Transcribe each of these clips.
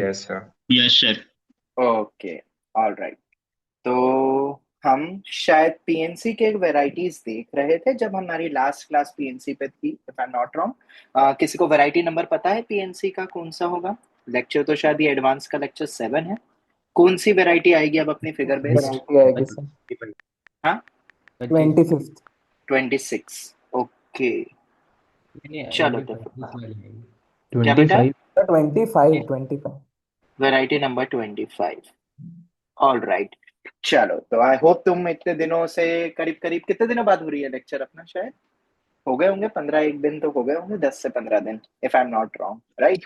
Yes sir. Yes sir. Okay. All right. तो हम शायद पीएनसी के वैरायटीज देख रहे थे जब हमारी लास्ट क्लास पीएनसी पे थी, if I am not wrong. किसी को वैरायटी नंबर पता है पीएनसी का कौन सा होगा? लेक्चर तो शायद ये एडवांस का लेक्चर 7 है। कौन सी वैरायटी आएगी अब अपनी फिगर बेस्ड? वैरायटी आएगी सर। हाँ, 25th। 26। ओके। चलो तो क्या ट्वेंटी बेटा? Five 25। Variety number 25। All right. चलो तो आई होप तुम इतने दिनों से, करीब करीब कितने दिनों बाद हो रही है लेक्चर अपना? शायद हो गए होंगे 15 एक दिन तो हो गए होंगे, 10 से 15 दिन, if I am not wrong, right?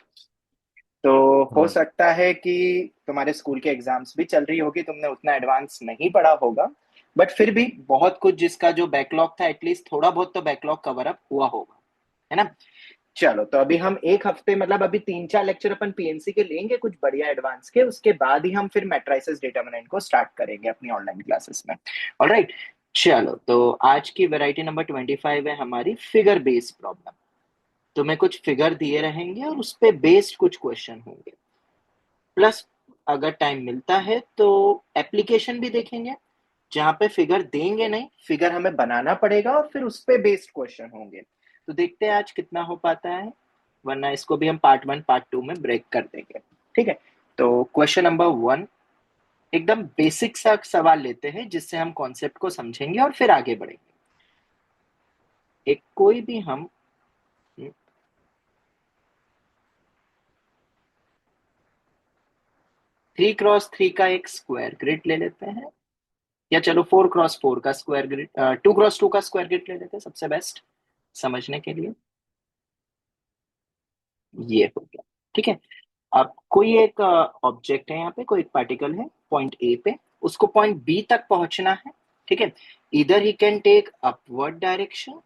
तो हो हाँ। सकता है कि तुम्हारे स्कूल के एग्जाम्स भी चल रही होगी, तुमने उतना एडवांस नहीं पढ़ा होगा, बट फिर भी बहुत कुछ जिसका जो बैकलॉग था एटलीस्ट थोड़ा बहुत तो बैकलॉग कवर अप हुआ होगा, है ना? चलो तो अभी हम एक हफ्ते, मतलब अभी 3-4 लेक्चर अपन पीएनसी के लेंगे कुछ बढ़िया एडवांस के, उसके बाद ही हम फिर मैट्रिसेस डिटरमिनेंट को स्टार्ट करेंगे अपनी ऑनलाइन क्लासेस में। ऑलराइट। चलो तो आज की वैरायटी नंबर 25 है हमारी फिगर बेस्ड प्रॉब्लम। तो मैं कुछ फिगर दिए रहेंगे और उस पे बेस्ड कुछ क्वेश्चन होंगे, प्लस अगर टाइम मिलता है तो एप्लीकेशन भी देखेंगे जहां पे फिगर देंगे नहीं, फिगर हमें बनाना पड़ेगा और फिर उस पे बेस्ड क्वेश्चन होंगे। तो देखते हैं आज कितना हो पाता है, वरना इसको भी हम पार्ट 1 पार्ट 2 में ब्रेक कर देंगे। ठीक है। तो क्वेश्चन नंबर 1, एकदम बेसिक सा सवाल लेते हैं जिससे हम कॉन्सेप्ट को समझेंगे और फिर आगे बढ़ेंगे। एक कोई भी हम 3x3 का एक स्क्वायर ग्रिड ले लेते हैं, या चलो 4x4 का स्क्वायर ग्रिड, 2x2 का स्क्वायर ग्रिड ले लेते हैं सबसे बेस्ट समझने के लिए। ये हो गया। ठीक है। अब कोई एक ऑब्जेक्ट है, यहाँ पे कोई एक पार्टिकल है पॉइंट ए पे, उसको पॉइंट बी तक पहुंचना है। ठीक है। इधर ही कैन टेक अपवर्ड डायरेक्शन।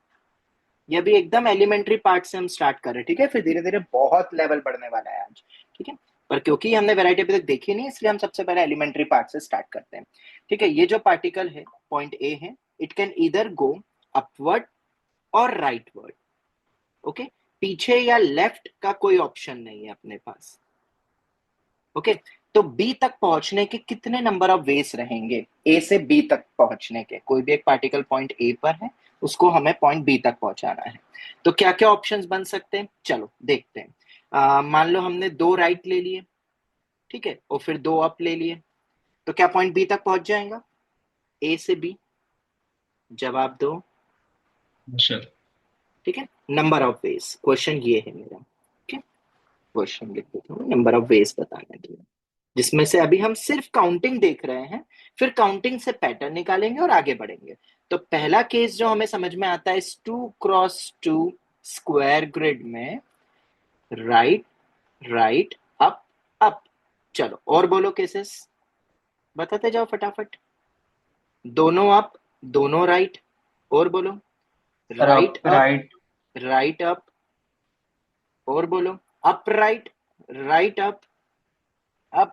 ये भी एकदम एलिमेंट्री पार्ट से हम स्टार्ट कर रहे हैं, ठीक है, फिर धीरे धीरे बहुत लेवल बढ़ने वाला है आज। ठीक है। पर क्योंकि हमने वैरायटी अभी तक देखी नहीं, इसलिए हम सबसे पहले एलिमेंट्री पार्ट से स्टार्ट करते हैं। ठीक है। ये जो पार्टिकल है पॉइंट ए है, इट कैन इधर गो अपवर्ड और राइटवर्ड। ओके। पीछे या लेफ्ट का कोई ऑप्शन नहीं है अपने पास। ओके। तो बी तक पहुंचने के कितने नंबर ऑफ वेज रहेंगे? ए से बी तक पहुंचने के, कोई भी एक पार्टिकल पॉइंट ए पर है, उसको हमें पॉइंट बी तक पहुंचाना है। तो क्या क्या ऑप्शंस बन सकते हैं, चलो देखते हैं। मान लो हमने 2 राइट ले लिए, ठीक है, और फिर 2 अप ले लिए, तो क्या पॉइंट बी तक पहुंच जाएगा ए से बी? जवाब दो। सर। ठीक है। नंबर ऑफ वेज, क्वेश्चन ये है मेरा। ठीक है। क्वेश्चन लिख देता हूँ, नंबर ऑफ वेज बताने के लिए, जिसमें से अभी हम सिर्फ काउंटिंग देख रहे हैं, फिर काउंटिंग से पैटर्न निकालेंगे और आगे बढ़ेंगे। तो पहला केस जो हमें समझ में आता है, 2x2 स्क्वायर ग्रिड में राइट, राइट, अप, अप। चलो और बोलो केसेस, बताते जाओ फटाफट। दोनों अप, दोनों राइट, और बोलो। Sir right up up, right. Right up, और बोलो। Up right, right up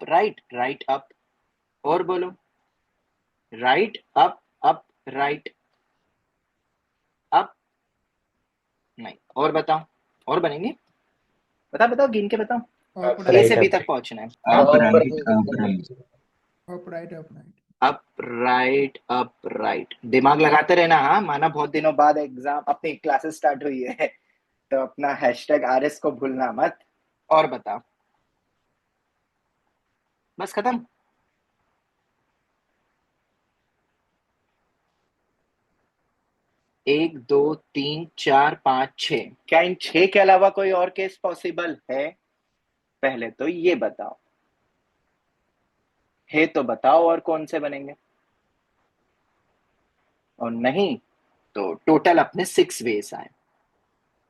right, right up, और बोलो। Right up right up. नहीं, और बताओ, और बनेंगे? बताओ बताओ, गिन के बताओ। अप ए अपराइट। से राइट बी अप तक पहुंचना है। Up up right up right. Upright upright. Up right, up right, दिमाग लगाते रहना। हाँ, माना बहुत दिनों बाद एग्जाम अपनी क्लासेस स्टार्ट हुई है, तो अपना हैशटैग आरएस को भूलना मत। और बताओ, बस खत्म? एक, दो, तीन, चार, पांच, छ। क्या इन छह के अलावा कोई और केस पॉसिबल है? पहले तो ये बताओ, है तो बताओ और कौन से बनेंगे, और नहीं तो टोटल अपने 6 वेज आए।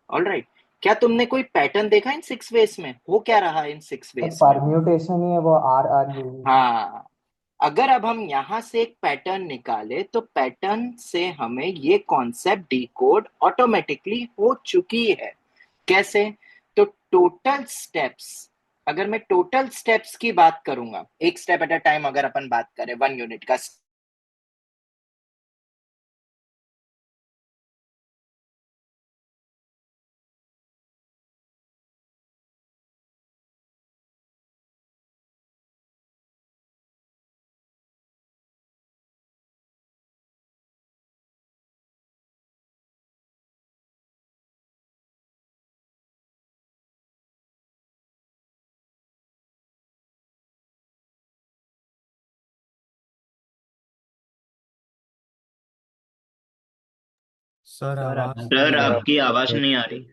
All right. क्या तुमने कोई पैटर्न देखा इन 6 वेज में, हो क्या रहा है इन 6 वेज में? परम्यूटेशन ही है वो, आर आर यू यू। हाँ। अगर अब हम यहां से एक पैटर्न निकाले तो पैटर्न से हमें ये कॉन्सेप्ट डिकोड ऑटोमेटिकली हो चुकी है। कैसे? तो टोटल स्टेप्स, अगर मैं टोटल स्टेप्स की बात करूंगा, एक स्टेप एट अ टाइम अगर अपन बात करें 1 यूनिट का, सर आवाज सर आपकी आवाज नहीं आ रही।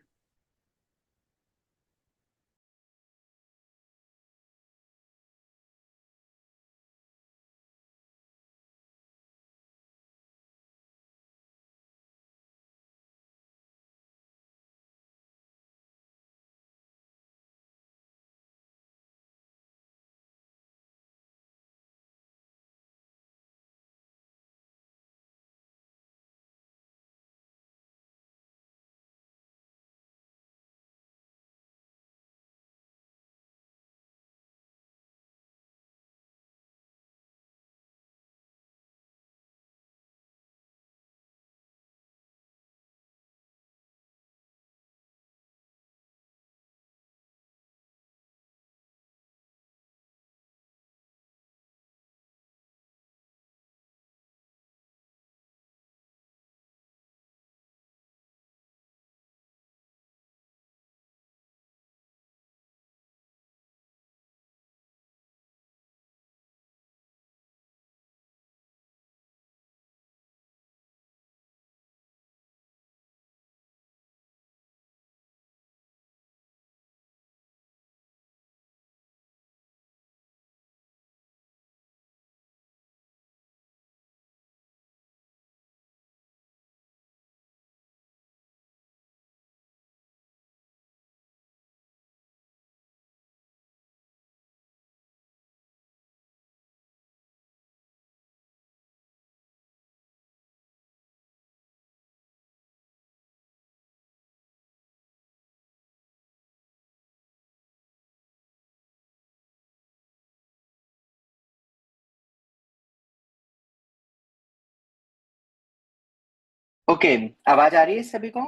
ओके, आवाज आ रही है सभी को?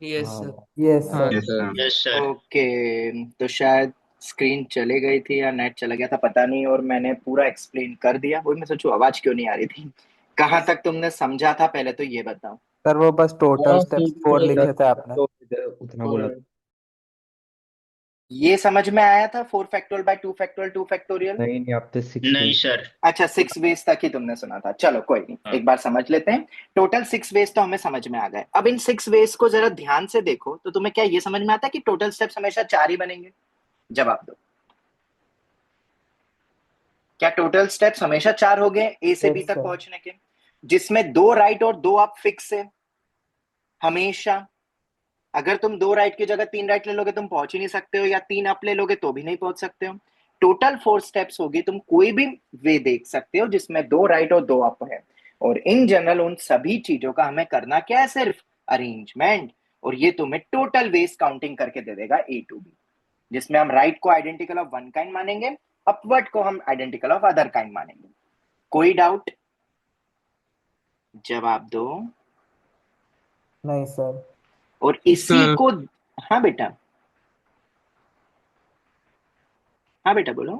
Yes sir. यस हाँ सर। Yes sir. ओके, तो शायद स्क्रीन चली गई थी या नेट चला गया था, पता नहीं, और मैंने पूरा एक्सप्लेन कर दिया। वही मैं सोचूं आवाज क्यों नहीं आ रही थी। कहाँ तक तुमने समझा था पहले तो ये बताओ। सर वो बस टोटल स्टेप्स 4 लिखे थे आपने। तो इधर उतना बोला और ये समझ में आया था 4 फैक्टोरियल बाय 2 फैक्टोरियल 2 फैक्टोरियल? नहीं नहीं, आप तो 6 नहीं सर। अच्छा, 6 वेज तक ही तुमने सुना था, चलो कोई नहीं, हाँ। एक बार समझ लेते हैं। टोटल 6 वेज तो हमें समझ में आ गए। अब इन 6 वेज को जरा ध्यान से देखो तो तुम्हें क्या ये समझ में आता है कि टोटल स्टेप्स हमेशा 4 ही बनेंगे? जवाब दो। क्या टोटल स्टेप्स हमेशा 4 हो गए ए से बी यस तक सर। पहुंचने के, जिसमें 2 राइट और 2 अप फिक्स है हमेशा? अगर तुम 2 राइट की जगह 3 राइट ले लोगे तुम पहुंच ही नहीं सकते हो, या 3 अप ले लोगे तो भी नहीं पहुंच सकते हो। टोटल 4 स्टेप्स होगी, तुम कोई भी वे देख सकते हो जिसमें 2 राइट और 2 अप है। और इन जनरल उन सभी चीजों का हमें करना क्या है? सिर्फ अरेंजमेंट। और ये तुम्हें टोटल वेज काउंटिंग करके दे देगा ए टू बी, जिसमें हम राइट को आइडेंटिकल ऑफ वन काइंड मानेंगे, अपवर्ड को हम आइडेंटिकल ऑफ अदर काइंड मानेंगे। कोई डाउट? जवाब दो। नहीं सर। और इसी सर को, हाँ बेटा, हाँ बेटा बोलो।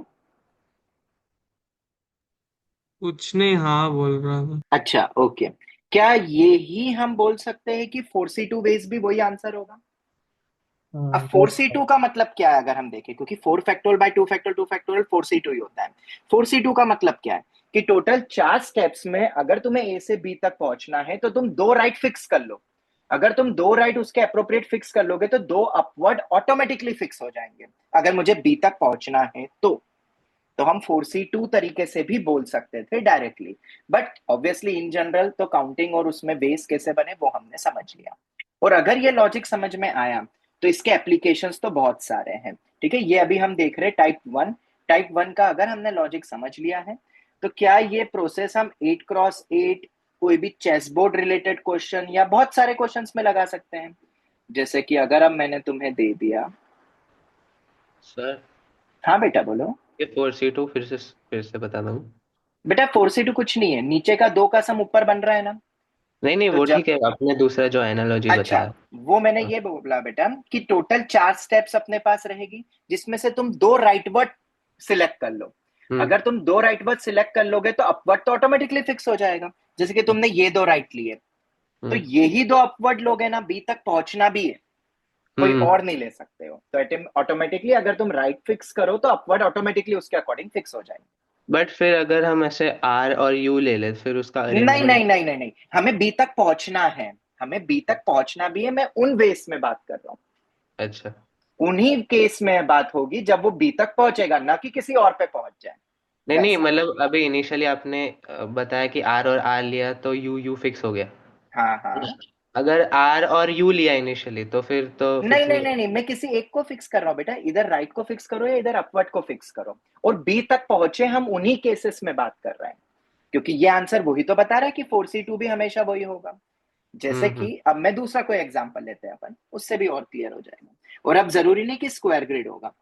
कुछ नहीं, हाँ बोल रहा था। अच्छा ओके, क्या ये ही हम बोल सकते हैं कि 4C2 वेज भी वही आंसर होगा? अब four yes C sir. Two का मतलब क्या है अगर हम देखें, क्योंकि 4 factorial by 2 factorial 2 factorial 4C2 ही होता है। 4C2 का मतलब क्या है कि टोटल 4 स्टेप्स में अगर तुम्हें ए से बी तक पहुंचना है तो तुम 2 राइट फिक्स कर लो। अगर तुम 2 राइट उसके अप्रोप्रिएट फिक्स कर लोगे तो 2 अपवर्ड ऑटोमेटिकली फिक्स हो जाएंगे अगर मुझे बी तक पहुंचना है तो हम 4C2 तरीके से भी बोल सकते थे directly. But obviously in general तो काउंटिंग और उसमें बेस कैसे बने वो हमने समझ लिया। और अगर ये लॉजिक समझ में आया तो इसके एप्लीकेशंस तो बहुत सारे हैं। ठीक है, ये अभी हम देख रहे हैं टाइप 1 का अगर हमने लॉजिक समझ लिया है तो क्या ये प्रोसेस हम 8x8 कोई भी चेस बोर्ड रिलेटेड क्वेश्चन या बहुत सारे क्वेश्चंस में लगा सकते हैं? जैसे कि अगर अब मैंने तुम्हें दे दिया, सर हाँ बेटा बोलो। ये 4C2 फिर से बता दूं। बेटा 4C2 कुछ नहीं है, नीचे का 2 का सम ऊपर बन रहा है ना। नहीं नहीं, तो वो जब, ठीक है, आपने दूसरा जो एनालॉजी अच्छा, बताया। वो मैंने हाँ। ये बोला बेटा कि टोटल 4 स्टेप्स अपने पास रहेगी जिसमें से तुम 2 राइट वर्ड सिलेक्ट कर लो। हम्म अगर तुम 2 राइट वर्ड सिलेक्ट कर लोगे तो अपवर्ड तो ऑटोमेटिकली फिक्स हो जाएगा। जैसे कि तुमने ये 2 राइट लिए तो हम्म यही 2 अपवर्ड लोगे ना, बी तक पहुंचना भी है, कोई हम्म और नहीं ले सकते हो। तो ऑटोमेटिकली अगर तुम राइट फिक्स करो तो अपवर्ड ऑटोमेटिकली उसके अकॉर्डिंग फिक्स हो जाएगा। बट फिर अगर हम ऐसे आर और यू ले ले फिर उसका नहीं अरेंजमेंट। नहीं नहीं नहीं नहीं, हमें बी तक पहुंचना है, हमें बी तक पहुंचना भी है, मैं उन वेस में बात कर रहा हूँ। अच्छा। उन्हीं केस में बात होगी जब वो बी तक पहुंचेगा, ना कि किसी और पे पहुंच जाए। नहीं नहीं, वैसा। मतलब अभी इनिशियली आपने बताया कि आर और आर लिया तो यू यू फिक्स हो गया। हाँ हाँ। अगर आर और यू लिया इनिशियली तो फिर तो नहीं फिक्स नहीं नहीं नहीं है। नहीं, मैं किसी एक को फिक्स कर रहा हूँ बेटा, इधर राइट को फिक्स करो या इधर अपवर्ड को फिक्स करो, और बी तक पहुंचे हम उन्हीं केसेस में बात कर रहे हैं, क्योंकि ये आंसर वही तो बता रहा है कि 4C2 भी हमेशा वही होगा। जैसे हम्म। कि अब मैं दूसरा कोई एग्जांपल लेते हैं अपन, उससे भी और क्लियर हो जाएगा। और अब जरूरी नहीं कि स्क्वायर ग्रिड होगा,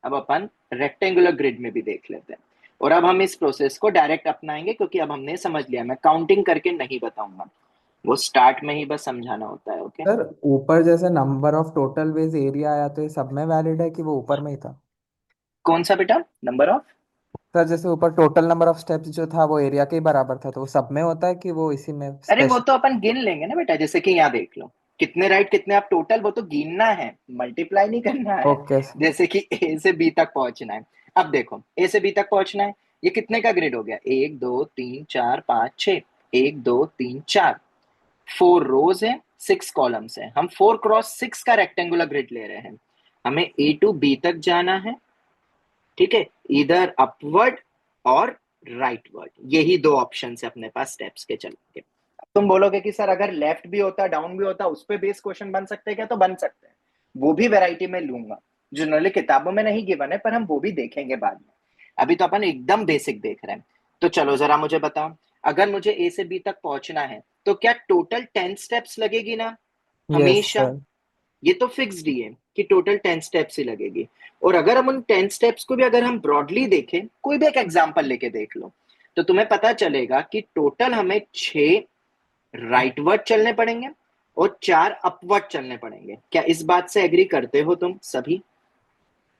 अब अपन रेक्टेंगुलर ग्रिड में भी देख लेते हैं। और अब हम इस प्रोसेस को डायरेक्ट अपनाएंगे, क्योंकि अब हमने समझ लिया, मैं काउंटिंग करके नहीं बताऊंगा, वो स्टार्ट में ही बस समझाना होता है। ओके। सर ऊपर जैसे number of total ways area आया तो ये सब में वैलिड है कि वो ऊपर में ही था? कौन सा बेटा नंबर ऑफ? सर जैसे ऊपर टोटल नंबर ऑफ स्टेप्स जो था वो एरिया के ही बराबर था, तो वो सब में होता है कि वो इसी में अरे वो स्पेशल? तो अपन गिन लेंगे ना बेटा, जैसे कि यहाँ देख लो, कितने राइट कितने आप टोटल, वो तो गिनना है, मल्टीप्लाई नहीं करना है। ओके। जैसे कि ए से बी तक पहुंचना है। अब देखो ए से बी तक पहुंचना है, ये कितने का ग्रिड हो गया, 1 2 3 4 5 6, 1 2 3 4, 4 रोज है, 6 कॉलम्स है, हम 4x6 का रेक्टेंगुलर ग्रिड ले रहे हैं। हमें ए टू बी तक जाना है, ठीक है, इधर अपवर्ड और राइटवर्ड, यही दो ऑप्शन है अपने पास स्टेप्स के चलने के। तुम बोलोगे कि सर अगर लेफ्ट भी होता डाउन भी होता उस पे बेस क्वेश्चन बन सकते हैं क्या? तो बन सकते हैं, वो भी वैरायटी में लूंगा, जनरली किताबों में नहीं गिवन है, पर हम वो भी देखेंगे बाद में। अभी तो अपन एकदम बेसिक देख रहे हैं। तो चलो जरा मुझे बताओ, अगर मुझे ए से बी तक पहुंचना है तो क्या टोटल 10 स्टेप्स लगेगी ना यस हमेशा? सर। ये तो फिक्स्ड ही है कि टोटल 10 स्टेप्स ही लगेगी। और अगर हम उन 10 स्टेप्स को भी अगर हम ब्रॉडली देखें, कोई भी एक एग्जांपल लेके देख लो, तो तुम्हें पता चलेगा कि टोटल हमें 6 राइटवर्ड चलने पड़ेंगे और 4 अपवर्ड चलने पड़ेंगे। क्या इस बात से एग्री करते हो तुम सभी?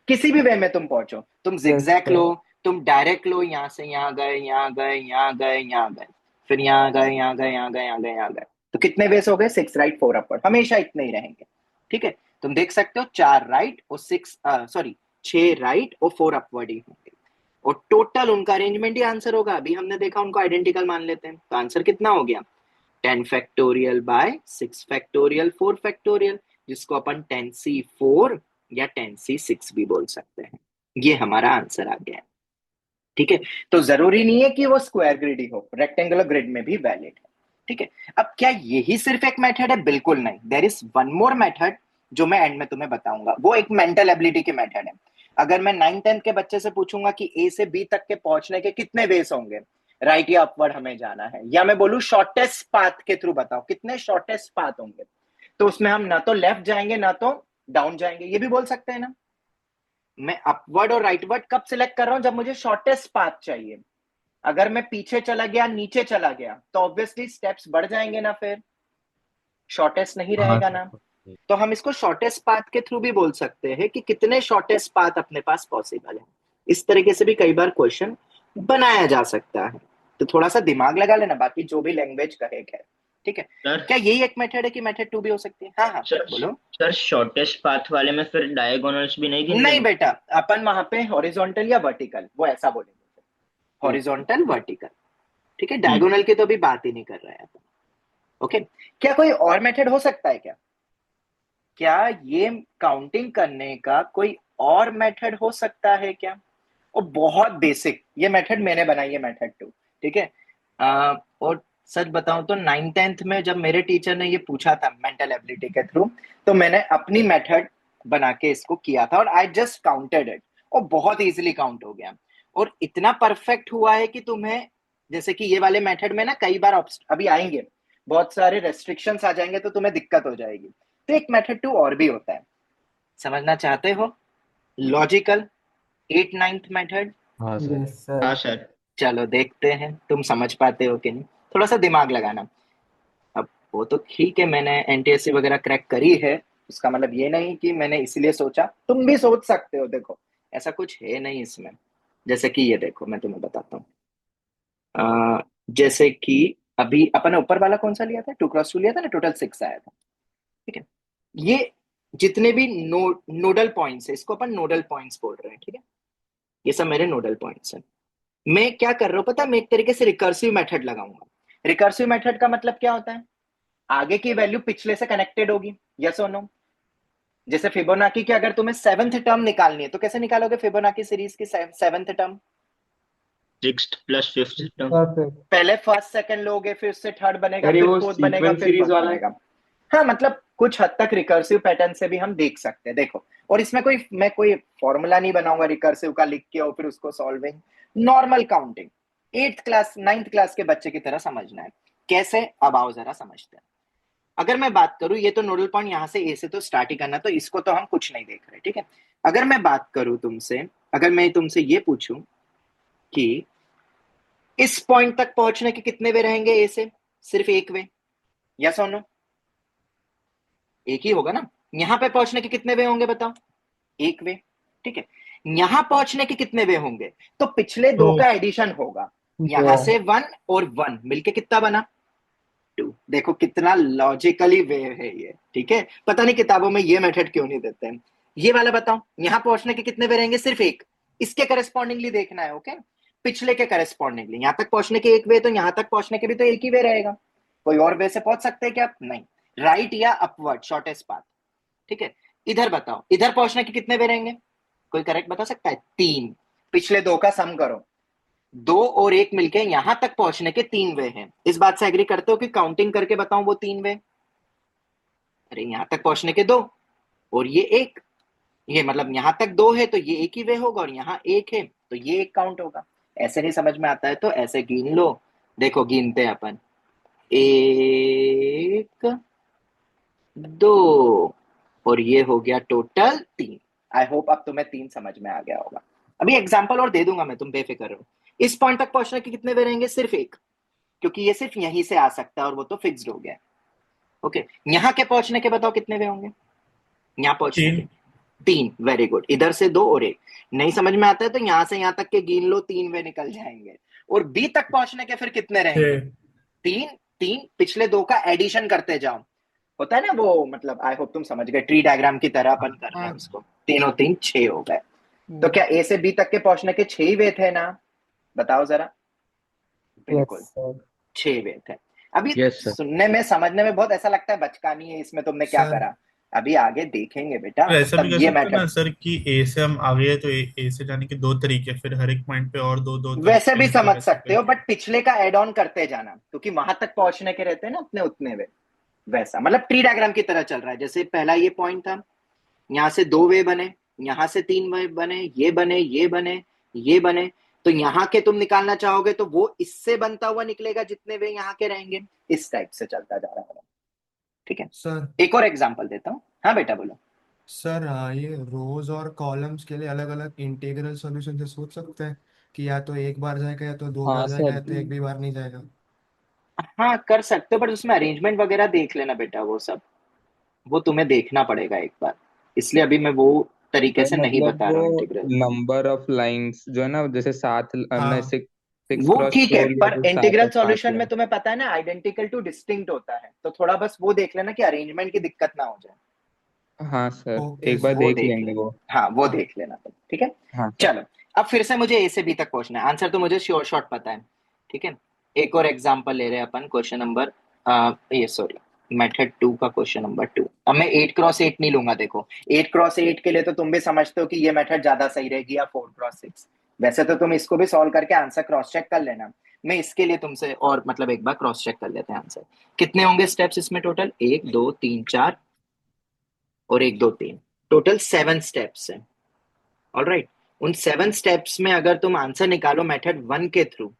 किसी भी वे में तुम पहुंचो, तुम यस जिगजैग लो, सर। तुम डायरेक्ट लो, यहां से यहाँ गए, यहाँ गए, यहाँ गए, यहाँ गए, फिर यहाँ गए, यहाँ गए, यहाँ गए, यहाँ गए, यहाँ गए, तो कितने वेस हो गए? 6 राइट 4 अपवर्ड, हमेशा इतने ही रहेंगे। ठीक है, तुम देख सकते हो 4 राइट और 6 राइट और 4 अपवर्ड ही होंगे, और टोटल उनका अरेंजमेंट ही आंसर होगा। अभी हमने देखा उनको आइडेंटिकल मान लेते हैं, तो आंसर कितना हो गया? 10 फैक्टोरियल बाय 6 फैक्टोरियल 4 फैक्टोरियल, जिसको अपन 10C4 या 10C6 भी बोल सकते हैं। ये हमारा आंसर आ गया है। ठीक है, तो जरूरी नहीं है कि वो स्क्वायर ग्रिड ही हो, रेक्टेंगुलर ग्रिड में भी वैलिड है। ठीक है, अब क्या यही सिर्फ एक मेथड है? बिल्कुल नहीं, there is one more method जो मैं एंड में तुम्हें बताऊंगा, वो एक मेंटल एबिलिटी की मेथड है। अगर मैं 9th 10th के बच्चे से पूछूंगा कि ए से बी तक के पहुंचने के कितने वेस होंगे, राइट या अपवर्ड हमें जाना है, या मैं बोलूं शॉर्टेस्ट पाथ के थ्रू बताओ कितने शॉर्टेस्ट पाथ होंगे, तो उसमें हम ना तो लेफ्ट जाएंगे ना तो डाउन जाएंगे, ये भी बोल सकते हैं ना। मैं अपवर्ड और राइटवर्ड कब सिलेक्ट कर रहा हूं? जब मुझे शॉर्टेस्ट पाथ चाहिए। अगर मैं पीछे चला गया, नीचे चला गया, तो ऑब्वियसली स्टेप्स बढ़ जाएंगे ना, फिर शॉर्टेस्ट नहीं हाँ रहेगा ना। तो हम इसको शॉर्टेस्ट पाथ के थ्रू भी बोल सकते हैं कि कितने शॉर्टेस्ट पाथ अपने पास पॉसिबल है। इस तरीके से भी कई बार क्वेश्चन बनाया जा सकता है, तो थोड़ा सा दिमाग लगा लेना, बाकी जो भी लैंग्वेज कहे खैर। ठीक है, सर क्या यही एक मेथड है कि मेथड 2 भी हो सकती है? हाँ हाँ सर बोलो। सर शॉर्टेस्ट पाथ वाले में फिर डायगोनल्स भी नहीं गिनने नहीं हैं? बेटा, अपन वहां पे हॉरिजॉन्टल या वर्टिकल, वो ऐसा बोलेंगे, हॉरिजॉन्टल वर्टिकल। ठीक है, हम्म। डायगोनल की तो अभी बात ही नहीं कर रहे हैं अपन। ओके, क्या कोई और मेथड हो सकता है क्या? क्या ये काउंटिंग करने का कोई और मेथड हो सकता है क्या? और बहुत बेसिक ये मेथड मैंने बनाई है, मेथड 2। ठीक है, और सच बताऊं तो 9th 10th में जब मेरे टीचर ने ये पूछा था मेंटल एबिलिटी के थ्रू, तो मैंने अपनी मेथड बना के इसको किया था, और आई जस्ट काउंटेड इट, और बहुत इजीली काउंट हो गया, और इतना परफेक्ट हुआ है कि तुम्हें, जैसे कि ये वाले मेथड में ना कई बार अभी आएंगे बहुत सारे रेस्ट्रिक्शंस आ जाएंगे, तो तुम्हें दिक्कत हो जाएगी। तो एक मेथड 2 और भी होता है, समझना चाहते हो? Logical 8 9th method. हाँ सर। Yes sir. हाँ सर। चलो देखते हैं तुम समझ पाते हो कि नहीं, थोड़ा सा दिमाग लगाना। अब वो तो ठीक है, मैंने एनटीएससी वगैरह क्रैक करी है, उसका मतलब ये नहीं कि मैंने इसलिए सोचा, तुम भी सोच सकते हो, देखो ऐसा कुछ है नहीं इसमें। जैसे कि ये देखो मैं तुम्हें बताता हूँ, जैसे कि अभी अपन ने ऊपर वाला कौन सा लिया था, 2x2 लिया था ना, टोटल 6 आया था। ठीक है, ये जितने भी नोडल पॉइंट्स है, इसको अपन नोडल पॉइंट्स बोल रहे हैं। ठीक है, ये सब मेरे नोडल पॉइंट्स हैं। मैं क्या कर रहा हूं पता है? मैं एक तरीके से रिकर्सिव मेथड लगाऊंगा। रिकर्सिव मेथड का मतलब क्या होता है? आगे की वैल्यू पिछले से कनेक्टेड होगी, यस और नो? जैसे फिबोनाची की अगर तुम्हें 7th टर्म निकालनी है तो कैसे निकालोगे फिबोनाची सीरीज की 7th term? 6th plus 5th term. Perfect. पहले फर्स्ट सेकंड लोगे, फिर उससे थर्ड बनेगा, अरे फिर वो फोर्थ बनेगा, सीक्वेंस फिर सीरीज फर्स्ट वाला है। बनेगा। हाँ, मतलब कुछ हद तक रिकर्सिव पैटर्न से भी हम देख सकते हैं, देखो। और इसमें मैं कोई फॉर्मूला नहीं बनाऊंगा रिकर्सिव का लिख के और फिर उसको solving, normal counting 8th class 9th class के बच्चे की तरह समझना है। कैसे? अब आओ जरा समझते हैं। अगर मैं बात करूं, ये तो नोडल पॉइंट यहां से ए से तो स्टार्ट ही करना, तो इसको तो हम कुछ नहीं देख रहे, ठीक है। अगर मैं बात करूं तुमसे, अगर मैं तुमसे ये पूछूं कि इस पॉइंट तक पहुंचने के कितने वे रहेंगे ए से? सिर्फ एक वे, यस और नो? एक ही होगा ना। यहां पे पहुंचने के कितने वे होंगे बताओ? एक वे, ठीक है। यहां पहुंचने के कितने वे होंगे? तो पिछले दो तो का एडिशन होगा। यहां से 1 और 1 मिलके कितना बना? 2। देखो कितना लॉजिकली वे है ये, ठीक है। पता नहीं किताबों में ये मेथड क्यों नहीं देते हैं। ये वाला बताओ, यहां पहुंचने के कितने वे रहेंगे? सिर्फ एक। इसके करस्पॉन्डिंगली देखना है, ओके। पिछले के करस्पॉन्डिंगली यहां तक पहुंचने के एक वे, तो यहां तक पहुंचने के भी तो एक ही वे रहेगा। कोई और वे से पहुंच सकते हैं क्या? नहीं। राइट या अपवर्ड शॉर्टेस्ट पाथ, ठीक है। इधर बताओ, इधर पहुंचने के कितने वे रहेंगे? कोई करेक्ट बता सकता है? 3। पिछले दो का सम करो, 2 और 1 मिलके यहां तक पहुंचने के 3 वे हैं। इस बात से एग्री करते हो कि काउंटिंग करके बताऊं वो 3 वे? अरे यहां तक पहुंचने के 2 और ये 1, ये मतलब यहां तक 2 है तो ये एक ही वे होगा, और यहाँ 1 है तो ये एक काउंट होगा। ऐसे नहीं समझ में आता है तो ऐसे गिन लो। देखो गिनते हैं अपन, 1 2 और ये हो गया टोटल 3। आई होप अब तुम्हें 3 समझ में आ गया होगा। अभी एग्जांपल और दे दूंगा मैं, तुम बेफिक्र रहो। इस पॉइंट तक पहुंचने के कितने वे रहेंगे? सिर्फ एक, क्योंकि ये सिर्फ यहीं से आ सकता है और वो तो फिक्स्ड हो गया है, ओके। यहाँ के पहुंचने के बताओ कितने वे होंगे? यहाँ पहुंचने के 3। 3, वेरी गुड। इधर से 2 और 1। नहीं समझ में आता है तो यहां से यहां तक के गिन लो, 3 वे निकल जाएंगे। और बी तक पहुंचने के फिर कितने रहेंगे? 6। 3 3, पिछले 2 का एडिशन करते जाओ। होता है ना वो, मतलब आई होप तुम समझ गए, ट्री डायग्राम की तरह अपन कर रहे हैं उसको। 3 और 3 6 हो गए। तो क्या ए से बी तक के पहुंचने के 6 वे थे ना? बताओ जरा। बिल्कुल यस सर। 6 वे थे। अभी यस सर। सुनने में समझने में बहुत ऐसा लगता है बचकानी है, इसमें तुमने क्या सर करा। अभी आगे देखेंगे बेटा, तो ऐसा भी तब कर ये सकते हैं ना मेथड। सर कि ए से हम आ गए तो ए से जाने के दो तरीके, फिर हर एक पॉइंट पे और दो दो तो वैसे भी तीन, तो समझ वैसे सकते हो, करके। बट पिछले का एड ऑन करते जाना, क्योंकि वहां तक पहुंचने के रहते हैं ना अपने उतने वे। वैसा मतलब ट्री डायग्राम की तरह चल रहा है। जैसे पहला ये पॉइंट था, यहाँ से 2 वे बने, यहाँ से 3 वे बने, ये बने, ये बने, ये बने। तो यहाँ के तुम निकालना चाहोगे तो वो इससे बनता हुआ निकलेगा जितने वे यहाँ के रहेंगे। इस टाइप से चलता जा रहा है, ठीक है। सर एक और एग्जांपल देता हूँ। हाँ बेटा बोलो। सर ये रोज और कॉलम्स के लिए अलग अलग इंटीग्रल सॉल्यूशन से सोच सकते हैं कि या तो एक बार जाएगा या तो दो हाँ बार जाएगा सर। या तो एक भी बार नहीं जाएगा। हाँ कर सकते हो, बट उसमें अरेंजमेंट वगैरह देख लेना बेटा, वो सब वो तुम्हें देखना पड़ेगा एक बार। इसलिए अभी मैं वो तरीके सर से नहीं मतलब बता वो रहा हूँ इंटीग्रल। नंबर ऑफ लाइंस जो है ना, जैसे सात हमने हाँ सिक्स वो क्रॉस ठीक है, फोर लिया पर तो सात इंटीग्रल और पांच सॉल्यूशन में लाइन। तुम्हें पता है ना आइडेंटिकल टू डिस्टिंक्ट होता है, तो थोड़ा बस वो देख लेना कि अरेंजमेंट की दिक्कत ना हो जाए। हाँ सर, ओके एक बार सर। वो देख देख लेंगे वो। लेना, हाँ वो हाँ देख लेना तुम, ठीक है। हाँ सर। चलो, अब फिर से मुझे ए से बी तक पहुंचना है। आंसर तो मुझे श्योर शॉट पता है, ठीक है। एक और एग्जांपल ले रहे हैं अपन, क्वेश्चन नंबर ये सॉरी मेथड 2 का क्वेश्चन नंबर 2। अब मैं 8x8 नहीं लूंगा। देखो 8x8 के लिए तो तुम भी समझते हो कि ये मेथड ज्यादा सही रहेगी, या 4x6। वैसे तो तुम इसको भी सॉल्व करके आंसर क्रॉस चेक कर लेना। मैं इसके लिए तुमसे और मतलब एक बार क्रॉस चेक कर लेते हैं आंसर। कितने होंगे स्टेप्स इसमें टोटल? 1 2 3 4 और 1 2 3, टोटल 7 स्टेप्स है। ऑलराइट, उन 7 स्टेप्स में अगर तुम आंसर निकालो मेथड 1 के थ्रू,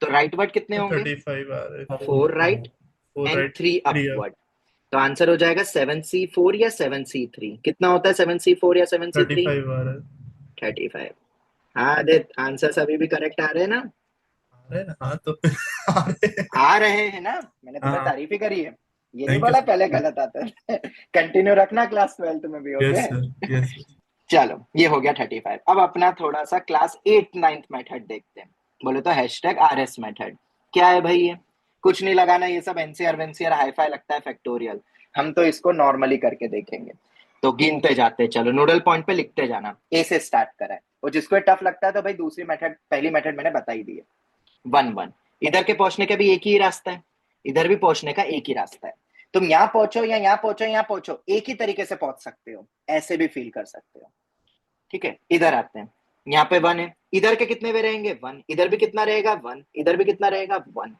तो राइट वर्ड कितने होंगे? 35 आ रहे। 4 right 4 and right 3 3 up. Upward. तो आंसर हो जाएगा 7C4 या 7C3। कितना होता है 7C4 या 7C3? 35 आ रहे। 35। हाँ आदित्य, आंसर सभी भी करेक्ट आ रहे हैं ना? आ रहे ना, हाँ तो आ रहे। आ रहे हैं ना, मैंने तुम्हें हाँ, तारीफ ही करी है। ये नहीं थैंक यू बोला पहले सर। गलत आता है। कंटिन्यू रखना क्लास 12th में भी, yes okay. Sir, yes sir. चलो ये हो गया 35। अब अपना थोड़ा सा क्लास 8 9th मेथड देखते हैं। बोले तो #RS मेथड। क्या है भाई ये? कुछ नहीं लगाना, ये सब एनसीआर वेंसीआर हाईफाई लगता है, फैक्टोरियल। हम तो इसको नॉर्मली करके देखेंगे। तो गिनते जाते चलो, नोडल पॉइंट पे लिखते जाना। ए से स्टार्ट करा है, और जिसको टफ लगता है तो भाई दूसरी मेथड, पहली मेथड मैंने बता ही दी है। 1 1। इधर के पहुंचने का भी एक ही रास्ता है, इधर भी पहुंचने का एक ही रास्ता है। तुम यहाँ पहुंचो या यहाँ पहुंचो, यहाँ पहुंचो, एक ही तरीके से पहुंच सकते हो, ऐसे भी फील कर सकते हो। ठीक है, इधर आते हैं। यहाँ पे 1 है, इधर के कितने वे रहेंगे 1, इधर भी कितना रहेगा 1, इधर भी कितना रहेगा 1।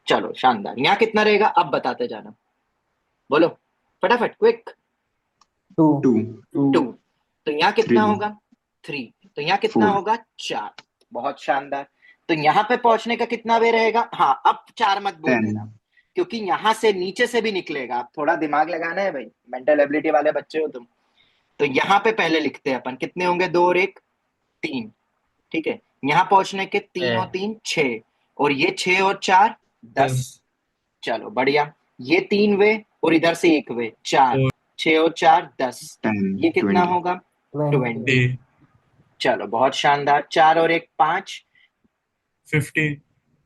चलो शानदार, यहाँ कितना रहेगा अब बताते जाना, बोलो फटाफट, क्विक। 2 2 2। तो यहाँ कितना 3 होगा 3। तो यहाँ कितना 4 होगा 4। बहुत शानदार। तो यहाँ पे पहुंचने का कितना वे रहेगा, हाँ अब 4 मत बोल 10 देना, क्योंकि यहाँ से नीचे से भी निकलेगा, आप थोड़ा दिमाग लगाना है भाई, मेंटल एबिलिटी वाले बच्चे हो तुम। तो यहाँ पे पहले लिखते हैं अपन, कितने होंगे 2 और 1 3। ठीक है, यहाँ पहुंचने के 3 और 3 6, और ये 6 और 4 10। 10 चलो बढ़िया, ये 3 वे और इधर से 1 वे 4, 6 और 4 10, 10 ये कितना 20 होगा 20। 20 चलो बहुत शानदार, 4 और 1 5, 50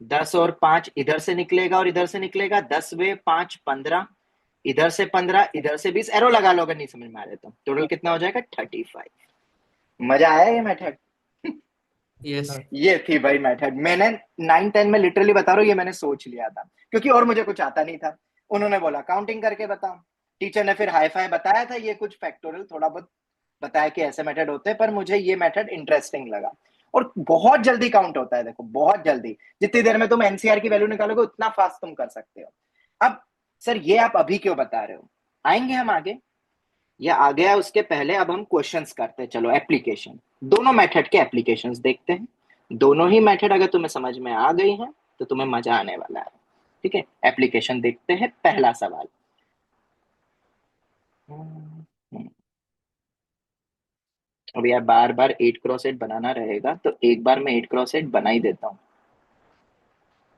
10 और 5 इधर से निकलेगा और इधर से निकलेगा, 10 वे 5 15, इधर से 15, इधर से 20, एरो लगा लो अगर नहीं समझ में आ रहे तो। टोटल कितना हो जाएगा 35। मजा आया ये मेथड? यस ये थी भाई मेथड, मैंने 9-10 में लिटरली बता रहा हूँ, ये मैंने सोच लिया था, क्योंकि और मुझे कुछ आता नहीं था। उन्होंने बोला काउंटिंग करके बताओ, टीचर ने फिर हाई फाई बताया था, ये कुछ फैक्टोरियल थोड़ा बहुत बताया कि ऐसे मेथड होते हैं, पर मुझे ये मेथड इंटरेस्टिंग लगा। और बहुत जल्दी काउंट होता है, देखो बहुत जल्दी, जितनी देर में तुम एनसीआर की वैल्यू निकालोगे उतना फास्ट तुम कर सकते हो। अब सर ये आप अभी क्यों बता रहे हो, आएंगे हम आगे, या आ गया उसके पहले अब हम क्वेश्चंस करते हैं। चलो एप्लीकेशन, दोनों मेथड के एप्लीकेशंस देखते हैं। दोनों ही मेथड अगर तुम्हें समझ में आ गई हैं तो तुम्हें मजा आने वाला है। ठीक है, एप्लीकेशन देखते हैं। पहला सवाल, अब यार बार बार 8x8 बनाना रहेगा, तो एक बार मैं 8x8 बना ही देता हूँ,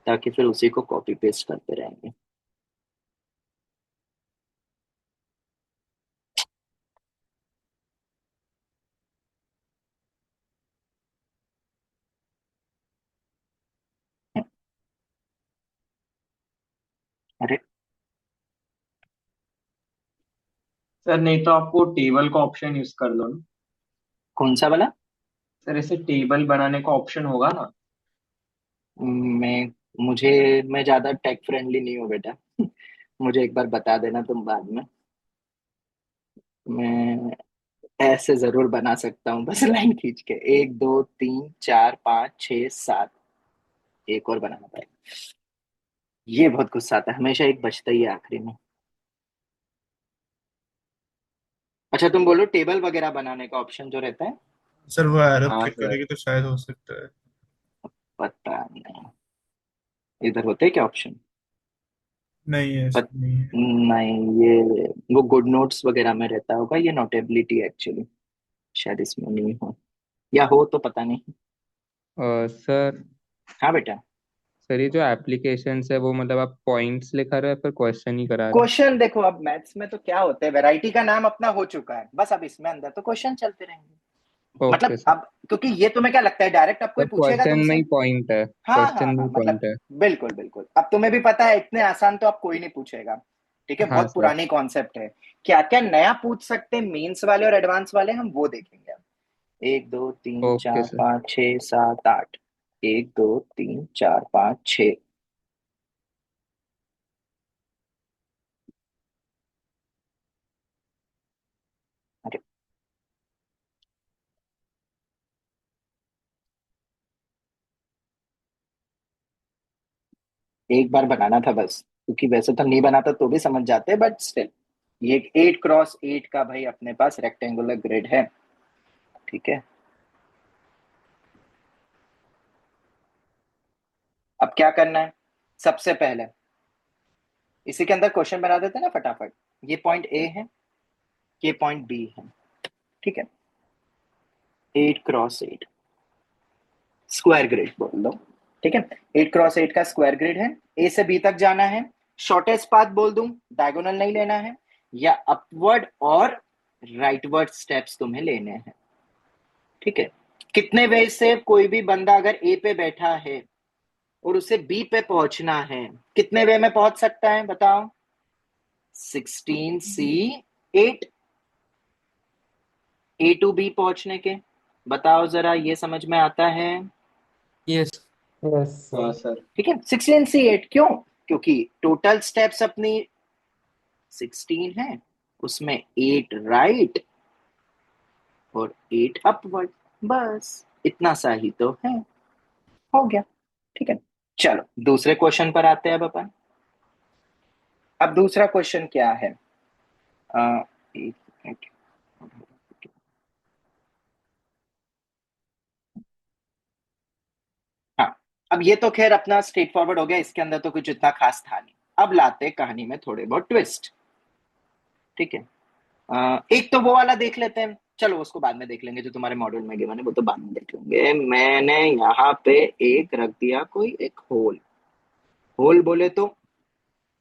ताकि फिर उसी को कॉपी पेस्ट करते रहेंगे। अरे सर नहीं तो आपको टेबल का ऑप्शन यूज कर लो ना। कौन सा वाला? सर ऐसे टेबल बनाने का ऑप्शन होगा ना। मैं मुझे मैं ज्यादा टेक फ्रेंडली नहीं हूँ बेटा। मुझे एक बार बता देना तुम बाद में, मैं ऐसे जरूर बना सकता हूँ, बस लाइन खींच के 1 2 3 4 5 6 7, एक और बनाना पड़ेगा। ये बहुत गुस्सा आता है, हमेशा एक बचता ही है आखिरी में। अच्छा तुम बोलो टेबल वगैरह बनाने का ऑप्शन जो रहता है। सर वो अरब हाँ के सर। करेगी तो शायद हो सकता है। पता नहीं, इधर होते हैं क्या ऑप्शन? नहीं है पत, सर, नहीं है। नहीं, ये वो गुड नोट्स वगैरह में रहता होगा, ये नोटेबिलिटी एक्चुअली, शायद इसमें नहीं हो, या हो तो पता नहीं। सर हाँ बेटा। सर ये जो एप्लीकेशन है वो मतलब आप पॉइंट्स लिखा रहे हो या फिर क्वेश्चन ही करा रहे क्वेश्चन देखो, अब मैथ्स में तो क्या होता है, वैरायटी का नाम अपना हो चुका है, बस अब इसमें अंदर तो क्वेश्चन चलते रहेंगे। हो? मतलब ओके सर। अब क्योंकि ये तुम्हें क्या लगता है डायरेक्ट अब कोई तो पूछेगा क्वेश्चन में तुमसे? ही पॉइंट है, हाँ क्वेश्चन हाँ में हाँ, ही मतलब पॉइंट है। बिल्कुल बिल्कुल, अब तुम्हें भी पता है इतने आसान तो अब कोई नहीं पूछेगा। ठीक है, हाँ बहुत सर। पुरानी कॉन्सेप्ट है। क्या क्या नया पूछ सकते हैं मेंस वाले और एडवांस वाले, हम वो देखेंगे अब। 1 2 3 ओके 4 सर। 5 6 7 8, 1 2 3 4 5 6। अरे एक बार बनाना था बस, क्योंकि वैसे तो नहीं बनाता तो भी समझ जाते, बट स्टिल ये 8x8 का भाई अपने पास रेक्टेंगुलर ग्रिड है। ठीक है, अब क्या करना है, सबसे पहले इसी के अंदर क्वेश्चन बना देते हैं ना फटाफट। ये पॉइंट ए है, ये पॉइंट बी है। ठीक है, 8x8 स्क्वायर ग्रिड बोल दो। ठीक है, 8x8 का स्क्वायर ग्रिड है, ए से बी तक जाना है। शॉर्टेस्ट पाथ बोल दूं, डायगोनल नहीं लेना है, या अपवर्ड और राइटवर्ड स्टेप्स तुम्हें लेने हैं। ठीक है, कितने वे से कोई भी बंदा अगर ए पे बैठा है और उसे बी पे पहुंचना है, कितने वे में पहुंच सकता है बताओ? 16C8, ए टू बी पहुंचने के, बताओ जरा, ये समझ में आता है? यस यस हाँ सर। ठीक है, 16C8 क्यों? क्योंकि टोटल स्टेप्स अपनी 16 है, उसमें 8 राइट और 8 अपवर्ड, बस इतना सा ही तो है, हो गया। ठीक है, चलो दूसरे क्वेश्चन पर आते हैं अब अपन। अब दूसरा क्वेश्चन क्या है? एक मिनट। हाँ, अब ये तो खैर अपना स्ट्रेट फॉरवर्ड हो गया, इसके अंदर तो कुछ इतना खास था नहीं। अब लाते कहानी में थोड़े बहुत ट्विस्ट। ठीक है, एक तो वो वाला देख लेते हैं, चलो उसको बाद में देख लेंगे, जो तुम्हारे मॉड्यूल में गिवन है वो तो बाद में देख लेंगे। मैंने यहाँ पे एक रख दिया कोई एक होल। होल बोले तो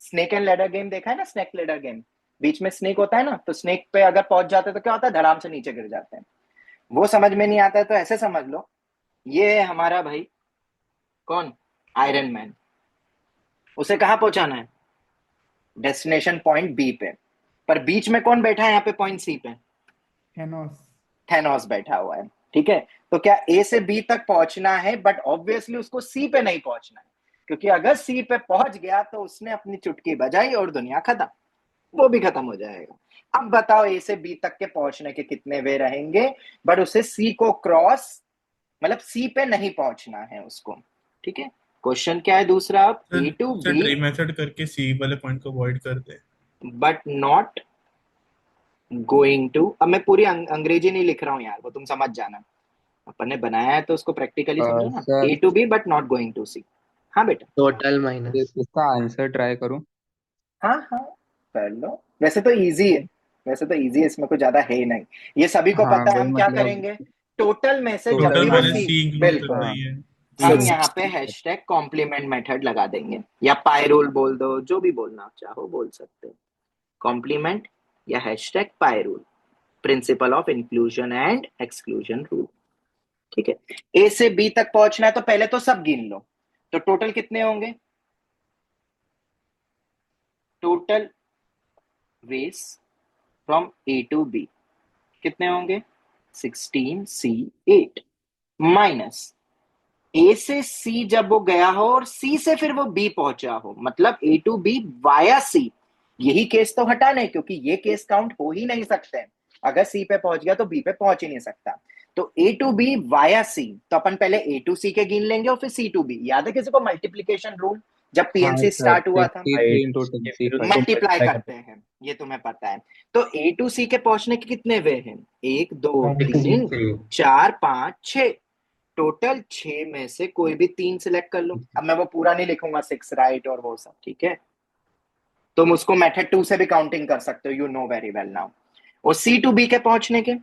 स्नेक एंड लेडर गेम देखा है ना, स्नेक लेडर गेम, बीच में स्नेक होता है ना, तो स्नेक पे अगर पहुंच जाते हैं तो क्या होता है, धड़ाम से नीचे गिर जाते हैं। वो समझ में नहीं आता है तो ऐसे समझ लो, ये है हमारा भाई कौन, आयरन मैन। उसे कहाँ पहुंचाना है, डेस्टिनेशन पॉइंट बी पे, पर बीच में कौन बैठा है यहाँ पे पॉइंट सी पे, थैनोस बैठा हुआ है। ठीक है, तो क्या ए से बी तक पहुंचना है, बट ऑब्वियसली उसको सी पे नहीं पहुंचना है, क्योंकि अगर सी पे पहुंच गया तो उसने अपनी चुटकी बजाई और दुनिया खत्म, वो भी खत्म हो जाएगा। अब बताओ ए से बी तक के पहुंचने के कितने वे रहेंगे, बट उसे सी को क्रॉस, मतलब सी पे नहीं पहुंचना है उसको। ठीक है, क्वेश्चन क्या है दूसरा, अब ए टू ट्री बी मेथड करके सी वाले पॉइंट को अवॉइड कर दे। बट नॉट गोइंग टू, अब मैं पूरी अंग्रेजी नहीं लिख रहा हूं यार, वो तुम समझ जाना, अपन ने बनाया है तो उसको प्रैक्टिकली समझो ना। Sir A to B but not going to C. हाँ बेटा, टोटल माइनस। इसका आंसर ट्राई करूं? हाँ हाँ कर लो, वैसे तो इजी है, वैसे तो इजी है, इसमें कुछ ज्यादा है ही नहीं, ये सभी को हाँ पता है। वही हम क्या मतलब करेंगे, टोटल में से जब टोटल भी वो माइनस सी, सी इंक्लूड बिल्कुल, करना ही है। हम यहाँ पे हैशटैग कॉम्प्लीमेंट मेथड लगा देंगे, या पाई रूल बोल दो, जो भी बोलना चाहो बोल सकते हो, कॉम्प्लीमेंट या hashtag pi rule, principle of inclusion and exclusion rule. ठीक है, ए से बी तक पहुंचना है तो पहले तो सब गिन लो, तो टोटल कितने होंगे, total ways from A to B कितने होंगे, 16C8 माइनस ए से सी जब वो गया हो और सी से फिर वो बी पहुंचा हो, मतलब ए टू बी वाया सी, यही केस तो हटा लें क्योंकि ये केस काउंट हो ही नहीं सकते, अगर सी पे पहुंच गया तो बी पे पहुंच ही नहीं सकता। तो ए टू बी वाया सी, तो अपन पहले ए टू सी के गिन लेंगे और फिर सी टू बी। याद है किसी को मल्टीप्लीकेशन रूल, जब हाँ पीएनसी सर, स्टार्ट हुआ था, 63 इंटू 10 मल्टीप्लाई करते हैं, ये तुम्हें पता है। तो ए टू सी के पहुंचने के कितने वे हैं, 1 2 3 4 5 6, टोटल 6 में से कोई भी 3 सिलेक्ट कर लो। अब मैं वो पूरा नहीं लिखूंगा 6 राइट और वो सब, ठीक है, तुम उसको मेथड 2 से भी काउंटिंग कर सकते हो, you know very well now. और सी टू बी के पहुंचने के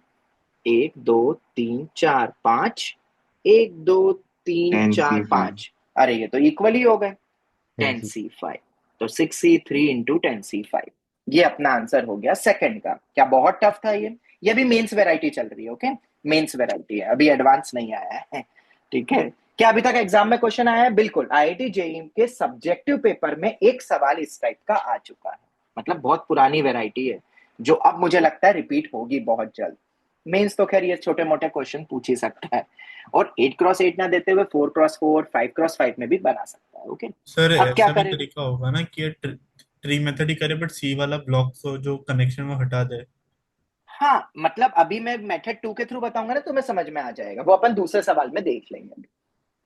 1 2 3 4 5, 1 2 3 4 5, अरे ये तो इक्वल ही हो गए, 10C5, तो 6C3 इंटू 10C5, ये अपना आंसर हो गया सेकंड का। क्या बहुत टफ था ये भी मेंस वैरायटी चल रही है, ओके, मेंस वैरायटी है, अभी एडवांस नहीं आया है। ठीक है, क्या अभी तक एग्जाम में क्वेश्चन आया है? बिल्कुल, आईआईटी जेईई के सब्जेक्टिव पेपर में एक सवाल इस टाइप का आ चुका है, मतलब बहुत पुरानी वैरायटी है जो अब मुझे लगता है रिपीट होगी बहुत जल्द। मेंस तो खैर ये छोटे मोटे क्वेश्चन पूछ ही सकता है, और 8x8 ना देते हुए 4x4 5x5 में भी बना सकता है। ओके, सर अब क्या ऐसा भी करें, तरीका होगा ना कि ये ट्री मेथड ही करे बट सी वाला ब्लॉक को जो कनेक्शन वो हटा दे। हाँ मतलब अभी मैं मेथड 2 के थ्रू बताऊंगा ना, तुम्हें समझ में आ जाएगा, वो अपन दूसरे सवाल में देख लेंगे अभी।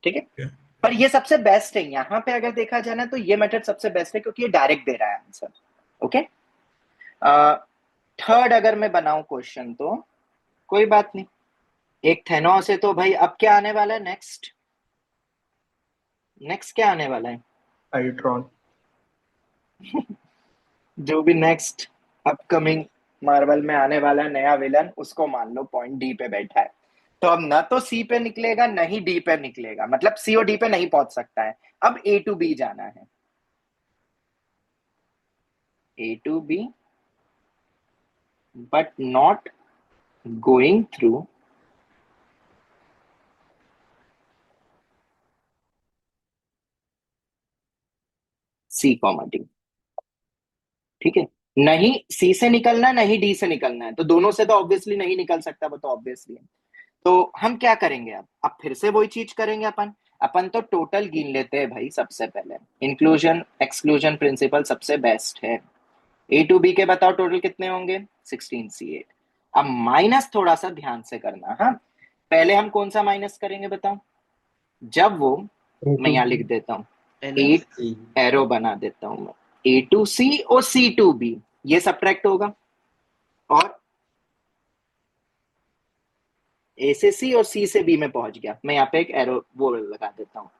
ठीक है, Okay. पर ये सबसे बेस्ट है यहाँ पे, अगर देखा जाए ना तो ये मेथड सबसे बेस्ट है क्योंकि ये डायरेक्ट दे रहा है आंसर। ओके, थर्ड अगर मैं बनाऊं क्वेश्चन तो कोई बात नहीं, एक थेनोस है तो भाई अब क्या आने वाला है, नेक्स्ट नेक्स्ट क्या आने वाला है, अल्ट्रॉन। जो भी नेक्स्ट अपकमिंग मार्वल में आने वाला नया विलन, उसको मान लो पॉइंट डी पे बैठा है, तो अब ना तो सी पे निकलेगा ना ही डी पे निकलेगा, मतलब सी और डी पे नहीं पहुंच सकता है, अब ए टू बी जाना है, A to B but not going through C comma D. ठीक है, नहीं सी से निकलना है नहीं डी से निकलना है, तो दोनों से तो ऑब्वियसली नहीं निकल सकता, वो तो ऑब्वियसली है। तो हम क्या करेंगे, अब फिर से वही चीज करेंगे अपन, अपन तो टोटल गिन लेते हैं भाई सबसे पहले, इंक्लूजन एक्सक्लूजन प्रिंसिपल सबसे बेस्ट है, ए टू बी के बताओ टोटल कितने होंगे, 16C8। अब माइनस थोड़ा सा ध्यान से करना, हाँ। पहले हम कौन सा माइनस करेंगे बताओ, जब वो, मैं यहाँ लिख देता हूँ, एक NC एरो बना देता हूं मैं, A2C और C2B ये सब्ट्रैक्ट होगा, और A से C और C से B में पहुंच गया, मैं यहाँ पे एक एरो वो लगा देता हूँ,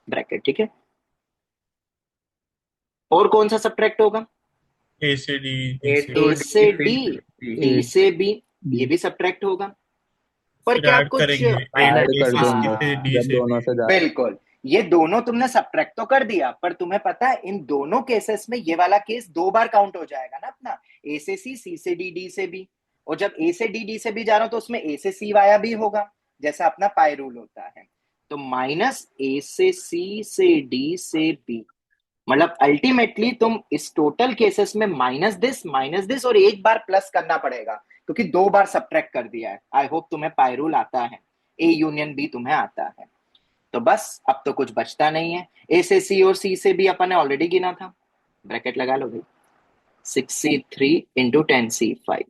ब्रैकेट, ठीक है। और कौन सा सब्ट्रैक्ट होगा, ए से डी, डी A से to A D से फिर D, C D से B, B ये भी सब्ट्रैक्ट होगा। पर फिर क्या ऐड कुछ करेंगे ऐड ए कर से सी देंगे से डी जब से दोनों बी। से जा बिल्कुल, ये दोनों तुमने सब्ट्रैक्ट तो कर दिया, पर तुम्हें पता है इन दोनों केसेस में ये वाला केस 2 बार काउंट हो जाएगा ना अपना, ए से सी, सी से डी, डी से बी। और जब ए से डी, डी से बी जा रहा हूं तो उसमें ए से सी वाया भी होगा, जैसा अपना पाई रूल होता है। तो माइनस ए से डी से बी, मतलब अल्टीमेटली तुम इस टोटल केसेस में माइनस दिस और एक बार प्लस करना पड़ेगा, क्योंकि 2 बार सब्ट्रैक्ट कर दिया है। आई होप तुम्हें पाई रूल आता है, ए यूनियन बी तुम्हें आता है। तो बस अब तो कुछ बचता नहीं है, ए से सी और सी से बी अपन ने ऑलरेडी गिना था, ब्रैकेट लगा लो भाई, 6C3 इंटू 10C5।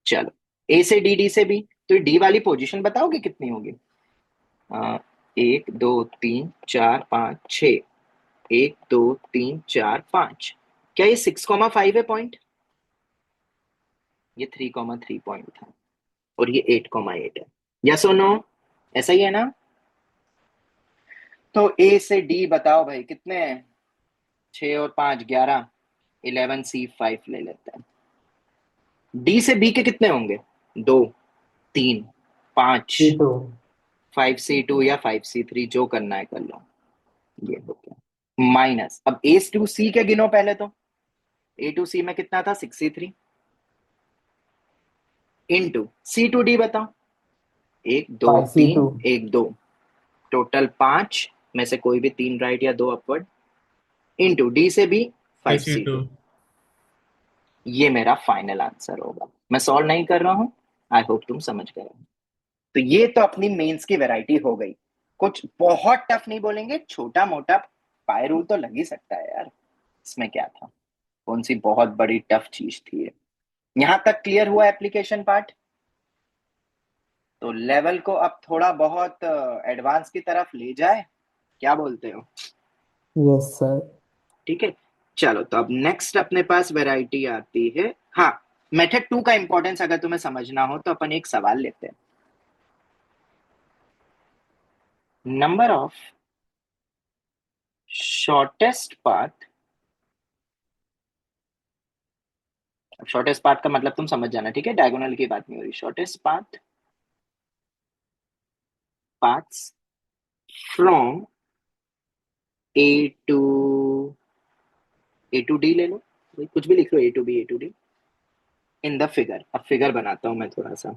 चलो, ए से डी, डी से बी, तो डी वाली पोजीशन बताओगे कितनी होगी, 1 2 3 4 5 6, 1 2 3 4 5, क्या ये 6,5 है पॉइंट, ये 3,3 पॉइंट था, और ये 8,8 है, यस और नो, ऐसा ही है ना। तो ए से डी बताओ भाई कितने हैं, 6 और 5 11, 11C5 ले लेते हैं। डी से बी के कितने होंगे, 2 3 5, C2 5C2 या 5C3, जो करना है कर लो, ये हो गया। माइनस, अब ए टू सी के गिनो पहले, तो ए टू सी में कितना था, 6C3 into C to D बताओ, 1 2 3 5C2 1 2, टोटल 5 में से कोई भी 3 राइट या 2 अपवर्ड, इंटू डी से बी ए सी 2 5C2। ये मेरा फाइनल आंसर होगा, मैं सॉल्व नहीं कर रहा हूं, आई होप तुम समझ गए। तो ये तो अपनी मेंस की वैरायटी हो गई, कुछ बहुत टफ नहीं बोलेंगे, छोटा मोटा पाई रूल तो लग ही सकता है यार, इसमें क्या था, कौन सी बहुत बड़ी टफ चीज थी ये। यहां तक क्लियर हुआ एप्लीकेशन पार्ट, तो लेवल को अब थोड़ा बहुत एडवांस की तरफ ले जाए, क्या बोलते हो, यस सर। ठीक है। चलो, तो अब नेक्स्ट अपने पास वैरायटी आती है, हाँ, मेथड 2 का इंपॉर्टेंस अगर तुम्हें समझना हो तो अपन एक सवाल लेते हैं, number of shortest path, shortest path का मतलब तुम समझ जाना, ठीक है, डायगोनल की बात नहीं हो रही, shortest path, paths from A to D ले लो, कुछ भी लिख लो, A to D in the figure. अब फिगर बनाता हूं मैं थोड़ा सा,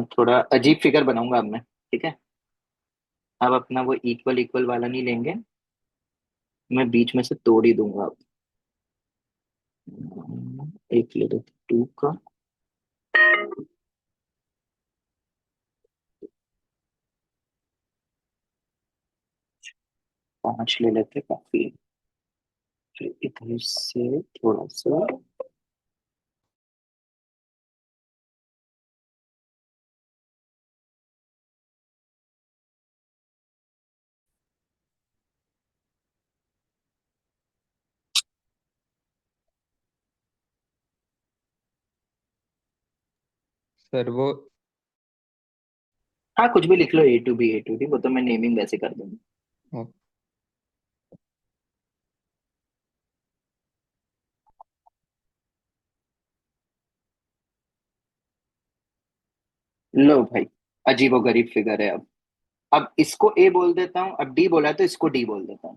थोड़ा अजीब फिगर बनाऊंगा अब मैं, ठीक है। अब अपना वो इक्वल इक्वल वाला नहीं लेंगे, मैं बीच में से तोड़ ही दूंगा अब, एक ले लो 2 का, 5 ले लेते, काफी, फिर इधर से थोड़ा सा, सर वो हाँ कुछ भी लिख लो, ए टू डी, वो तो मैं नेमिंग वैसे कर दूंगा। लो भाई, अजीबोगरीब फिगर है। अब इसको ए बोल देता हूँ, अब डी बोला है तो इसको डी बोल देता हूँ,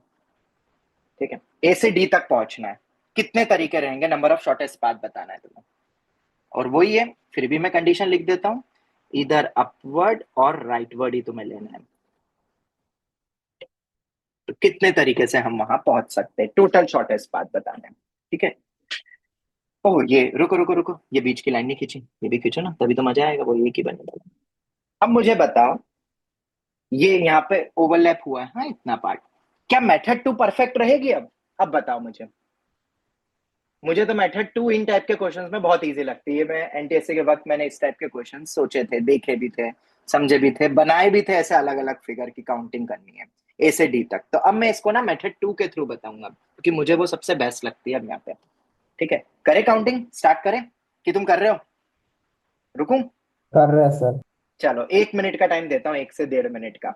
ठीक है। ए से डी तक पहुंचना है, कितने तरीके रहेंगे, नंबर ऑफ शॉर्टेस्ट पाथ बताना है तुम्हें, और वही है, फिर भी मैं कंडीशन लिख देता हूँ, इधर अपवर्ड और राइटवर्ड ही तुम्हें लेना है। तो कितने तरीके से हम वहां पहुंच सकते हैं, टोटल शॉर्टेस्ट पाथ बताना है, ठीक है। ओह ये रुको रुको रुको, ये बीच की लाइन नहीं खींची, ये भी खींचो ना, तभी तो मजा आएगा, वो एक ही बनेगा। अब मुझे बताओ, ये यहाँ पे ओवरलैप हुआ है, हाँ, इतना पार्ट, क्या मेथड 2 परफेक्ट रहेगी अब, अब बताओ मुझे तो मेथड 2 इन टाइप के क्वेश्चंस में बहुत इजी लगती है। मैं एनटीएससी के वक्त मैंने इस टाइप के क्वेश्चंस सोचे थे, देखे भी थे, समझे भी थे, बनाए भी थे, ऐसे अलग अलग फिगर की काउंटिंग करनी है ए से डी तक। तो अब मैं इसको ना मेथड 2 के थ्रू बताऊंगा, क्योंकि मुझे वो सबसे बेस्ट लगती है अब यहाँ पे। ठीक है, करें काउंटिंग, स्टार्ट करें कि तुम कर रहे हो? रुकूं? कर रहे हैं सर। चलो 1 मिनट का टाइम देता हूँ, 1 से 1.5 मिनट का।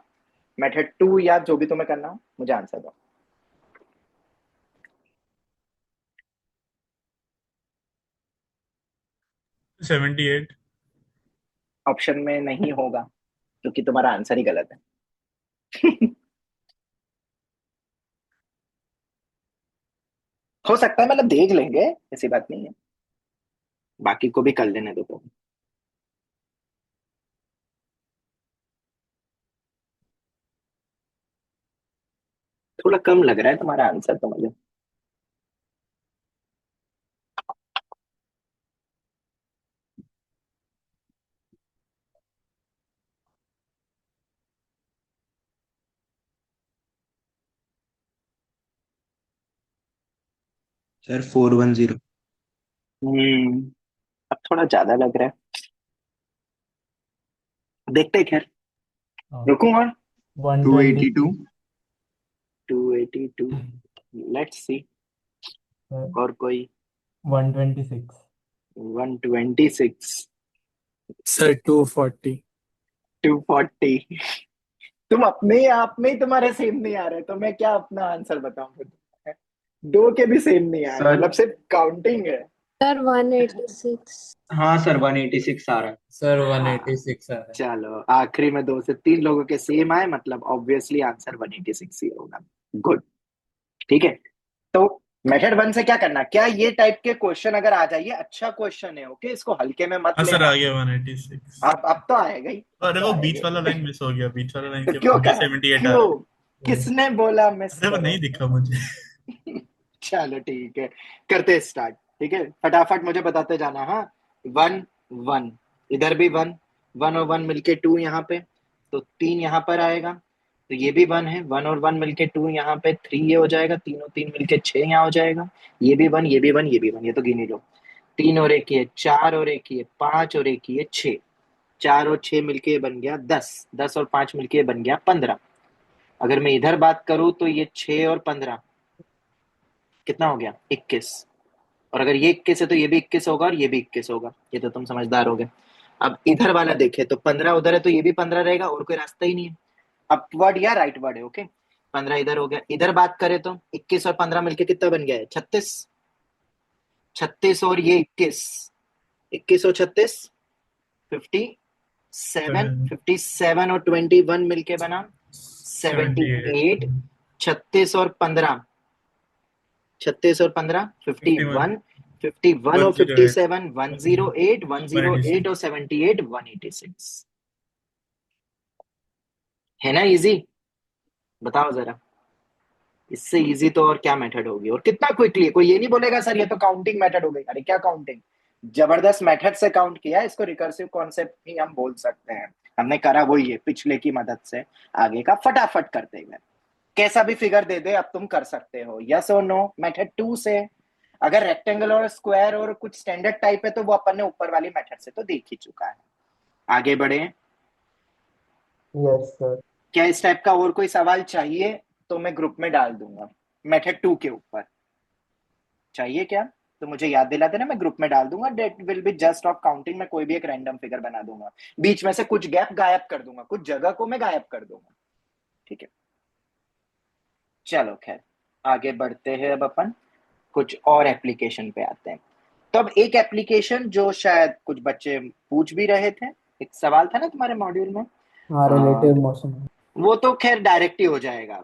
मेथड 2 या जो भी तुम्हें करना हो, मुझे आंसर दो। Seventy eight. ऑप्शन में नहीं होगा क्योंकि तुम्हारा आंसर ही गलत है। हो सकता है, मतलब देख लेंगे, ऐसी बात नहीं है, बाकी को भी कर लेने दो तुम। थोड़ा कम लग रहा है तुम्हारा आंसर तो मुझे। सर 410। अब थोड़ा ज्यादा लग रहा है, देखते हैं, खैर रुकूं। और 122 282, लेट्स सी। सर, और कोई? 126 126, सर 240। 240। तुम अपने आप में ही तुम्हारे सेम नहीं आ रहे, तो मैं क्या अपना आंसर बताऊं फिर तुम्हें? दो के भी सेम नहीं आ रहे, सर मतलब सिर्फ काउंटिंग है। सर 186। हाँ सर 186 आ रहा है। सर हाँ 186 आ रहा है। चलो, आखिरी में 2 से 3 लोगों के सेम आए, मतलब ऑब्वियसली आंसर 186 ही होगा। गुड, ठीक है। तो मेथड 1 से क्या करना, क्या ये टाइप के क्वेश्चन अगर आ जाइए, अच्छा क्वेश्चन है, ओके, इसको हल्के में मत हाँ सर, लेना। आ गया 186। अब तो आएगा ही, अब अरे तो वो आएगा बीच वाला ही। लाइन मिस हो गया, बीच वाला लाइन तो के क्यों बाद भी करा, 78 आ क्यों, रहा है। किसने बोला मिस अरे वो करो? नहीं दिखा मुझे। चलो ठीक है, करते स्टार्ट। ठीक है, फटाफट मुझे बताते जाना। हाँ, 1 1, इधर भी 1, 1 और 1 मिलके 2 यहाँ पे, तो 3 यहाँ पर आएगा। तो ये भी 1 है, 1 और 1 मिलके 2 यहाँ पे, 3 ये हो जाएगा, 3 और 3 मिलके 6 यहाँ हो जाएगा। ये भी 1, ये भी 1, ये भी 1, ये तो गिन ही लो। 3 और 1 ये 4, और 1 ये 5, और 1 ये 6। 4 और 6 मिलके ये बन गया 10, 10 और 5 मिलके ये बन गया 15। अगर मैं इधर बात करूं तो ये 6 और 15 कितना हो गया? 21। और अगर ये 21 है तो ये भी 21 होगा, और ये भी 21 होगा। ये तो तुम समझदार हो गए। अब इधर वाला देखे तो 15 उधर है तो ये भी 15 रहेगा, और कोई रास्ता ही नहीं है। अपवर्ड या राइटवर्ड है, ओके। 15 इधर हो गया। इधर बात करें तो 21 और 15 मिलके कितना बन गया है? 36। 36 और ये 21, 21 और 36, 57। 57 और 21 मिलके बना 78। 78। 36 और 15, 36 और 15, 51। 51 और 108। 57, 108। 108 और 78, 186। है ना इजी? बताओ जरा, इससे इजी तो और क्या मेथड होगी, और कितना क्विकली। कोई ये नहीं बोलेगा सर ये तो काउंटिंग मेथड हो गई। अरे क्या काउंटिंग, जबरदस्त मेथड से काउंट किया। इसको रिकर्सिव कॉन्सेप्ट भी हम बोल सकते हैं। हमने करा वही है, पिछले की मदद से आगे का फटाफट करते हुए। कैसा भी फिगर दे दे अब तुम कर सकते हो, यस और नो। मेथड 2 से अगर रेक्टेंगल और स्क्वायर और कुछ स्टैंडर्ड टाइप है तो वो अपन ने ऊपर वाली मेथड से तो देख ही चुका है। आगे बढ़े। Yes sir. क्या इस टाइप का और कोई सवाल चाहिए तो मैं ग्रुप में डाल दूंगा। मेथड 2 के ऊपर चाहिए क्या तो मुझे याद दिला देना, मैं ग्रुप में डाल दूंगा। That will be just of counting. मैं कोई भी एक रैंडम फिगर बना दूंगा, बीच में से कुछ गैप गायब कर दूंगा, कुछ जगह को मैं गायब कर दूंगा। ठीक है, चलो खैर आगे बढ़ते हैं। अब अपन कुछ और एप्लीकेशन पे आते हैं। तो अब एक एप्लीकेशन जो शायद कुछ बच्चे पूछ भी रहे थे, एक सवाल था ना तुम्हारे मॉड्यूल में, हाँ, रिलेटिव मोशन। वो तो खैर डायरेक्ट ही हो जाएगा,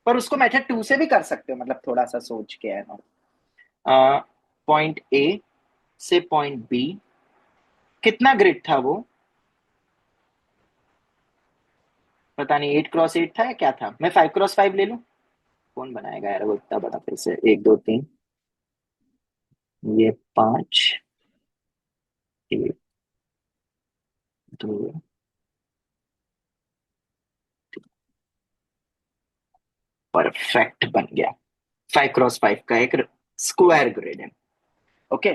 पर उसको मेथड 2 से भी कर सकते हो, मतलब थोड़ा सा सोच के है ना। पॉइंट ए से पॉइंट बी कितना ग्रिड था वो? पता नहीं, 8x8 था या क्या था? मैं 5x5 ले लूं? कौन बनाएगा यार वो इतना बड़ा? फिर से 1 2 3, ये 5, 1 2, परफेक्ट बन गया। 5x5 का एक स्क्वायर ग्रिड है। ओके,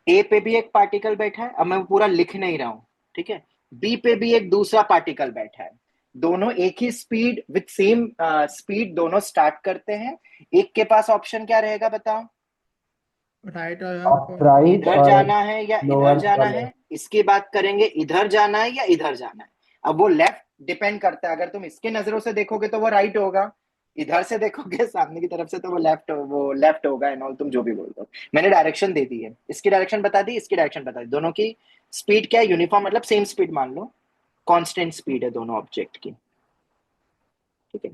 ए पे भी एक पार्टिकल बैठा है, अब मैं वो पूरा लिख नहीं रहा हूं, ठीक है। बी पे भी एक दूसरा पार्टिकल बैठा है, दोनों एक ही स्पीड विथ सेम स्पीड दोनों स्टार्ट करते हैं। एक के पास ऑप्शन क्या रहेगा बताओ? राइट और राइट इधर और जाना है या इधर लोअर जाना वाले। है, इसकी बात करेंगे, इधर जाना है या इधर जाना है। अब वो लेफ्ट डिपेंड करता है, अगर तुम इसके नजरों से देखोगे तो वो राइट होगा, इधर से देखोगे सामने की तरफ से तो वो लेफ्ट होगा एंड ऑल, तुम जो भी बोल दो। मैंने डायरेक्शन दे दी है, इसकी डायरेक्शन बता दी, इसकी डायरेक्शन बता दी, दोनों की स्पीड क्या है? यूनिफॉर्म, मतलब सेम स्पीड मान लो, कांस्टेंट स्पीड है दोनों ऑब्जेक्ट की, ठीक है,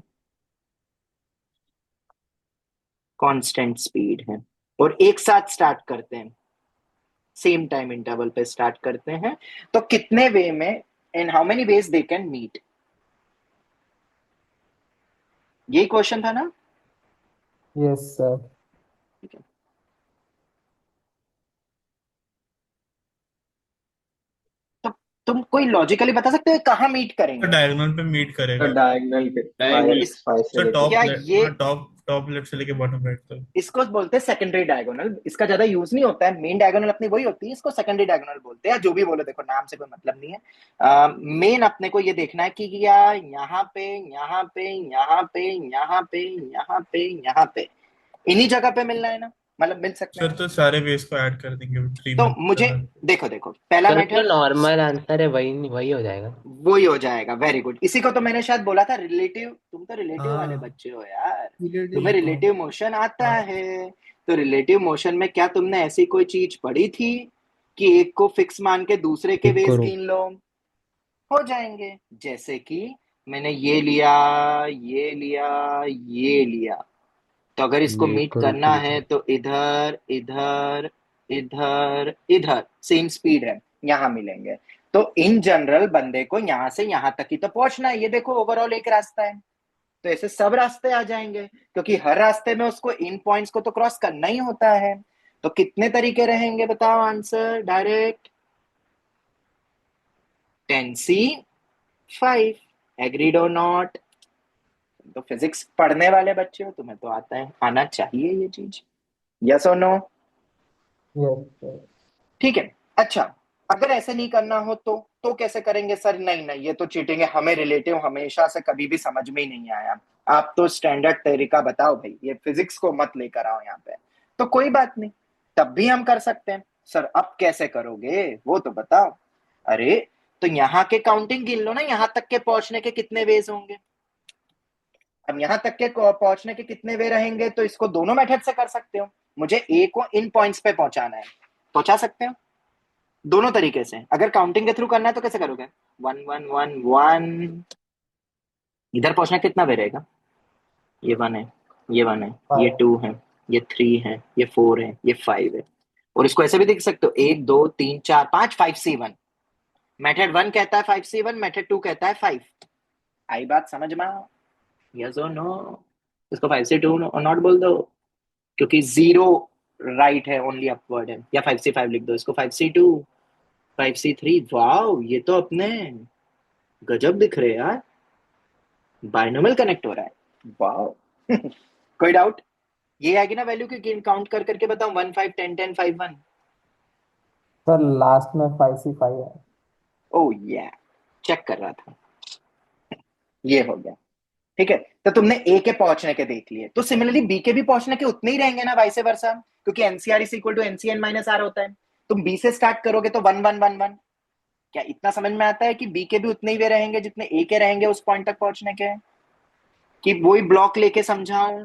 कांस्टेंट स्पीड है, और एक साथ स्टार्ट करते हैं, सेम टाइम इंटरवल पे स्टार्ट करते हैं। तो कितने वे में, in how many ways they can meet, यही क्वेश्चन था ना? Yes sir. ठीक है, तो तुम कोई लॉजिकली बता सकते हो कहाँ मीट तो करेंगे? डायगोनल पे मीट तो करेगा। डायगोनल के डायगोनल फाइव फाइव से सर लेके क्या ये, टॉप लेफ्ट से लेके बॉटम राइट तक। इसको बोलते हैं सेकेंडरी डायगोनल, इसका ज्यादा यूज नहीं होता है, मेन डायगोनल अपनी वही होती है, इसको सेकेंडरी डायगोनल बोलते हैं, जो भी बोलो, देखो नाम से कोई मतलब नहीं है। मेन अपने को ये देखना है कि या यहाँ पे, यहाँ पे, यहाँ पे, यहाँ पे, यहाँ पे, यहाँ पे, इन्हीं जगह पे मिलना है ना, मतलब मिल सकते हैं सर ना। तो सारे वेज को ऐड कर देंगे थ्री तो में मुझे करना। देखो देखो, पहला सर जो मेथड नॉर्मल आंसर है वही वही हो जाएगा। वही हो जाएगा, वेरी गुड, इसी को तो मैंने शायद बोला था रिलेटिव, तुम तो रिलेटिव वाले हाँ बच्चे हो यार, तुम्हें रिलेटिव। रिलेटिव मोशन आता हाँ है। तो रिलेटिव मोशन में क्या तुमने ऐसी कोई चीज पढ़ी थी कि एक को फिक्स मान के दूसरे के एक वेज करो। गिन लो, हो जाएंगे, जैसे कि मैंने ये लिया, ये लिया, ये लिया, तो अगर इसको ये मीट करो करना तो है तो इधर इधर इधर इधर सेम स्पीड है, यहां मिलेंगे। तो इन जनरल बंदे को यहां से यहां तक ही तो पहुंचना है, ये देखो ओवरऑल एक रास्ता है, तो ऐसे सब रास्ते आ जाएंगे, क्योंकि हर रास्ते में उसको इन पॉइंट्स को तो क्रॉस करना ही होता है। तो कितने तरीके रहेंगे बताओ आंसर डायरेक्ट? 10C5, एग्रीड और नॉट? तो फिजिक्स पढ़ने वाले बच्चे हो, तुम्हें तो आता है, आना चाहिए ये चीज, यस और नो? Yes sir. ठीक है, अच्छा, अगर ऐसे नहीं करना हो तो कैसे करेंगे सर? नहीं नहीं, ये तो चीटिंग है, हमें रिलेटिव हमेशा से कभी भी समझ में ही नहीं आया, आप तो स्टैंडर्ड तरीका बताओ भाई, ये फिजिक्स को मत लेकर आओ यहाँ पे। तो कोई बात नहीं, तब भी हम कर सकते हैं। सर अब कैसे करोगे वो तो बताओ। अरे तो यहाँ के काउंटिंग गिन लो ना, यहाँ तक के पहुंचने के कितने वेज होंगे। अब यहाँ तक के पहुंचने के कितने वे रहेंगे, तो इसको दोनों मेथड से कर सकते हो। मुझे ए को इन पॉइंट्स पे पहुंचाना है, पहुंचा सकते हो दोनों तरीके से। अगर काउंटिंग के थ्रू करना है तो कैसे करोगे? 1 1 1 1, इधर पहुंचना कितना वे रहेगा? ये 1 है, ये 1 है, ये 2 है, ये 3 है, ये 4 है, ये 5 है। और इसको ऐसे भी देख सकते हो, 1 2 3 4 5, 5C1। मेथड 1 कहता है 5C1, मेथड 2 कहता है 5। आई बात समझ में? यस और नो? इसको 5C2 नॉट बोल दो, क्योंकि 0 राइट है, ओनली अपवर्ड है, या 5C5 लिख दो, इसको 5C2, 5C3। वाओ, ये तो अपने गजब दिख रहे यार, बाइनोमियल कनेक्ट हो रहा है, वाओ। कोई डाउट? ये आएगी ना वैल्यू की, काउंट कर करके बताऊं, 1 5 10 10 5 1। सर लास्ट में 5C5 है। ओ या, चेक कर रहा था, ये हो गया। ठीक है, तो तुमने ए के पहुंचने के देख लिए, तो सिमिलरली बी के भी पहुंचने के उतने ही रहेंगे ना, वाइस वर्सा, क्योंकि NCR is equal to NCN minus R होता है। तुम बी से स्टार्ट करोगे तो 1 1 1 1। क्या इतना समझ में आता है कि बी के भी उतने ही वे रहेंगे जितने ए के रहेंगे उस पॉइंट तक पहुंचने के? कि वही ब्लॉक लेके समझाऊं?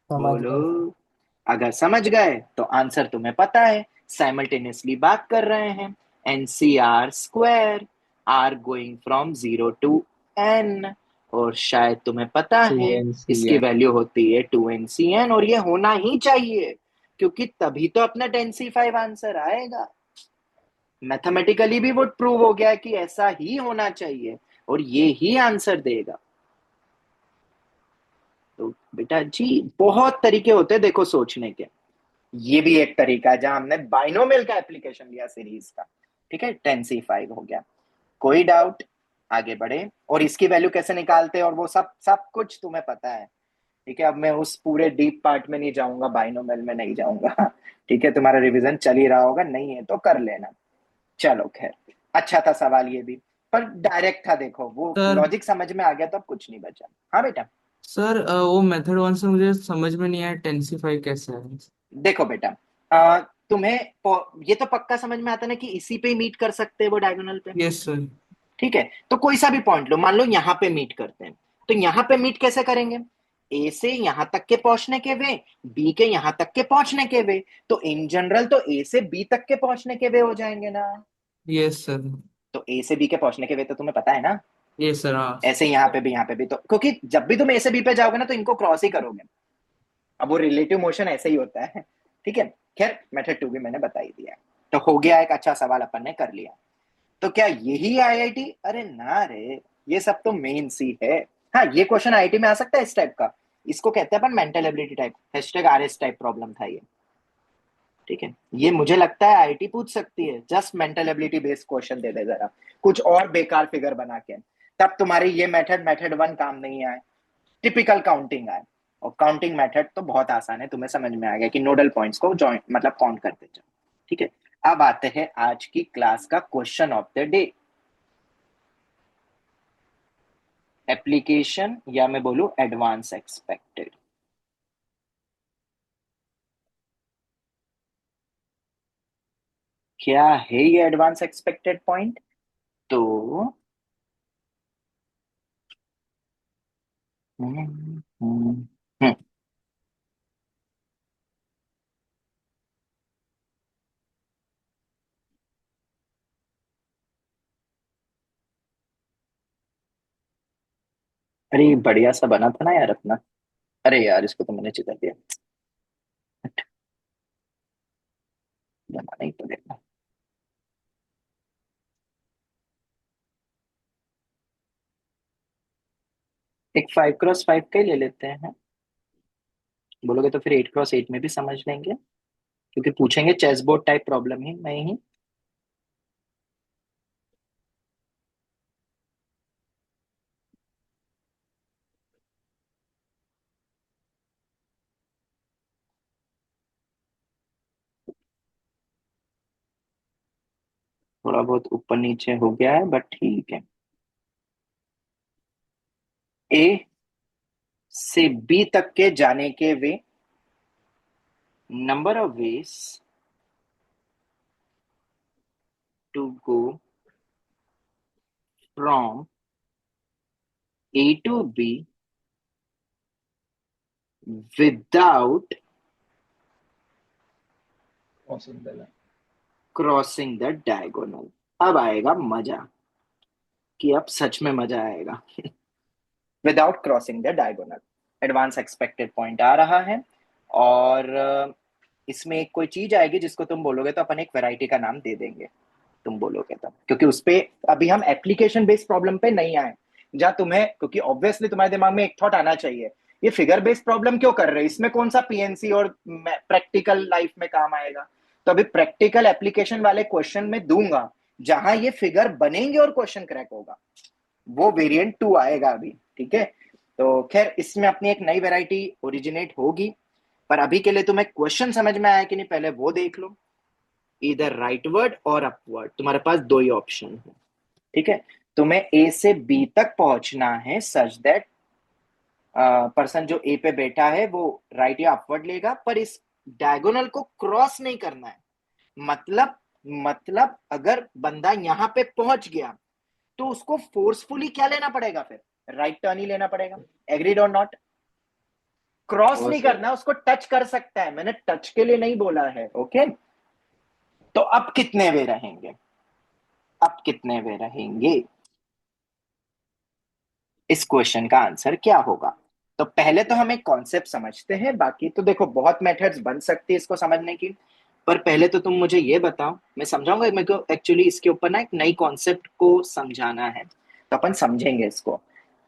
समझ बोलो। गए सर। अगर समझ गए तो आंसर तुम्हें पता है, साइमल्टेनियसली बात कर रहे हैं, NCR square, R going from 0 to n, और शायद तुम्हें पता है 2NCN। इसकी वैल्यू होती है 2NCN, और ये होना ही चाहिए, क्योंकि तभी तो अपना 10C5 आंसर आएगा। मैथमेटिकली भी वो प्रूव हो गया कि ऐसा ही होना चाहिए, और ये ही आंसर देगा। तो बेटा जी, बहुत तरीके होते हैं देखो सोचने के, ये भी एक तरीका है जहां हमने बाइनोमियल का एप्लीकेशन लिया सीरीज का। ठीक है, 10C5 हो गया। कोई डाउट? आगे बढ़े, और इसकी वैल्यू कैसे निकालते हैं और वो सब सब कुछ तुम्हें पता है। ठीक है, अब मैं उस पूरे डीप पार्ट में नहीं जाऊंगा, बाइनोमियल में नहीं जाऊंगा। ठीक है, तुम्हारा रिवीजन चल ही रहा होगा, नहीं है तो कर लेना। चलो खैर, अच्छा था सवाल ये भी, पर डायरेक्ट था, देखो वो सर लॉजिक समझ में आ गया तो अब कुछ नहीं बचा। हाँ बेटा। सर वो मेथड वन से मुझे समझ में नहीं आया टेंसिफाई कैसे है। देखो बेटा, तुम्हें ये तो पक्का समझ में आता ना कि इसी पे मीट कर सकते हैं वो डायगोनल पे। Yes sir. ठीक है, तो कोई सा भी पॉइंट लो, मान लो यहाँ पे मीट करते हैं, तो यहाँ पे मीट कैसे करेंगे? ए से यहाँ तक के पहुंचने के वे, बी के यहाँ तक के पहुंचने के वे, तो इन जनरल तो ए से बी तक के पहुंचने के वे हो जाएंगे ना। Yes sir. तो ए से बी के पहुंचने के वे तो तुम्हें पता है ना। यस सर हाँ। ऐसे यहाँ पे भी तो, क्योंकि जब भी तुम ए से बी पे जाओगे ना तो इनको क्रॉस ही करोगे। अब वो रिलेटिव मोशन ऐसे ही होता है। ठीक है, खैर मेथड 2 भी मैंने बता ही दिया। तो हो गया, एक अच्छा सवाल अपन ने कर लिया। तो क्या यही आईआईटी? अरे ना रे, ये सब तो मेन सी है। हाँ, ये क्वेश्चन आईआईटी में आ सकता है इस टाइप का, इसको कहते हैं अपन mental ability type, #RS type problem था ये। ठीक है, ये मुझे लगता है आईआईटी पूछ सकती है, just mental ability based question दे दे जरा, कुछ और बेकार फिगर बना के, तब तुम्हारी ये मेथड 1 काम नहीं आए, टिपिकल काउंटिंग आए। और काउंटिंग मेथड तो बहुत आसान है, तुम्हें समझ में आ गया कि नोडल पॉइंट्स को जॉइंट मतलब काउंट करते जाओ। ठीक है, अब आते हैं आज की क्लास का question of the day. Application या मैं बोलूं एडवांस एक्सपेक्टेड। क्या है ये एडवांस एक्सपेक्टेड पॉइंट? तो अरे ये बढ़िया सा बना था ना यार अपना। अरे यार, इसको तो मैंने चिता दिया, बनाना ही पड़ेगा। एक 5x5 का ही ले लेते हैं, बोलोगे तो फिर 8x8 में भी समझ लेंगे, क्योंकि पूछेंगे चेस बोर्ड टाइप प्रॉब्लम ही में ही। थोड़ा बहुत ऊपर नीचे हो गया है बट ठीक है। ए से बी तक के जाने के way, number of ways to go from A to B without crossing the diagonal. अब आएगा मजा, कि अब सच में मजा आएगा। Without crossing the diagonal advance expected point आ रहा है, और इसमें एक कोई चीज आएगी जिसको तुम बोलोगे तो अपन एक वैरायटी का नाम दे देंगे, तुम बोलोगे तो, क्योंकि उस पे अभी हम एप्लीकेशन बेस्ड प्रॉब्लम पे नहीं आए, जहां तुम्हें, क्योंकि ऑब्वियसली तुम्हारे दिमाग में एक थॉट आना चाहिए, ये फिगर बेस्ड प्रॉब्लम क्यों कर रहे हैं, इसमें कौन सा पीएनसी और प्रैक्टिकल लाइफ में काम आएगा। तो अभी प्रैक्टिकल एप्लीकेशन वाले क्वेश्चन में दूंगा, जहां ये फिगर बनेंगे और क्वेश्चन क्रैक होगा, वो वेरिएंट 2 आएगा अभी। ठीक है, तो खैर इसमें अपनी एक नई वैरायटी ओरिजिनेट होगी, पर अभी के लिए तुम्हें क्वेश्चन समझ में आया कि नहीं पहले वो देख लो। इधर राइटवर्ड और अपवर्ड, तुम्हारे पास दो ही ऑप्शन है। ठीक है, तुम्हें ए से बी तक पहुंचना है सच दैट पर्सन जो ए पे बैठा है वो राइट या अपवर्ड लेगा, पर इस डायगोनल को क्रॉस नहीं करना है। मतलब अगर बंदा यहां पे पहुंच गया तो उसको फोर्सफुली क्या लेना पड़ेगा, फिर राइट टर्न ही लेना पड़ेगा। एग्रीड और नॉट? क्रॉस नहीं करना, उसको टच कर सकता है, मैंने टच के लिए नहीं बोला है। ओके, तो अब कितने वे रहेंगे? अब कितने वे रहेंगे? इस क्वेश्चन का आंसर क्या होगा? तो पहले तो हम एक कॉन्सेप्ट समझते हैं, बाकी तो देखो बहुत मेथड्स बन सकती है इसको समझने की, पर पहले तो तुम मुझे ये बताओ, मैं समझाऊंगा, मेरे को एक्चुअली इसके ऊपर ना एक नई कॉन्सेप्ट को समझाना है, तो अपन समझेंगे इसको।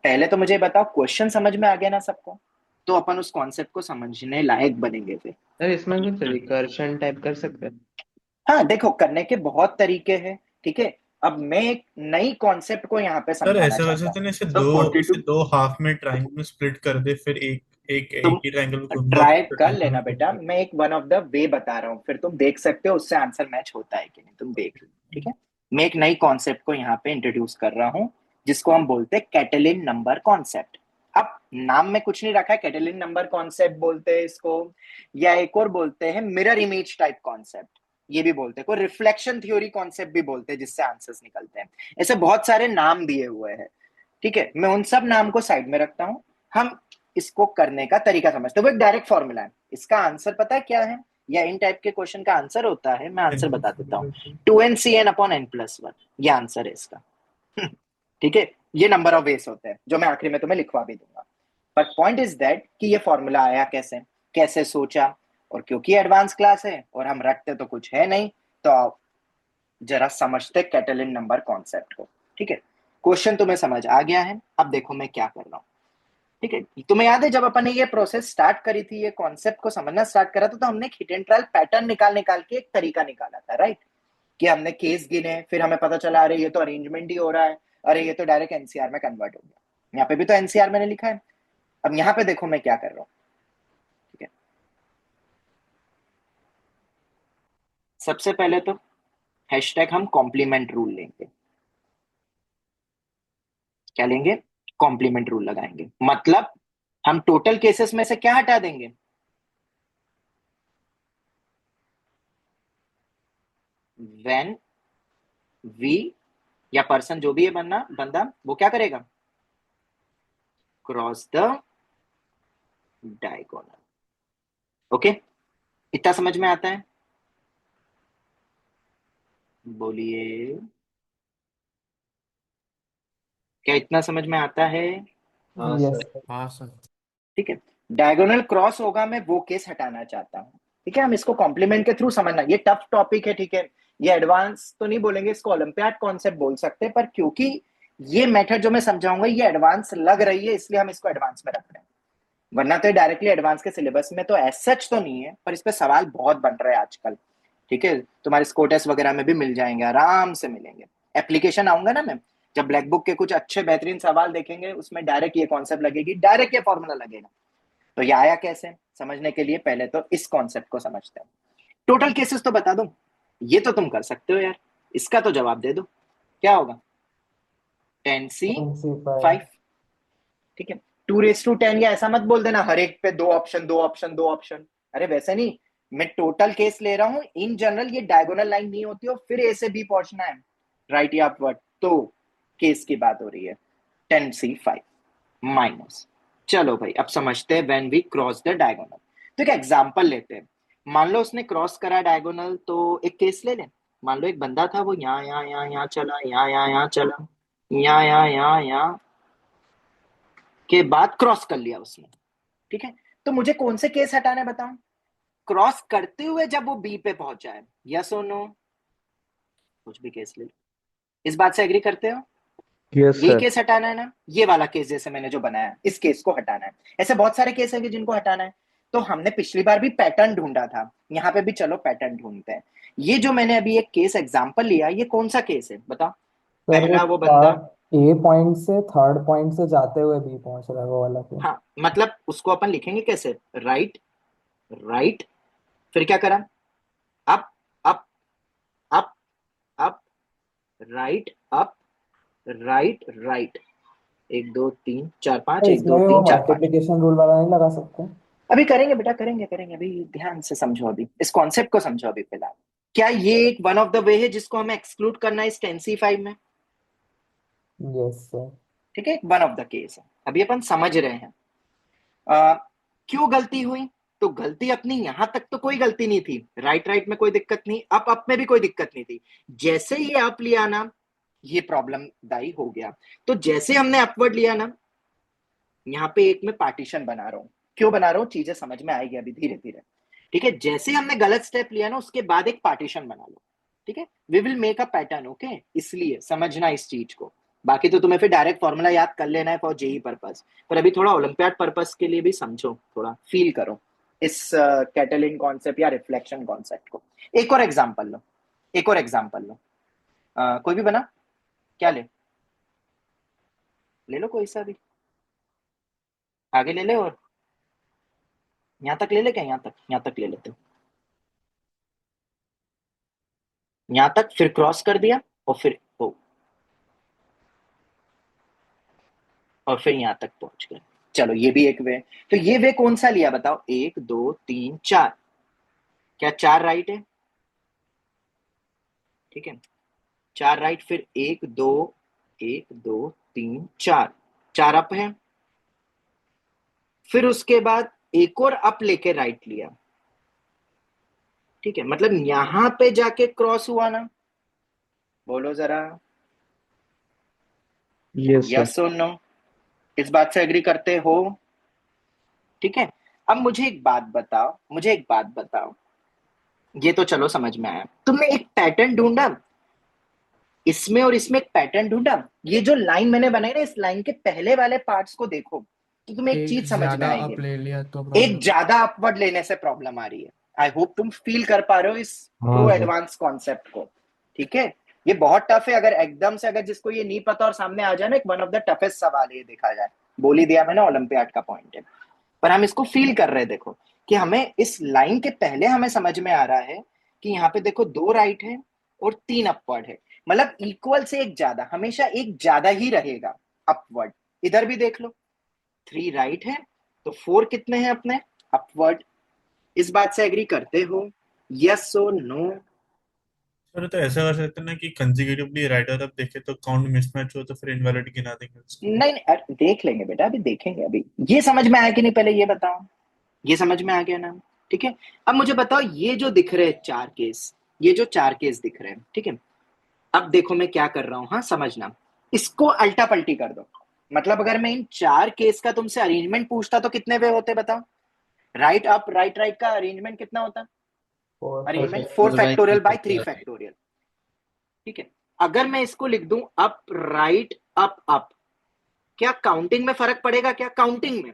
पहले तो मुझे बताओ, क्वेश्चन समझ में आ गया ना सबको, तो अपन उस कॉन्सेप्ट को समझने लायक बनेंगे फिर। सर इसमें कुछ रिकर्शन टाइप कर सकते हैं? हाँ देखो, करने के बहुत तरीके हैं। ठीक है, अब मैं एक नई कॉन्सेप्ट को यहाँ पे सर समझाना ऐसा कर चाहता सकते हूँ। हैं, सर 42 दो हाफ में ट्राइंगल में स्प्लिट कर दे, फिर एक एक तुम ही ट्रायंगल को घुमा ट्राई दूसरे कर triangle लेना में बेटा, घुमा। मैं एक वन ऑफ द वे बता रहा हूँ, फिर तुम देख सकते हो उससे आंसर मैच होता है कि नहीं, तुम देख लो। ठीक है, मैं एक नई कॉन्सेप्ट को यहाँ पे इंट्रोड्यूस कर रहा हूँ, जिसको हम बोलते हैं कैटेलिन नंबर कॉन्सेप्ट। अब नाम में कुछ नहीं रखा है, कैटेलिन नंबर कॉन्सेप्ट बोलते हैं इसको, या एक और बोलते हैं मिरर इमेज टाइप कॉन्सेप्ट, ये भी बोलते हैं, कोई रिफ्लेक्शन थ्योरी कॉन्सेप्ट भी बोलते हैं, जिससे आंसर्स निकलते हैं। ऐसे बहुत सारे नाम दिए हुए हैं। ठीक है, मैं उन सब नाम को साइड में रखता हूँ, हम इसको करने का तरीका समझते हैं। वो एक डायरेक्ट फॉर्मूला है, इसका आंसर पता है क्या है, या इन टाइप के क्वेश्चन का आंसर होता है, मैं आंसर बता देता हूँ, 2n/n/n+1, ये आंसर है इसका। ठीक है, ये नंबर ऑफ वेज होते हैं, जो मैं आखिरी में तुम्हें लिखवा भी दूंगा। बट पॉइंट इज दैट कि ये फॉर्मूला आया कैसे, कैसे सोचा, और क्योंकि एडवांस क्लास है और हम रखते तो कुछ है नहीं, तो आओ जरा समझते कैटेलिन नंबर कॉन्सेप्ट को। ठीक है, क्वेश्चन तुम्हें समझ आ गया है, अब देखो मैं क्या कर रहा हूँ। ठीक है, तुम्हें याद है जब अपन ने ये प्रोसेस स्टार्ट करी थी, ये कॉन्सेप्ट को समझना स्टार्ट करा था, तो हमने हिट एंड ट्रायल पैटर्न निकाल निकाल के एक तरीका निकाला था, राइट? कि हमने केस गिने, फिर हमें पता चला अरे ये तो अरेंजमेंट ही हो रहा है, अरे ये तो डायरेक्ट एनसीआर में कन्वर्ट हो गया। यहाँ पे भी तो एनसीआर मैंने लिखा है। अब यहाँ पे देखो मैं क्या कर रहा हूँ। ठीक है, सबसे पहले तो हैशटैग हम कॉम्प्लीमेंट रूल लेंगे। क्या लेंगे? कॉम्प्लीमेंट रूल लगाएंगे, मतलब हम टोटल केसेस में से क्या हटा देंगे? व्हेन वी, या पर्सन जो भी है बनना बंदा, वो क्या करेगा? Cross the diagonal. ओके, इतना समझ में आता है? बोलिए, क्या इतना समझ में आता है? हाँ यस सर। सर। हाँ सर। ठीक है, डायगोनल क्रॉस होगा, मैं वो केस हटाना चाहता हूँ। ठीक है, हम इसको कॉम्प्लीमेंट के थ्रू समझना, ये टफ टॉपिक है। ठीक है, ये एडवांस तो नहीं बोलेंगे, इसको ओलंपियाड कॉन्सेप्ट बोल सकते हैं, पर क्योंकि ये मेथड जो मैं समझाऊंगा ये एडवांस लग रही है, इसलिए हम इसको एडवांस में रख रहे हैं। वरना तो डायरेक्टली एडवांस के सिलेबस में तो एज सच तो नहीं है, पर इस पे सवाल बहुत बन रहे हैं आजकल। ठीक है, तुम्हारे स्कोर टेस्ट वगैरह में भी मिल जाएंगे, आराम से मिलेंगे। एप्लीकेशन आऊंगा ना मैं, जब ब्लैक बुक के कुछ अच्छे बेहतरीन सवाल देखेंगे, उसमें डायरेक्ट ये कॉन्सेप्ट लगेगी, डायरेक्ट ये फॉर्मूला लगेगा। तो ये आया कैसे, समझने के लिए पहले तो इस कॉन्सेप्ट को समझते हैं। टोटल केसेस तो बता दो, ये तो तुम कर सकते हो यार, इसका तो जवाब दे दो, क्या होगा? 10C5। 25। ठीक है, 2/10, या ऐसा मत बोल देना हर एक पे दो ऑप्शन दो ऑप्शन दो ऑप्शन, अरे वैसे नहीं, मैं टोटल केस ले रहा हूं। इन जनरल ये डायगोनल लाइन नहीं होती और फिर ए से बी पहुंचना है, राइट या अपवर्ड, तो केस की बात हो रही है। 10C5 माइनस, चलो भाई अब समझते हैं when we cross the diagonal. तो एक एग्जांपल लेते हैं, मान लो उसने क्रॉस करा डायगोनल, तो एक केस ले लें। मान लो एक बंदा था, वो यहाँ यहाँ यहाँ यहाँ चला, यहाँ चला, यहाँ के बाद क्रॉस कर लिया उसने। ठीक है, तो मुझे कौन से केस हटाने बताऊं? क्रॉस करते हुए जब वो बी पे पहुंचा है, यस और नो, कुछ भी केस ले लो। इस बात से एग्री करते हो? यस ये सर। केस हटाना है ना, ये वाला केस जैसे मैंने जो बनाया, इस केस को हटाना है। ऐसे बहुत सारे केस हैं जिनको हटाना है। तो हमने पिछली बार भी पैटर्न ढूंढा था, यहाँ पे भी चलो पैटर्न ढूंढते हैं। ये जो मैंने अभी एक केस एग्जांपल लिया, ये कौन सा केस है बताओ? सर वो पहला वो बंदा, थर्ड ए पॉइंट से थर्ड पॉइंट से जाते हुए बी पहुंच रहा है, वो वाला केस। हाँ मतलब उसको अपन लिखेंगे कैसे? राइट राइट, फिर क्या करा? Up up up up, right up, right right, 1 2 3 4 5, एक इसमें दो भी वो तीन चार पांच। मल्टीप्लिकेशन रूल वाला नहीं लगा सकते? अभी करेंगे बेटा, करेंगे करेंगे, अभी ध्यान से समझो, अभी इस कॉन्सेप्ट को समझो अभी फिलहाल। क्या ये एक वन ऑफ द वे है जिसको हमें एक्सक्लूड करना है इस 10C5 में? Yes sir. ठीक है, वन ऑफ द केस है, अभी अपन समझ रहे हैं। आ, क्यों गलती हुई? तो गलती अपनी यहां तक तो कोई गलती नहीं थी, राइट राइट में कोई दिक्कत नहीं, अप में भी कोई दिक्कत नहीं थी। जैसे ये अप लिया ना, ये प्रॉब्लम दाई हो गया। तो जैसे हमने अपवर्ड लिया ना, यहाँ पे एक मैं पार्टीशन बना रहा हूँ। क्यों बना रहा हूँ, चीजें समझ में आएगी अभी धीरे धीरे। ठीक है, जैसे हमने गलत स्टेप लिया ना, उसके बाद एक पार्टीशन बना लो। ठीक है, we will make a pattern, okay, इसलिए समझना इस चीज को। बाकी तो तुम्हें फिर डायरेक्ट फॉर्मूला याद कर लेना है फॉर जेई पर्पस, पर अभी थोड़ा ओलंपियाड पर्पस के लिए भी समझो, थोड़ा फील करो इस कैटेलिन कॉन्सेप्ट या रिफ्लेक्शन कॉन्सेप्ट को। एक और एग्जांपल लो, एक और एग्जांपल लो, कोई भी बना, क्या ले लो कोई सा भी, आगे ले ले। और यहाँ तक ले ले क्या, यहाँ तक ले लेते हो, यहाँ तक, फिर क्रॉस कर दिया और फिर और फिर यहाँ तक पहुंच गए। चलो ये भी एक वे। तो ये वे कौन सा लिया बताओ, 1 2 3 4, क्या 4 राइट है? ठीक है, 4 राइट, फिर 1 2 3 4, 4 अप है, फिर उसके बाद एक और अप लेके राइट लिया। ठीक है, मतलब यहां पे जाके क्रॉस हुआ ना, बोलो जरा यस सर। यस और नो, इस बात से एग्री करते हो? ठीक है, अब मुझे एक बात बताओ, ये तो चलो समझ में आया, तुमने एक पैटर्न ढूंढा, इसमें और इसमें एक पैटर्न ढूंढा। ये जो लाइन मैंने बनाई ना, इस लाइन के पहले वाले पार्ट्स को देखो तो तुम्हें एक एक चीज समझ में ज्यादा आएगी। अप ले लिया तो एक प्रॉब्लम। ज्यादा अपवर्ड लेने से प्रॉब्लम आ रही है। आई होप तुम फील कर पा रहे हो इस हाँ प्रो सर। एडवांस कॉन्सेप्ट को। ठीक है, ये बहुत टफ है, अगर एकदम से अगर जिसको ये नहीं पता और सामने आ जाए ना, एक वन ऑफ द टफेस्ट सवाल है ये, देखा जाए, बोल ही दिया मैंने, ओलंपियाड का पॉइंट है, पर हम इसको फील कर रहे हैं। देखो कि हमें इस लाइन के पहले हमें समझ में आ रहा है कि यहाँ पे देखो 2 राइट है और 3 अपवर्ड है, मतलब इक्वल से एक ज्यादा, हमेशा एक ज्यादा ही रहेगा अपवर्ड। इधर भी देख लो, 3 राइट है तो 4 कितने हैं अपने अपवर्ड। इस बात से एग्री करते हो, यस और नो? सर तो ऐसा कर सकते हैं ना कि कंसेक्यूटिवली राइट और लेफ्ट देखे तो काउंट मिसमैच हो तो फिर इनवैलिड गिना देंगे उसको। नहीं नहीं, अरे देख लेंगे बेटा, अभी देखेंगे। अभी ये समझ में आया कि नहीं, पहले ये बताओ, ये समझ में आ गया ना? ठीक है, अब मुझे बताओ, ये जो दिख रहे हैं 4 केस, ये जो 4 केस दिख रहे हैं, ठीक है, अब देखो मैं क्या कर रहा हूं, हाँ समझना, इसको अल्टा पल्टी कर दो। मतलब अगर मैं इन 4 केस का तुमसे अरेंजमेंट पूछता तो कितने वे होते बताओ? राइट अप राइट राइट का अरेंजमेंट कितना होता? Arrangement 4 factorial bye 3 factorial. ठीक है, अगर मैं इसको लिख दूं अप राइट अप अप, क्या काउंटिंग में फर्क पड़ेगा? क्या काउंटिंग में,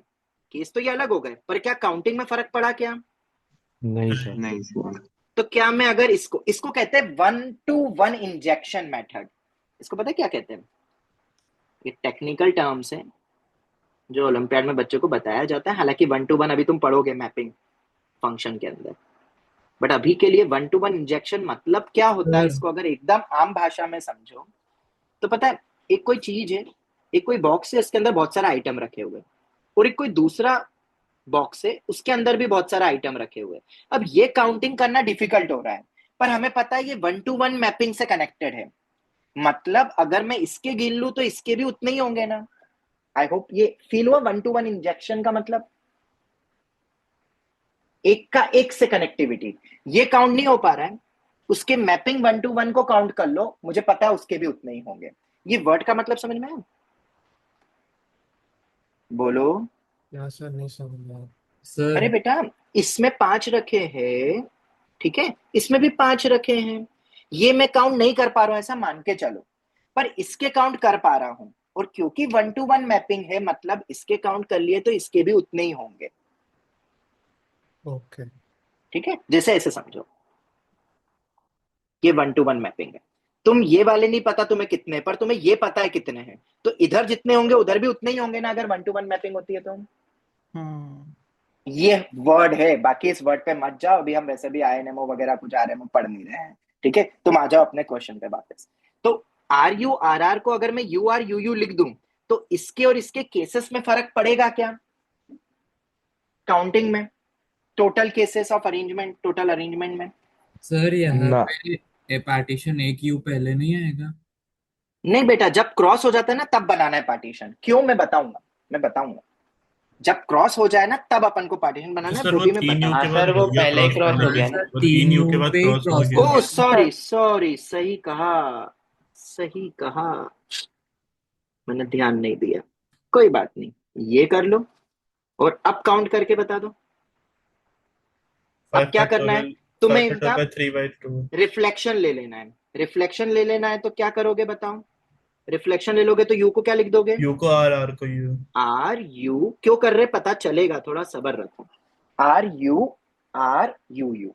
केस तो ये अलग हो गए, पर क्या काउंटिंग में फर्क पड़ा क्या? नहीं सर। नहीं सर। तो क्या मैं अगर इसको कहते हैं 1-to-1 इंजेक्शन मेथड। इसको पता है क्या कहते हैं? ये टेक्निकल टर्म्स है जो ओलंपियाड में बच्चों को बताया जाता है, हालांकि 1-to-1 अभी तुम पढ़ोगे मैपिंग फंक्शन के अंदर, बट अभी के लिए 1-to-1 इंजेक्शन मतलब क्या होता है, इसको अगर एकदम आम भाषा में समझो तो पता है, एक कोई चीज है, एक कोई बॉक्स है, इसके अंदर बहुत सारा आइटम रखे हुए, और एक कोई दूसरा बॉक्स है, उसके अंदर भी बहुत सारा आइटम रखे हुए। अब ये काउंटिंग करना डिफिकल्ट हो रहा है, पर हमें पता है ये 1-to-1 मैपिंग से कनेक्टेड है, मतलब अगर मैं इसके गिन लूं तो इसके भी उतने ही होंगे ना। आई होप ये फील हुआ 1-to-1 इंजेक्शन का मतलब, एक का एक से कनेक्टिविटी। ये काउंट नहीं हो पा रहा है, उसके मैपिंग 1-to-1 को काउंट कर लो, मुझे पता है उसके भी उतने ही होंगे। ये वर्ड का मतलब समझ में आया? बोलो। या सर नहीं समझ में आया। अरे सर बेटा, इसमें 5 रखे हैं, ठीक है, इसमें भी 5 रखे हैं, ये मैं काउंट नहीं कर पा रहा हूं ऐसा मान के चलो, पर इसके काउंट कर पा रहा हूं, और क्योंकि 1-to-1 मैपिंग है मतलब इसके काउंट कर लिए तो इसके भी उतने ही होंगे। ओके। ठीक है, जैसे ऐसे समझो, ये 1-to-1 मैपिंग है, तुम ये वाले नहीं पता तुम्हें कितने, पर तुम्हें ये पता है कितने हैं, तो इधर जितने होंगे उधर भी उतने ही होंगे ना, अगर 1-to-1 मैपिंग होती है तो। ये वर्ड है, बाकी इस वर्ड पे मत जाओ, अभी हम वैसे भी आईएनएमओ वगैरह कुछ आरएमओ पढ़ नहीं रहे हैं। ठीक है, तुम आ जाओ अपने क्वेश्चन पे वापस। तो आर यू आर आर को अगर मैं यू आर यू यू लिख दूं तो इसके और इसके केसेस में फर्क पड़ेगा क्या काउंटिंग में, total cases of arrangement, total arrangement में? सर यहाँ ना। पे पार्टीशन एक यू पहले नहीं आएगा? नहीं बेटा, जब क्रॉस हो जाता है ना तब बनाना है पार्टीशन। क्यों, मैं बताऊंगा, जब क्रॉस हो जाए ना तब अपन को पार्टीशन तो बनाना है, सर वो वो भी मैं 3 यू बताऊंगा। के हाँ बाद सर, वो हो गया पहले ही क्रॉस क्रॉस करने हो पे, गया ना। वो तीन 3 यू के यू बाद पे ही क्रॉस हो क्रॉस गया। हो ओ गया। सॉरी सॉरी, सही कहा, सही कहा, मैंने ध्यान नहीं दिया, कोई बात नहीं, ये कर लो और अब काउंट करके बता दो। अब 5 क्या करना है फैक्टोरियल, तुम्हें, 5 इनका फैक्टोरियल 3/2। रिफ्लेक्शन ले लेना है। रिफ्लेक्शन ले लेना है तो क्या करोगे बताओ? रिफ्लेक्शन ले लोगे तो यू को क्या लिख दोगे? यू को आर, आर को यू। आर यू क्यों कर रहे पता चलेगा, थोड़ा सबर रखो। आर यू यू,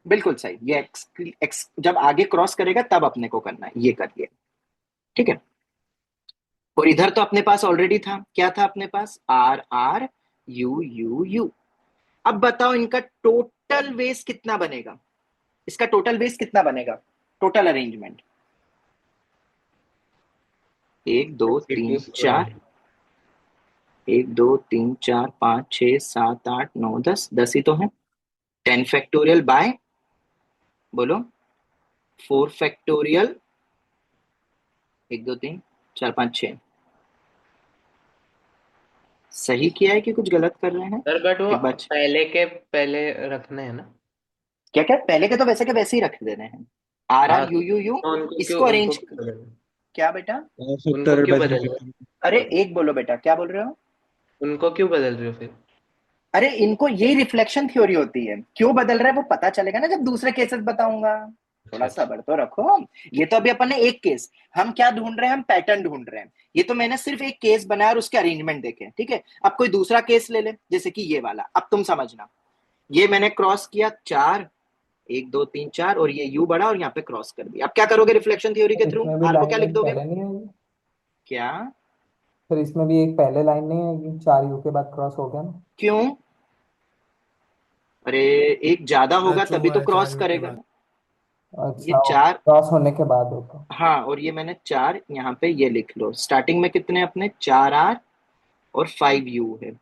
बिल्कुल सही। ये एक्स जब आगे क्रॉस करेगा तब अपने को करना है, ये करिए। ठीक है, और इधर तो अपने पास ऑलरेडी था, क्या था अपने पास? R R U U U. अब बताओ इनका टोटल वेस कितना बनेगा, इसका टोटल वेस कितना बनेगा, टोटल अरेंजमेंट। 1 2 3 4, 1 2 3 4 5 6 7 8 9 10, 10 ही तो है। 10 फैक्टोरियल बाय, बोलो 4 फैक्टोरियल, 1 2 3 4 5 6। सही किया है कि कुछ गलत कर रहे हैं? सर बट वो एक बार पहले के पहले रखने हैं ना। क्या क्या पहले के तो वैसे के वैसे ही रख देने हैं। आर हाँ आर यू यू यू, तो इसको उनको अरेंज। क्यों बदल क्या बेटा? उनको क्यों बदल रहे हो? अरे एक बोलो बेटा, क्या बोल रहे हो? उनको क्यों बदल रहे हो फिर? अरे इनको यही रिफ्लेक्शन थ्योरी होती है, क्यों बदल रहा है वो पता चलेगा ना जब दूसरे केसेस बताऊंगा। थोड़ा सब्र तो रखो। ये तो अभी अपन ने एक केस, हम क्या ढूंढ रहे हैं, हम पैटर्न ढूंढ रहे हैं। ये तो मैंने सिर्फ एक केस बनाया और उसके अरेंजमेंट देखे, ठीक है। अब कोई दूसरा केस ले ले, जैसे कि ये वाला, अब तुम समझना। ये मैंने क्रॉस किया 4, 1 2 3 4, और ये यू बढ़ा और यहाँ पे क्रॉस कर दिया। अब क्या करोगे रिफ्लेक्शन थ्योरी के थ्रू, इसमें भी आर को क्या लाइन लिख एक दोगे? पहले नहीं आएगी? क्या? फिर इसमें भी एक पहले लाइन नहीं आएगी, 4 यू के बाद क्रॉस हो गया ना? क्यों? अरे एक ज्यादा होगा टच तभी हुआ तो है क्रॉस 4 यू के करेगा बाद। ना। ये अच्छा, 4, क्रॉस होने के बाद होता। हाँ, और ये मैंने 4 यहाँ पे ये लिख लो। स्टार्टिंग में कितने अपने 4 आर और 5 यू है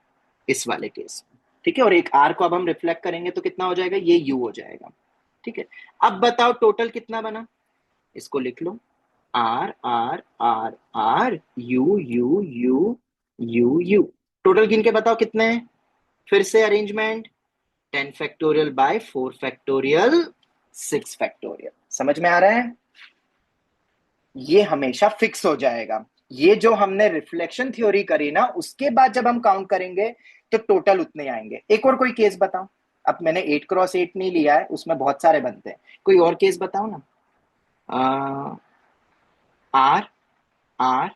इस वाले केस में, ठीक है। और एक आर को अब हम रिफ्लेक्ट करेंगे तो कितना हो जाएगा, ये यू हो जाएगा, ठीक है। अब बताओ टोटल कितना बना, इसको लिख लो। R R R R U U U U U. Total गिन के बताओ कितने हैं। फिर से arrangement, 10 factorial by 4 factorial 6 factorial. समझ में आ रहा है? ये हमेशा फिक्स हो जाएगा। ये जो हमने रिफ्लेक्शन थ्योरी करी ना, उसके बाद जब हम काउंट करेंगे तो टोटल उतने आएंगे। एक और कोई केस बताओ। अब मैंने 8 क्रॉस 8 नहीं लिया है, उसमें बहुत सारे बनते हैं। कोई और केस बताओ ना। आर आर,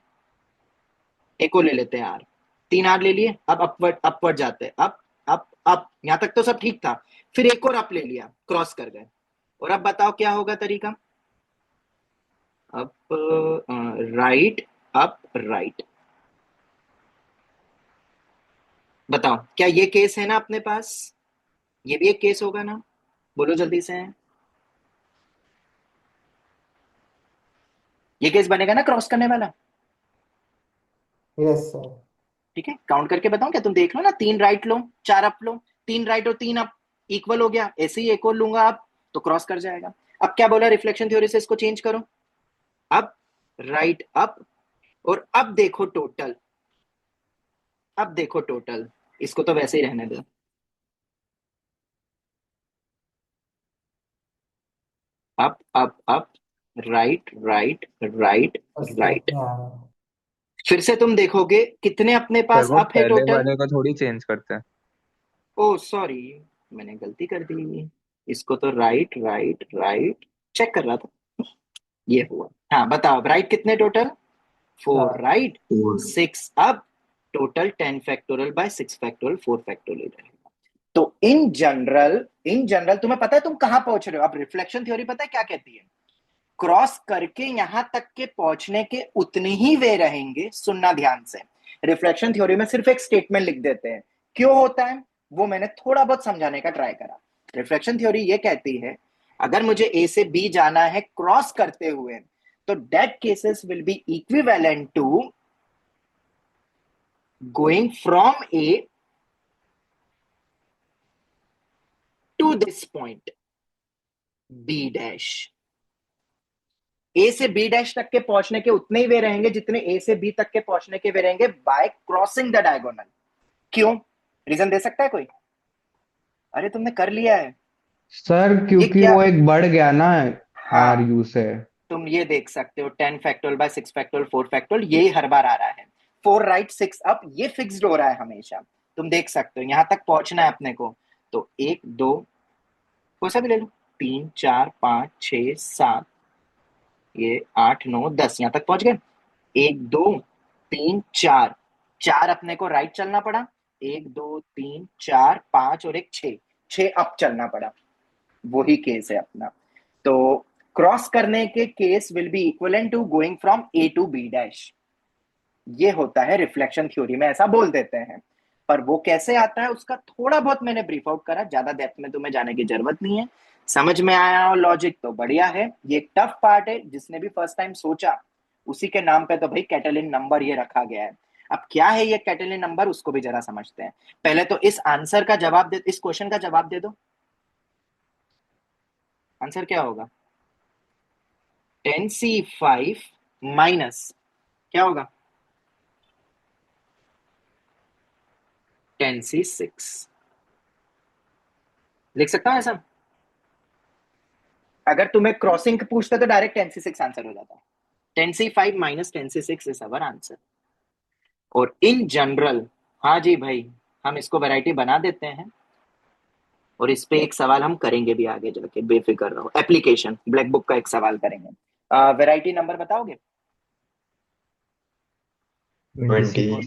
एक और ले लेते हैं आर, 3 आर ले लिए। अब अपवर्ड अपवर्ड जाते हैं, अप यहां तक तो सब ठीक था। फिर एक और अप ले लिया, क्रॉस कर गए। और अब बताओ क्या होगा तरीका। Up right, up right. बताओ क्या ये केस है ना अपने पास? ये भी एक केस होगा ना, बोलो जल्दी से। ये केस बनेगा ना क्रॉस करने वाला, यस सर। ठीक है। काउंट करके बताऊं क्या, तुम देख लो ना। 3 राइट लो, 4 अप लो, 3 राइट और 3 अप, इक्वल हो गया। ऐसे ही एक और लूंगा आप तो क्रॉस कर जाएगा। अब क्या बोला रिफ्लेक्शन थ्योरी से, इसको चेंज करो। अब राइट अप, और अब देखो टोटल, अब देखो टोटल। इसको तो वैसे ही रहने दो। Up up up, right right right step right. में आ रहा है। फिर से तुम देखोगे कितने अपने सर पास वो अप है पहले टोटल। वाले को थोड़ी चेंज करते हैं। ओ सॉरी, मैंने गलती कर दी। इसको तो राइट राइट राइट चेक कर रहा था, ये हुआ। हाँ बताओ, राइट कितने total, 4 4। Right 6 up, total 10 factorial bye 6 factorial 4 factorial रहेगा। तो इन जनरल तुम्हें पता है तुम कहां पहुंच रहे हो। अब रिफ्लेक्शन थ्योरी पता है क्या कहती है, क्रॉस करके यहां तक के पहुंचने के उतने ही वे रहेंगे। सुनना ध्यान से, रिफ्लेक्शन थ्योरी में सिर्फ एक स्टेटमेंट लिख देते हैं। क्यों होता है वो मैंने थोड़ा बहुत समझाने का ट्राई करा। रिफ्लेक्शन थ्योरी ये कहती है, अगर मुझे ए से बी जाना है क्रॉस करते हुए, तो that cases will be equivalent to going from A to this point B dash. A से बी डैश तक के पहुंचने के उतने ही वे रहेंगे जितने ए से बी तक के पहुंचने के वे रहेंगे बाय क्रॉसिंग द डायगोनल। क्यों, रीजन दे सकता है कोई? अरे तुमने कर लिया है सर ये क्योंकि क्या? वो एक बढ़ गया ना आर हाँ, यू से। तुम ये देख सकते हो 10 फैक्टोरियल बाय 6 फैक्टोरियल 4 फैक्टोरियल, ये हर बार आ रहा है। 4 राइट 6 अप, ये फिक्स्ड हो रहा है हमेशा। तुम देख सकते हो यहां तक पहुंचना है अपने को, तो 1 2 कोई सा भी ले लो, 3 4 5 6 7, ये 8 9 10, यहां तक पहुंच गए। 1 2 3 4, 4 अपने को राइट चलना पड़ा। 1 2 3 4 5 और एक 6, 6 अप चलना पड़ा। वही केस है अपना। तो क्रॉस करने के case will be equivalent to going from A to B dash. ये होता है रिफ्लेक्शन थ्योरी में, ऐसा बोल देते हैं। पर वो कैसे आता है उसका थोड़ा बहुत मैंने ब्रीफ आउट करा, ज्यादा डेप्थ में तुम्हें जाने की जरूरत नहीं है। समझ में आया और लॉजिक तो बढ़िया है। ये एक टफ पार्ट है, जिसने भी फर्स्ट टाइम सोचा उसी के नाम पे तो भाई कैटेलिन नंबर ये रखा गया है। अब क्या है ये कैटेलिन नंबर, उसको भी जरा समझते हैं। पहले तो इस आंसर का जवाब दे, इस क्वेश्चन का जवाब दे दो। आंसर क्या होगा? 10C5 माइनस क्या होगा? 10C6। लिख सकता हूं ऐसा? अगर तुम्हें क्रॉसिंग पूछते तो डायरेक्ट 10C6 आंसर हो जाता। 10C5 minus 10C6 is our answer. और इन जनरल, हाँ जी भाई, हम इसको वैरायटी बना देते हैं और इस पे एक सवाल हम करेंगे भी आगे जाके, बेफिक्र रहो। एप्लीकेशन ब्लैक बुक का एक सवाल करेंगे। वैरायटी नंबर बताओगे? 26।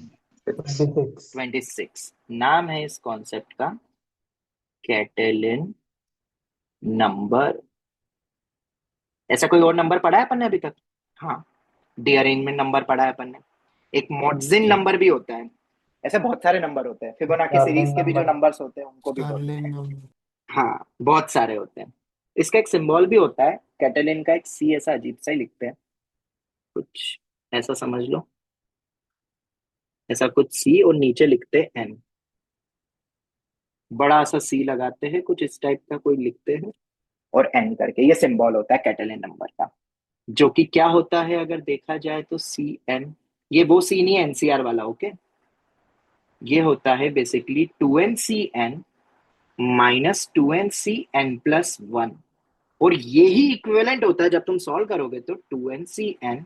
26। नाम है इस कॉन्सेप्ट का कैटेलिन नंबर। ऐसा कोई और नंबर पढ़ा है अपन ने अभी तक? हाँ, डीअरेंजमेंट नंबर पढ़ा है अपन ने। एक मोड्जिन नंबर भी होता है। ऐसे बहुत सारे नंबर होते हैं, फिबोनाची सीरीज स्टारलिंग के भी जो नंबर। नंबर्स होते हैं उनको भी बोलते स्टारलिंग हैं। नंबर। हाँ, बहुत सारे होते हैं। इसका एक सिंबल भी होता है कैटेलिन का, एक सी ऐसा अजीब सा ही लिखते हैं, कुछ ऐसा समझ लो, ऐसा कुछ सी और नीचे लिखते हैं एन, बड़ा सा सी लगाते हैं, कुछ इस टाइप का कोई लिखते हैं और एन करके, ये सिंबल होता है कैटेलिन नंबर का। जो कि क्या होता है अगर देखा जाए तो सी एन, ये वो सी नहीं है एनसीआर वाला, ओके। ये होता है बेसिकली 2nCn माइनस 2nCn+1। और यही इक्विवेलेंट होता है जब तुम सॉल्व करोगे तो 2nCn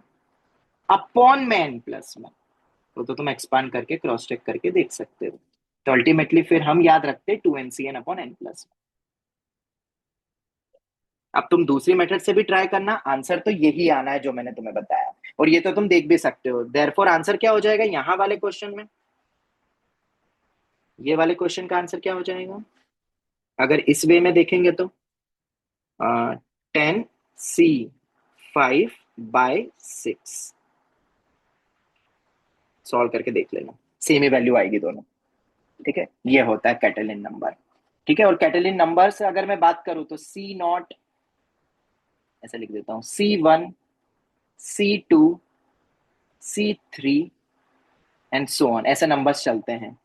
अपॉन में n+1। तो तुम एक्सपांड करके क्रॉस चेक करके देख सकते हो। तो अल्टीमेटली फिर हम याद रखते हैं 2nCn अपॉन n+1। अब तुम दूसरी मेथड से भी ट्राई करना, आंसर तो यही आना है जो मैंने तुम्हें बताया, और ये तो तुम देख भी सकते हो। देयरफॉर आंसर क्या हो जाएगा यहां वाले क्वेश्चन में? ये वाले क्वेश्चन का आंसर क्या हो जाएगा अगर इस वे में देखेंगे तो? 10C5/6 सॉल्व करके देख लेना, सेम ही वैल्यू आएगी दोनों। ठीक है, ये होता है कैटेलिन नंबर। ठीक है, और कैटेलिन नंबर से अगर मैं बात करूं तो C0, ऐसे लिख देता हूं, C1, C2, C3 and so on, ऐसे नंबर्स चलते हैं।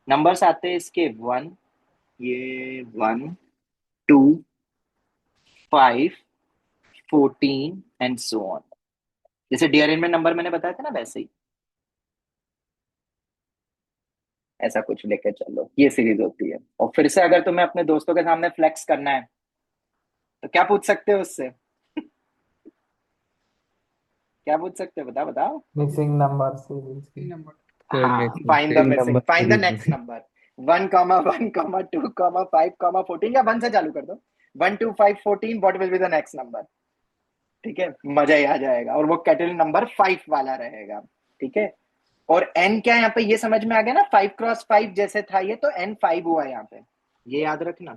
नंबर्स आते हैं इसके 1, ये 1, 2, 5, 14 एंड सो ऑन। जैसे डीअरेंजमेंट नंबर मैंने बताया था ना, वैसे ही ऐसा कुछ लेके चलो, ये सीरीज होती है। और फिर से अगर तुम्हें अपने दोस्तों के सामने फ्लेक्स करना है तो क्या पूछ सकते हो उससे? क्या पूछ सकते हो, बताओ बताओ। मिसिंग नंबर सीरीज की। हाँ, find the missing, find the next number. 1, 1, 2, 5, 14, या 1 से चालू कर दो। 1, 2, 5, 14, what will be the next number? ठीक है, मजा ही आ जाएगा। और वो कैटेलिन नंबर 5 वाला रहेगा। ठीक है, और n क्या है यहाँ पे, ये समझ में आ गया ना? 5x5 जैसे था ये, तो n5 हुआ यहाँ पे, ये याद रखना,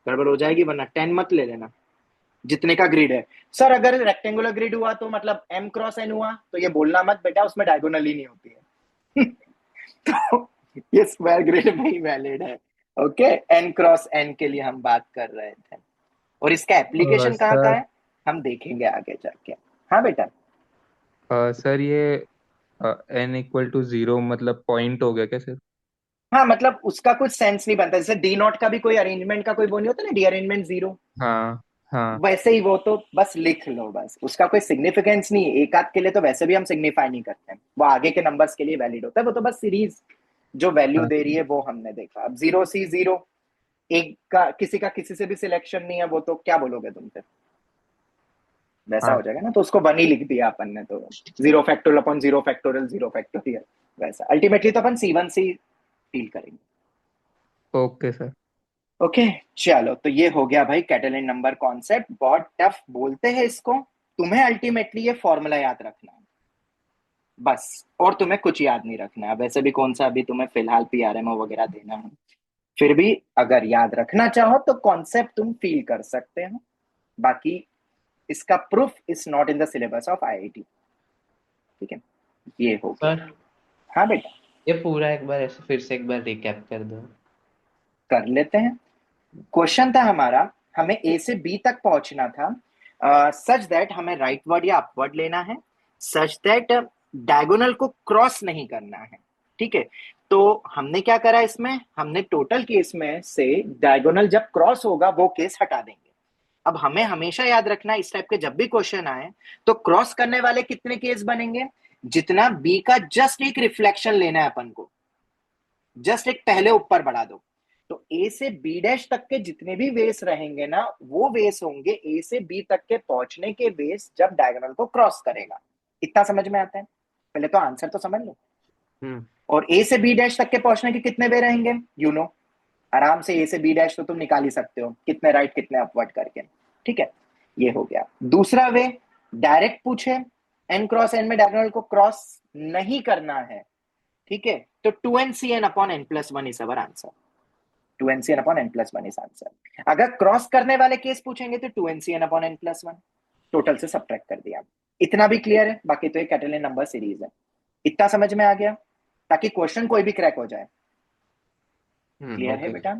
गड़बड़ हो जाएगी वरना 10 मत ले लेना। जितने का ग्रिड है सर, अगर रेक्टेंगुलर ग्रिड हुआ तो मतलब m×n हुआ, तो ये बोलना मत बेटा, उसमें डायगोनल ही नहीं होती है। तो ये स्क्वायर ग्रिड में ही वैलिड है। ओके, n×n के लिए हम बात कर रहे थे, और इसका एप्लीकेशन कहाँ का सर है हम देखेंगे आगे जाके। हाँ बेटा। सर ये n=0 मतलब पॉइंट हो गया क्या सर? हाँ, मतलब उसका कुछ सेंस नहीं बनता। जैसे D0 का भी कोई अरेंजमेंट का कोई वो नहीं होता ना, डीअरेंजमेंट 0, हाँ हाँ। वैसे ही वो तो बस लिख लो, बस उसका कोई सिग्निफिकेंस नहीं है। एक आध के लिए तो वैसे भी हम सिग्निफाई नहीं करते हैं, वो आगे के नंबर्स के लिए वैलिड होता है। वो तो बस सीरीज जो वैल्यू हाँ दे रही है वो हमने देखा। अब 0C0, एक का किसी से भी सिलेक्शन नहीं है, वो तो क्या बोलोगे तुम फिर? वैसा हाँ। हो जाएगा ना, तो उसको 1 ही लिख दिया अपन ने, तो 0 फैक्टोरियल अपॉन 0 फैक्टोरियल 0 फैक्टोरियल, वैसा। अल्टीमेटली तो अपन C1 से फील करेंगे। Okay sir. ओके, चलो, तो ये हो गया भाई कैटेलिन नंबर कॉन्सेप्ट। बहुत टफ बोलते हैं इसको, तुम्हें अल्टीमेटली ये फॉर्मूला याद रखना है बस, और तुम्हें कुछ याद नहीं रखना है। वैसे भी कौन सा अभी तुम्हें फिलहाल पीआरएमओ वगैरह देना है, फिर भी अगर याद रखना चाहो तो कॉन्सेप्ट तुम फील कर सकते हो। बाकी इसका proof is not in the syllabus of IIT. ठीक है, ये हो गया। सर हाँ बेटा। ये पूरा एक बार ऐसे फिर से एक बार रिकैप कर दो। कर लेते हैं। क्वेश्चन था हमारा, हमें ए से बी तक पहुंचना था, सच दैट हमें राइट वर्ड या अपवर्ड लेना है, सच दैट डायगोनल को क्रॉस नहीं करना है। ठीक है, तो हमने क्या करा इसमें, हमने टोटल केस में से डायगोनल जब क्रॉस होगा वो केस हटा देंगे। अब हमें हमेशा याद रखना, इस टाइप के जब भी क्वेश्चन आए तो क्रॉस करने वाले कितने केस बनेंगे, जितना बी का जस्ट एक रिफ्लेक्शन लेना है अपन को, जस्ट एक पहले ऊपर बढ़ा दो। तो ए से बी डैश तक के जितने भी वेस रहेंगे ना, वो वेस होंगे ए से बी तक के पहुंचने के वेस जब डायगोनल को क्रॉस करेगा। इतना समझ में आता है? पहले तो आंसर तो समझ लो। और ए से बी डैश तक के पहुंचने के कितने वे रहेंगे, यू नो, आराम से ए से बी डैश तो तुम निकाल ही सकते हो, कितने राइट कितने अपवर्ड करके। ठीक है, ये हो गया। दूसरा वे, डायरेक्ट पूछे एन क्रॉस एन में डायगोनल को क्रॉस नहीं करना है, ठीक है, तो 2ncn upon n plus 1 is our answer. 2ncn upon n plus 1 is answer. अगर क्रॉस करने वाले केस पूछेंगे तो 2ncn upon n plus 1 total से सब्ट्रैक्ट कर दिया। इतना भी क्लियर है? बाकी तो एक कैटेलिन नंबर सीरीज है। इतना समझ में आ गया, ताकि क्वेश्चन कोई भी क्रैक हो जाए। क्लियर है बेटा?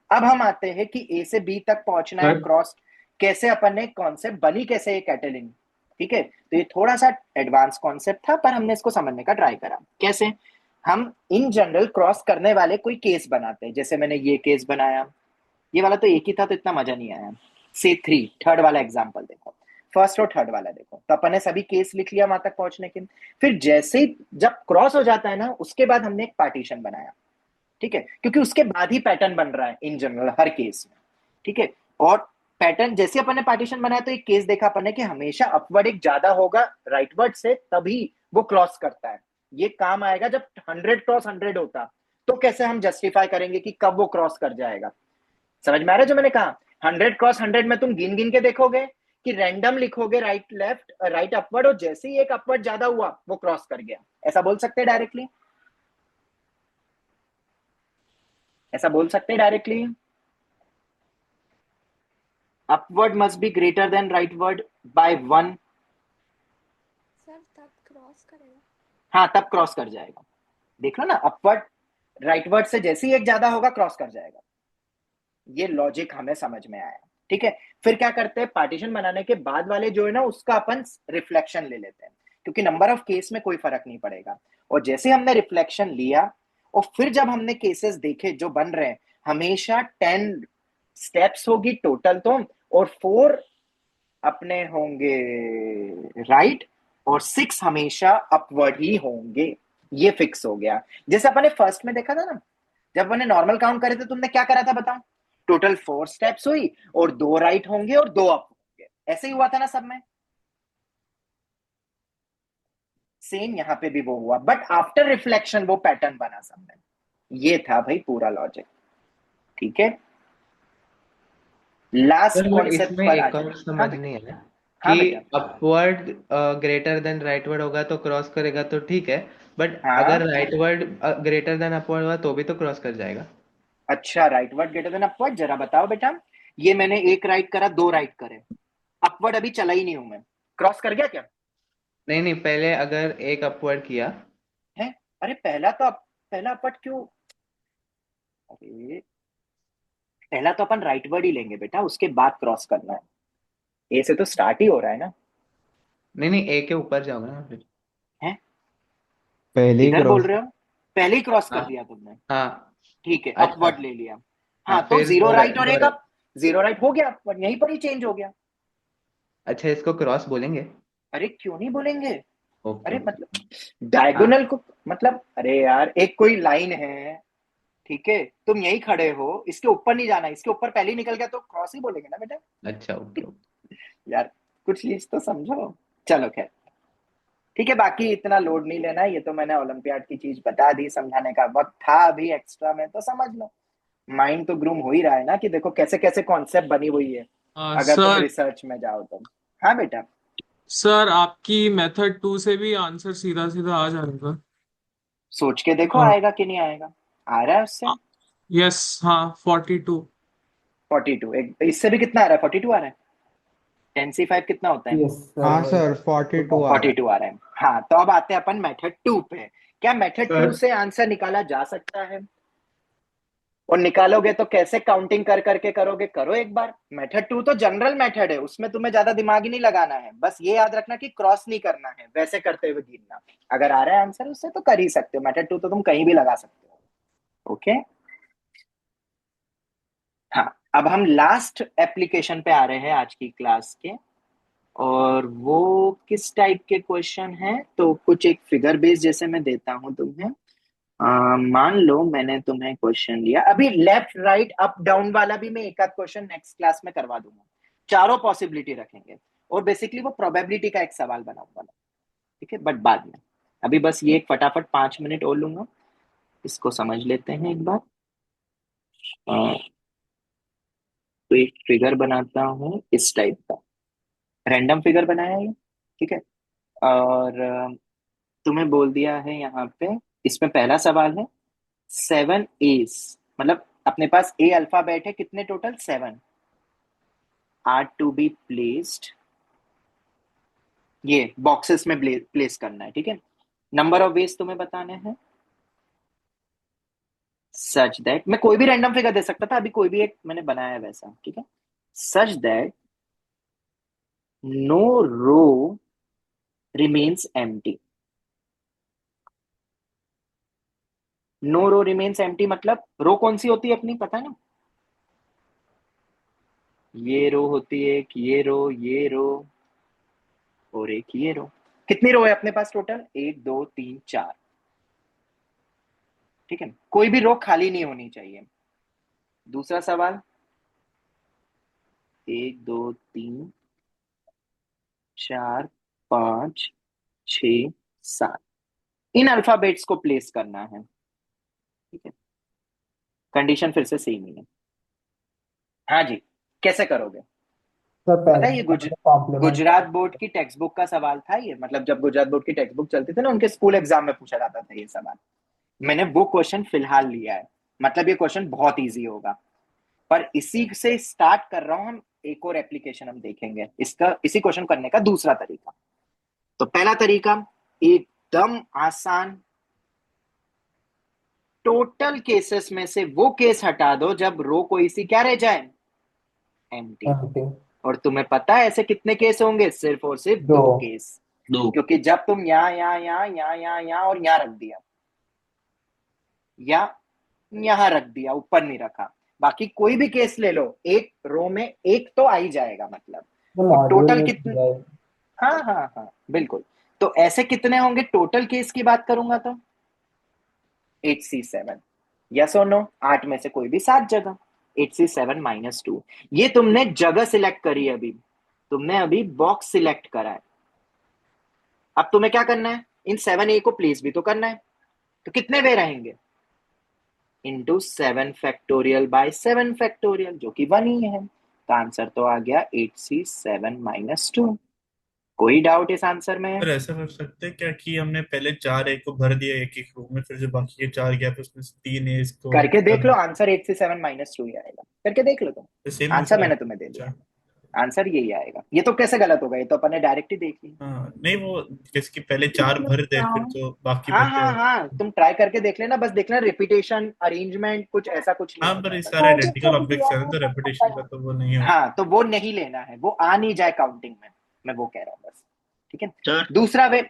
अब हम आते हैं कि ए से बी तक पहुंचना है, क्रॉस कैसे, अपन ने कॉन्सेप्ट बनी कैसे ये कैटेलिन। ठीक है, तो ये थोड़ा सा एडवांस कॉन्सेप्ट था, पर हमने इसको समझने का ट्राई करा। कैसे? हम इन जनरल क्रॉस करने वाले कोई केस बनाते हैं, जैसे मैंने ये केस बनाया, ये वाला तो एक ही था तो इतना मजा नहीं आया। से 3 थर्ड वाला एग्जांपल देखो, फर्स्ट और थर्ड वाला देखो, तो अपन ने सभी केस लिख लिया वहां तक पहुंचने के। फिर जैसे ही जब क्रॉस हो जाता है ना, उसके बाद हमने एक पार्टीशन बनाया। ठीक है, क्योंकि उसके बाद ही पैटर्न बन रहा है इन जनरल हर केस में। ठीक है, और पैटर्न जैसे अपन ने पार्टीशन बनाया तो एक केस देखा अपन ने कि हमेशा अपवर्ड एक ज्यादा होगा राइटवर्ड से, तभी वो क्रॉस करता है। ये काम आएगा जब 100 क्रॉस 100 होता, तो कैसे हम जस्टिफाई करेंगे कि कब वो क्रॉस कर जाएगा। समझ में आ रहा है जो मैंने कहा? 100 क्रॉस 100 में तुम गिन गिन के देखोगे कि रैंडम लिखोगे राइट लेफ्ट राइट अपवर्ड, और जैसे ही एक अपवर्ड ज्यादा हुआ वो क्रॉस कर गया। ऐसा बोल सकते हैं डायरेक्टली? ऐसा बोल सकते हैं directly? Upward must be greater than rightward by 1। Sir तब क्रॉस करेगा। हाँ, तब क्रॉस कर जाएगा। देख लो ना, अपवर्ड राइटवर्ड से जैसे ही एक ज्यादा होगा क्रॉस कर जाएगा। ये लॉजिक हमें समझ में आया। ठीक है, फिर क्या करते हैं, पार्टीशन बनाने के बाद वाले जो है ना, उसका अपन रिफ्लेक्शन ले लेते हैं, क्योंकि नंबर ऑफ केस में कोई फर्क नहीं पड़ेगा। और जैसे हमने रिफ्लेक्शन लिया, और फिर जब हमने केसेस देखे जो बन रहे हैं, हमेशा 10 स्टेप्स होगी टोटल तो, और 4 अपने होंगे राइट, और 6 हमेशा अपवर्ड ही होंगे। ये फिक्स हो गया। जैसे अपन ने फर्स्ट में देखा था ना, जब अपन ने नॉर्मल काउंट करे थे, तुमने क्या करा था बताओ? टोटल 4 स्टेप्स हुई, और 2 राइट होंगे और 2 अप होंगे। ऐसे ही हुआ था ना सब में? सेम यहां पे भी वो हुआ, बट आफ्टर रिफ्लेक्शन वो पैटर्न बना सब में। ये था भाई पूरा लॉजिक। ठीक है, लास्ट सर कॉन्सेप्ट इसमें पर आ एक और जाए। समझ हाँ नहीं आया हाँ कि बेटा। अपवर्ड ग्रेटर देन राइटवर्ड होगा तो क्रॉस करेगा तो ठीक है, बट हाँ, अगर राइटवर्ड ग्रेटर देन अपवर्ड हुआ तो भी तो क्रॉस कर जाएगा। अच्छा, राइटवर्ड ग्रेटर देन अपवर्ड, जरा बताओ बेटा। ये मैंने एक राइट करा, 2 राइट करे, अपवर्ड अभी चला ही नहीं हूं मैं, क्रॉस कर गया क्या? नहीं नहीं, पहले अगर एक अपवर्ड किया है? अरे पहला अपवर्ड क्यों? अरे पहला तो अपन राइटवर्ड ही लेंगे बेटा, उसके बाद क्रॉस करना है। ए से तो स्टार्ट ही हो रहा है ना। नहीं नहीं, ए के ऊपर जाओगे ना फिर। है? पहले ही इधर बोल क्रॉस। रहे हो? पहले ही क्रॉस कर हाँ दिया तुमने? हाँ। ठीक है, अच्छा। अपवर्ड ले लिया। हाँ हाँ, तो फिर 0 दो राइट और दो एक अप, 0 राइट हो गया अपवर्ड, यहीं पर ही चेंज हो गया। अच्छा, इसको क्रॉस बोलेंगे? अरे क्यों नहीं बोलेंगे? ओके अरे ओके। मतलब डायगोनल को, मतलब अरे यार, एक कोई लाइन है, ठीक है, तुम यहीं खड़े हो, इसके ऊपर नहीं जाना, इसके ऊपर पहले ही निकल गया तो क्रॉस ही बोलेंगे ना बेटा। अच्छा ओके ओके। यार कुछ चीज तो समझो। चलो खैर, ठीक है, बाकी इतना लोड नहीं लेना। ये तो मैंने ओलंपियाड की चीज बता दी, समझाने का वक्त था अभी एक्स्ट्रा में, तो समझ लो। माइंड तो ग्रूम हो ही रहा है ना, कि देखो कैसे कैसे कॉन्सेप्ट बनी हुई है, अगर तुम सर रिसर्च में जाओ तो। हाँ बेटा। सर आपकी मेथड 2 से भी आंसर सीधा सीधा आ जाएगा। सोच के देखो हाँ। आएगा कि नहीं आएगा। आ रहा है उससे? यस, हाँ 42। 42, एक इससे भी कितना आ रहा है? 42 आ रहा है। 10C5 कितना होता है? यस सर, हाँ वही सर 42 आ रहा है। 42 आ रहा है। हाँ, तो अब आते हैं अपन मेथड 2 पे, क्या मेथड 2 सर से आंसर निकाला जा सकता है? और निकालोगे तो कैसे काउंटिंग कर करके करोगे? करो एक बार। मेथड 2 तो जनरल मेथड है, उसमें तुम्हें ज्यादा दिमाग ही नहीं लगाना है, बस ये याद रखना कि क्रॉस नहीं करना है, वैसे करते हुए गिनना। अगर आ रहा है आंसर उससे तो कर ही सकते हो। मेथड 2 तो तुम कहीं भी लगा सकते हो। ओके, हाँ, अब हम लास्ट एप्लीकेशन पे आ रहे हैं आज की क्लास के। और वो किस टाइप के क्वेश्चन है? तो कुछ एक फिगर बेस जैसे मैं देता हूं तुम्हें। मान लो मैंने तुम्हें क्वेश्चन लिया, अभी लेफ्ट राइट अप डाउन वाला भी मैं एक आध क्वेश्चन नेक्स्ट क्लास में करवा दूंगा। चारों पॉसिबिलिटी रखेंगे और बेसिकली वो प्रोबेबिलिटी का एक सवाल बनाऊंगा मैं, ठीक है, बट बाद में। अभी बस ये एक फटाफट 5 मिनट और लूंगा, इसको समझ लेते हैं एक बार। तो एक फिगर बनाता हूँ इस टाइप का, रैंडम फिगर बनाया है ये, ठीक है। और तुम्हें बोल दिया है यहाँ पे, इसमें पहला सवाल है 7 A's, मतलब अपने पास ए अल्फाबेट है, कितने टोटल? 7 आर टू बी प्लेस्ड, ये बॉक्सेस में प्लेस करना है, ठीक है। नंबर ऑफ वेज तुम्हें बताने हैं सच दैट, मैं कोई भी रैंडम फिगर दे सकता था, अभी कोई भी एक मैंने बनाया है वैसा, ठीक है। Such that no row remains empty. No row remains empty मतलब रो कौन सी होती है अपनी, पता है ना? ये रो होती है एक, ये रो और एक ये रो। कितनी रो है अपने पास टोटल? 1 2 3 4, ठीक है। कोई भी रो खाली नहीं होनी चाहिए। दूसरा सवाल 1 2 3 4 5 6 7, इन अल्फाबेट्स को प्लेस करना है, ठीक है। कंडीशन फिर से सेम ही है। हाँ जी, कैसे करोगे? सर पता पहले है ये कॉम्प्लीमेंट। गुजरात बोर्ड की टेक्स्ट बुक का सवाल था ये, मतलब जब गुजरात बोर्ड की टेक्स्ट बुक चलती थी ना, उनके स्कूल एग्जाम में पूछा जाता था ये सवाल। मैंने वो क्वेश्चन फिलहाल लिया है, मतलब ये क्वेश्चन बहुत इजी होगा, पर इसी से स्टार्ट कर रहा हूं हम। एक और एप्लीकेशन हम देखेंगे इसका, इसी क्वेश्चन करने का दूसरा तरीका। तो पहला तरीका एकदम आसान, टोटल केसेस में से वो केस हटा दो जब रो कोई सी क्या रह जाए, एम्प्टी। एम्प्टी। और तुम्हें पता है ऐसे कितने केस होंगे? सिर्फ और सिर्फ दो। 2 केस, क्योंकि जब तुम यहाँ और यहाँ रख दिया, या यहाँ रख दिया, ऊपर नहीं रखा, बाकी कोई भी केस ले लो, एक रो में एक तो आ ही जाएगा मतलब। तो और मॉड्यूल टोटल में कितने? दिया है। हाँ हाँ हाँ बिल्कुल। तो ऐसे कितने होंगे टोटल केस की बात करूंगा तो 8C7, यस और नो? 8 में से कोई भी 7 जगह, 8C7 - 2। ये तुमने जगह सिलेक्ट करी है, अभी तुमने अभी बॉक्स सिलेक्ट करा है। अब तुम्हें क्या करना है? इन 7A को प्लेस भी तो करना है। तो कितने वे रहेंगे? इंटू 7 फैक्टोरियल जो कि 1 ही है। तो आंसर तो आ गया 8C7 - 2। कोई डाउट इस आंसर में? पर ऐसा कर सकते हैं क्या कि हमने पहले 4 A को भर दिया एक एक रूम में, फिर जो बाकी के 4 गैप उसमें से 3 A इसको करके देख लो, करना, आंसर 8C7 - 2 ही आएगा। करके देख लो तुम, तो सेम आंसर आंसर मैंने आएगा। तुम्हें दे दिया, अच्छा। आंसर यही आएगा। ये तो कैसे गलत होगा? ये तो अपन ने डायरेक्ट ही देख लिया। हाँ नहीं, वो जैसे कि पहले 4 भर दे फिर जो बाकी हाँ बचे हाँ हो। हाँ, तुम ट्राई करके देख लेना, बस देखना रिपीटेशन अरेंजमेंट कुछ ऐसा कुछ नहीं हाँ होता पर है ये बस। सारे आइडेंटिकल ऑब्जेक्ट्स हैं तो रेपिटेशन का तो वो नहीं होगा। हाँ, तो वो नहीं लेना है, वो आ नहीं जाए काउंटिंग में, मैं वो कह रहा हूँ बस, ठीक है। सर दूसरा वे,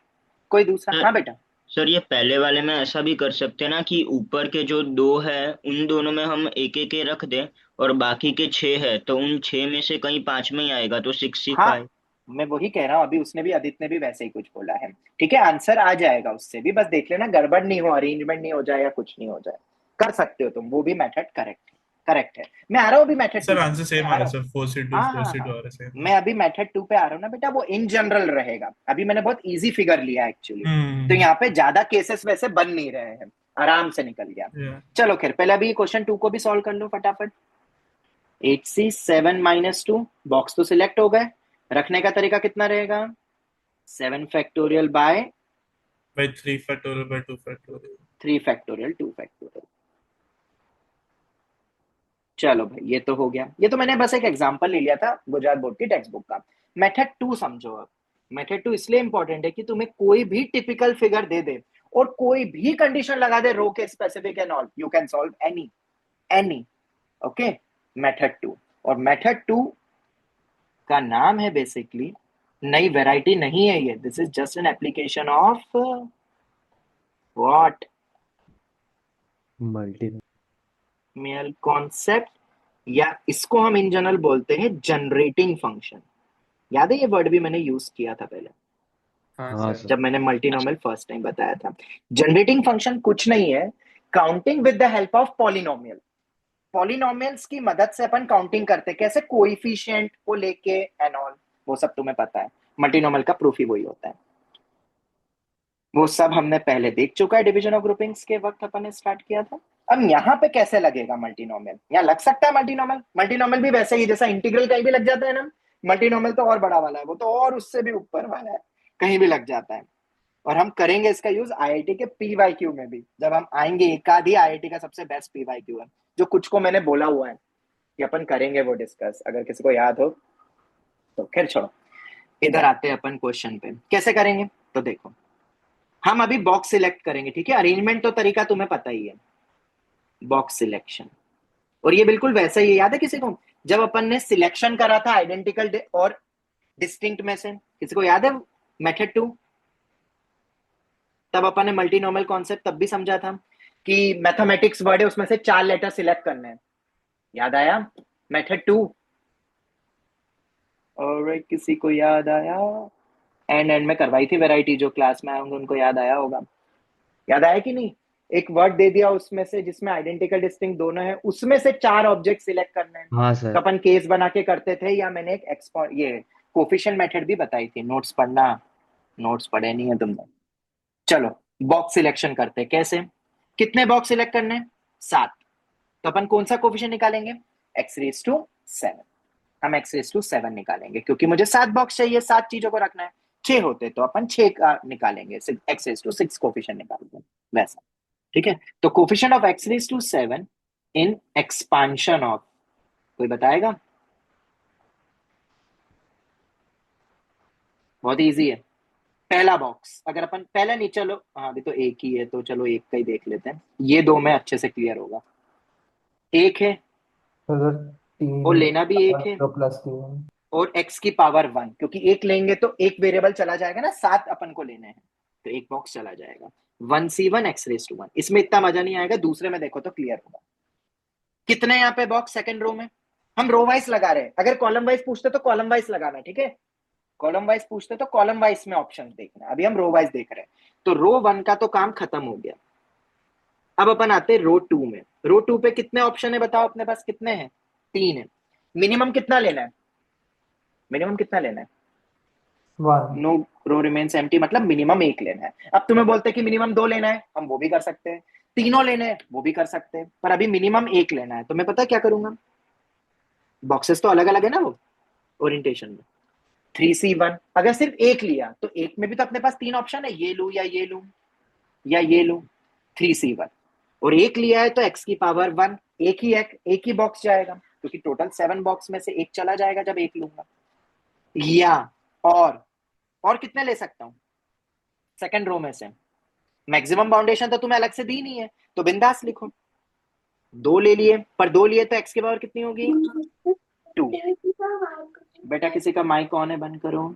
कोई दूसरा? सर हाँ बेटा। सर, ये पहले वाले में ऐसा भी कर सकते हैं ना कि ऊपर के जो 2 है उन दोनों में हम एक एक रख दें, और बाकी के 6 है तो उन 6 में से कहीं 5 में ही आएगा, तो 65। हाँ, मैं वही कह रहा हूँ, अभी उसने भी, आदित्य ने भी वैसे ही कुछ बोला है, ठीक है। आंसर आ जाएगा उससे भी, बस देख लेना गड़बड़ नहीं हो, अरेंजमेंट नहीं हो जाए या कुछ नहीं हो जाए। कर सकते हो तुम, वो भी मेथड करेक्ट है, करेक्ट है। मैं आ रहा हूँ अभी मेथड 2 सर पे, आंसर मैं सेम आ आ रहा रहा है हूँ। सर, 4C2 हाँ हाँ 4C2 हाँ, आ रहा है सेम। मैं अभी मेथड 2 पे आ रहा हूँ ना बेटा, वो इन जनरल रहेगा। अभी मैंने बहुत इजी फिगर लिया एक्चुअली, तो हम्म। यहाँ पे ज्यादा केसेस वैसे बन नहीं रहे हैं, आराम से निकल गया। Yeah. चलो खैर, पहले अभी क्वेश्चन 2 को भी सॉल्व कर लो फटाफट। 8C7 - 2, बॉक्स तो सिलेक्ट हो गए, रखने का तरीका कितना रहेगा? 7 factorial by by 3 factorial by 2 factorial। 3 factorial 2 factorial. चलो भाई, ये तो हो गया। ये तो मैंने बस एक एग्जांपल ले लिया था गुजरात बोर्ड की टेक्स्ट बुक का। मेथड 2 समझो अब। मेथड 2 इसलिए इंपॉर्टेंट है कि तुम्हें कोई भी टिपिकल फिगर दे दे और कोई भी कंडीशन लगा दे, रो के specific and all, you can solve any okay. Method 2, और मेथड 2 का नाम है बेसिकली, नई वैरायटी नहीं है ये, this is just an application of what, multinomial concept, या इसको हम इन जनरल बोलते हैं जनरेटिंग फंक्शन। याद है ये वर्ड भी मैंने यूज किया था पहले हाँ जब मैंने मल्टीनोमियल फर्स्ट टाइम बताया था। जनरेटिंग फंक्शन कुछ नहीं है, counting with the help of polynomial. Polynomials की मदद से अपन काउंटिंग करते हैं, कैसे, कोएफिशिएंट को लेके एंड ऑल, वो सब तुम्हें पता है। मल्टीनोमियल का प्रूफ ही वही होता है, वो सब हमने पहले देख चुका है, डिवीजन ऑफ ग्रुपिंग्स के वक्त अपन ने स्टार्ट किया था। अब यहाँ पे कैसे लगेगा मल्टीनोमियल, यहाँ लग सकता है मल्टीनोमियल। मल्टीनोमियल भी वैसे ही, जैसा इंटीग्रल कहीं भी लग जाता है ना, मल्टीनोमियल तो और बड़ा वाला है, वो तो और उससे भी ऊपर वाला है, कहीं भी लग जाता है। और हम करेंगे इसका यूज आईआईटी के पीवाईक्यू में भी, जब हम आएंगे। एक आधी आईआईटी का सबसे बेस्ट पीवाईक्यू है, जो कुछ को मैंने बोला हुआ है कि अपन करेंगे वो डिस्कस, अगर किसी को याद हो तो। खैर छोड़ो, इधर आते हैं अपन क्वेश्चन पे। कैसे करेंगे तो देखो, हम अभी बॉक्स सिलेक्ट करेंगे, ठीक है। अरेंजमेंट तो तरीका तुम्हें पता ही है, बॉक्स सिलेक्शन। और ये बिल्कुल वैसा ही है, याद है किसी को, जब अपन ने सिलेक्शन करा था आइडेंटिकल और डिस्टिंक्ट में से, किसी को याद है मेथड 2? तब अपन ने मल्टीनोमियल कॉन्सेप्ट तब भी समझा था कि मैथमेटिक्स वर्ड है, उसमें से 4 लेटर सिलेक्ट करने हैं। याद आया मेथड 2? और किसी को याद आया? एंड में करवाई थी वैरायटी, जो क्लास में आए होंगे उनको याद आया होगा। याद आया कि नहीं? एक वर्ड दे दिया उसमें से जिसमें आइडेंटिकल डिस्टिंक्ट दोनों है, उसमें से 4 ऑब्जेक्ट सिलेक्ट करने हैं। हाँ तो सर। अपन केस बना के करते थे, या मैंने एक ये कोफिशिएंट मेथड भी बताई थी। नोट्स पढ़ना, नोट्स पढ़े नहीं है तुमने। चलो बॉक्स सिलेक्शन करते हैं। कैसे, कितने बॉक्स सिलेक्ट करने हैं? 7। तो अपन कौन सा कोफिशिएंट निकालेंगे? x⁻7। हम x⁻7 निकालेंगे, क्योंकि मुझे 7 बॉक्स चाहिए, 7 चीजों को रखना है। 6 होते तो अपन 6 का निकालेंगे, x⁻6 कोफिशिएंट निकालेंगे वैसा, ठीक है। तो coefficient of x⁻7 in expansion of, कोई बताएगा? बहुत इजी है। पहला बॉक्स, अगर अपन पहले नहीं, चलो हाँ अभी तो एक ही है, तो चलो एक का ही देख लेते हैं, ये 2 में अच्छे से क्लियर होगा। एक है तो और लेना भी एक है, प्लस 3 और x की पावर 1, क्योंकि एक लेंगे तो एक वेरिएबल चला जाएगा ना, 7 अपन को लेने हैं, तो एक बॉक्स चला जाएगा। 1c1 x⁻1। इसमें इतना मजा नहीं आएगा, दूसरे में देखो तो क्लियर होगा। कितने यहाँ पे बॉक्स सेकंड रो में? हम रो वाइज लगा रहे हैं, अगर कॉलम वाइज पूछते तो कॉलम वाइज लगाना, ठीक है। कॉलम वाइज पूछते तो कॉलम वाइज में ऑप्शन देखना, अभी हम रो वाइज देख रहे हैं। तो रो 1 का तो काम खत्म हो गया। अब अपन आते हैं रो 2 में। रो 2 पे कितने ऑप्शन है बताओ अपने पास? कितने हैं? 3 है। मिनिमम कितना लेना है? मिनिमम कितना लेना है? 1। नो रो रिमेन्स एम्प्टी, मतलब मिनिमम 1 लेना है। अब तुम्हें बोलते हैं कि मिनिमम 2 लेना है, हम वो भी कर सकते हैं। तीनों लेने हैं, वो भी कर सकते हैं, पर अभी मिनिमम 1 लेना है। तो मैं पता क्या करूंगा, बॉक्सेस तो अलग अलग है ना वो ओरिएंटेशन में। 3c1, अगर सिर्फ 1 लिया तो 1 में भी तो अपने पास 3 ऑप्शन है, ये लू या ये लू या ये लू। 3c1 और 1 लिया है तो x की पावर 1, एक ही बॉक्स जाएगा, क्योंकि टोटल 7 बॉक्स में से 1 चला जाएगा जब 1 लूंगा। या और कितने ले सकता हूं सेकंड रो में से? मैक्सिमम बाउंडेशन तो तुम्हें अलग से दी नहीं है, तो बिंदास लिखो। 2 ले लिए, पर 2 लिए तो x की पावर कितनी होगी? 2। बेटा किसी का माइक ऑन है, बंद करो।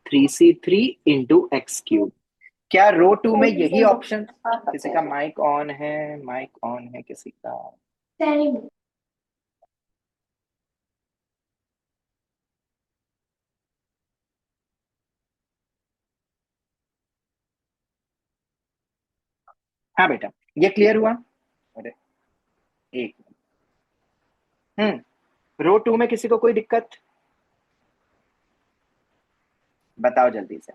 3c3 into x⁻। क्या रो 2 में यही ऑप्शन? किसी का माइक ऑन है? माइक ऑन है किसी का? हाँ बेटा, ये क्लियर हुआ? अरे एक रो 2 में किसी को कोई दिक्कत? बताओ जल्दी से।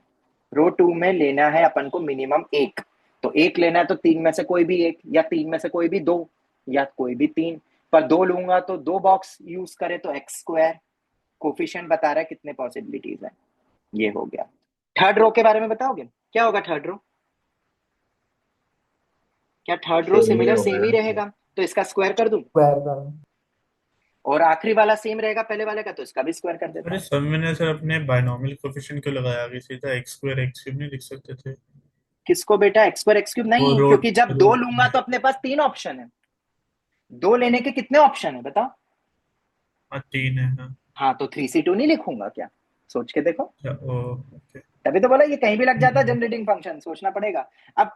रो 2 में लेना है अपन को मिनिमम 1, तो 1 लेना है तो 3 में से कोई भी 1, या 3 में से कोई भी 2, या कोई भी 3। पर 2 लूंगा तो 2 बॉक्स यूज करे तो x²। कोफिशिएंट बता रहा है कितने पॉसिबिलिटीज है। ये हो गया। थर्ड रो के बारे में बताओगे? क्या होगा थर्ड रो? क्या थर्ड रो सिमिलर सेम ही रहेगा, तो इसका स्क्वायर कर दूं? स्क्वायर कर। और आखिरी वाला सेम रहेगा पहले वाले का, तो इसका भी स्क्वायर कर देता अरे हूं। सब मैंने सर अपने बायनॉमियल कोफिशिएंट क्यों लगाया? आगे सीधा x² x³ नहीं लिख सकते थे? किसको बेटा? एक्स स्क्वायर एक्स क्यूब वो नहीं, रोड क्योंकि जब दो लूंगा तो अपने पास 3 ऑप्शन है। 2 लेने के कितने ऑप्शन है बताओ? 3 है। हाँ। हाँ, तो 3C2 नहीं लिखूंगा क्या? सोच के देखो। ओके। तभी तो बोला ये कहीं भी लग जाता है जनरेटिंग फंक्शन, सोचना पड़ेगा। अब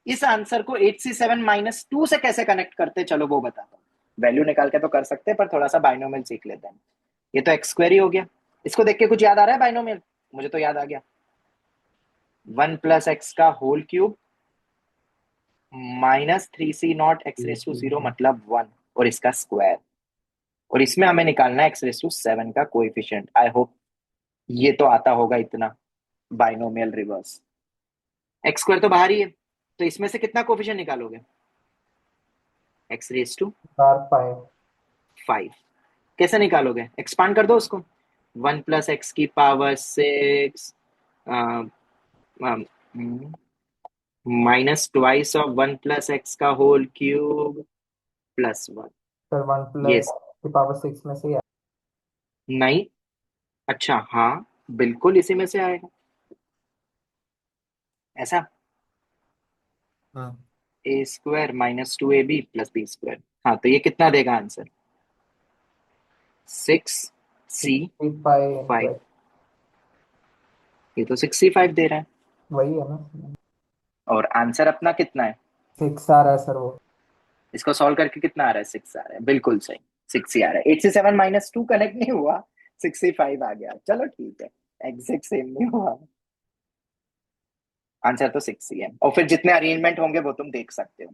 इस आंसर को 8C7 - 2 से कैसे कनेक्ट करते, चलो वो बताता हूँ। वैल्यू निकाल के तो कर सकते हैं, पर थोड़ा सा बाइनोमियल सीख लेते हैं। ये तो एक्स स्क्वायर ही हो गया। इसको देख के कुछ याद आ रहा है बाइनोमियल? मुझे तो याद आ गया। 1 + x का होल क्यूब -3C0 x⁻0 मतलब 1, और इसका स्क्वायर। और इसमें हमें निकालना है x⁻7 का कोएफिशिएंट। आई होप ये तो आता होगा इतना, बाइनोमियल रिवर्स। एक्स स्क्वायर तो बाहर ही है, तो इसमें से कितना कोएफिशिएंट निकालोगे? x⁻5। 5 कैसे निकालोगे? एक्सपांड कर दो उसको। 1 + x⁻6 minus twice of 1 + x का होल क्यूब +1। सर 1 ये + x⁻6 में से ही नहीं, अच्छा हाँ बिल्कुल इसी में से आएगा ऐसा। हाँ a² - 2ab + b²। हाँ, तो ये कितना देगा आंसर? 6C5। 65 ये तो 65 दे रहा है। वही है ना। और आंसर अपना कितना है? 6 आ रहा है सर वो। इसको सॉल्व करके कितना आ रहा है? 6 आ रहा है, बिल्कुल सही। 6 ही आ रहा है। 8C7 - 2 कनेक्ट नहीं हुआ, 65 आ गया। चलो ठीक है, एग्जैक्ट सेम नहीं हुआ। आंसर तो 6 ही है। और फिर जितने अरेंजमेंट होंगे वो तुम देख सकते हो।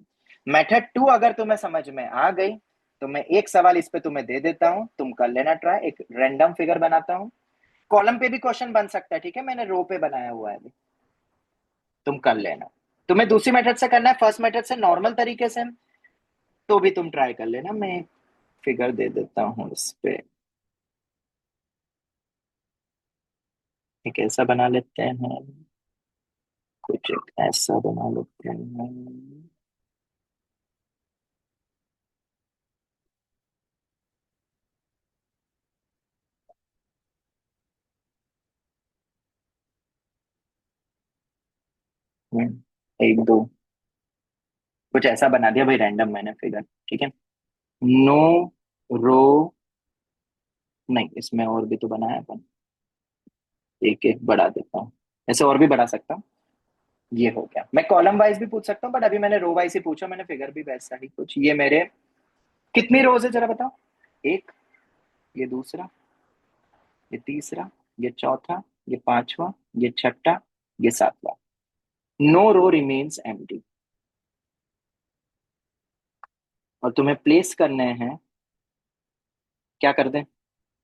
मेथड 2 अगर तुम्हें समझ में आ गई तो मैं एक सवाल इस पे तुम्हें दे देता हूं, तुम कर लेना ट्राई। एक रैंडम फिगर बनाता हूं, कॉलम पे भी क्वेश्चन बन सकता है, ठीक है? मैंने रो पे बनाया हुआ है अभी, तुम कर लेना। तुम्हें दूसरी मेथड से करना है, फर्स्ट मेथड से नॉर्मल तरीके से, तो भी तुम ट्राई कर लेना। मैं फिगर दे देता हूँ इस पे। एक ऐसा बना लेते हैं, कुछ एक ऐसा बना लेते हैं। एक दो कुछ ऐसा बना दिया भाई, रैंडम मैंने फिगर, ठीक है? नो रो, नहीं इसमें और भी तो बनाया अपन। एक एक बढ़ा देता हूँ, ऐसे और भी बढ़ा सकता हूँ। ये हो गया। मैं कॉलम वाइज भी पूछ सकता हूँ, बट अभी मैंने रो वाइज ही पूछा। मैंने फिगर भी वैसा ही कुछ। ये मेरे कितनी रोज है जरा बताओ? एक, ये दूसरा, ये तीसरा, ये चौथा, ये पांचवा, ये छठा, ये सातवां। No row remains empty. और तुम्हें प्लेस करने हैं, क्या कर दें?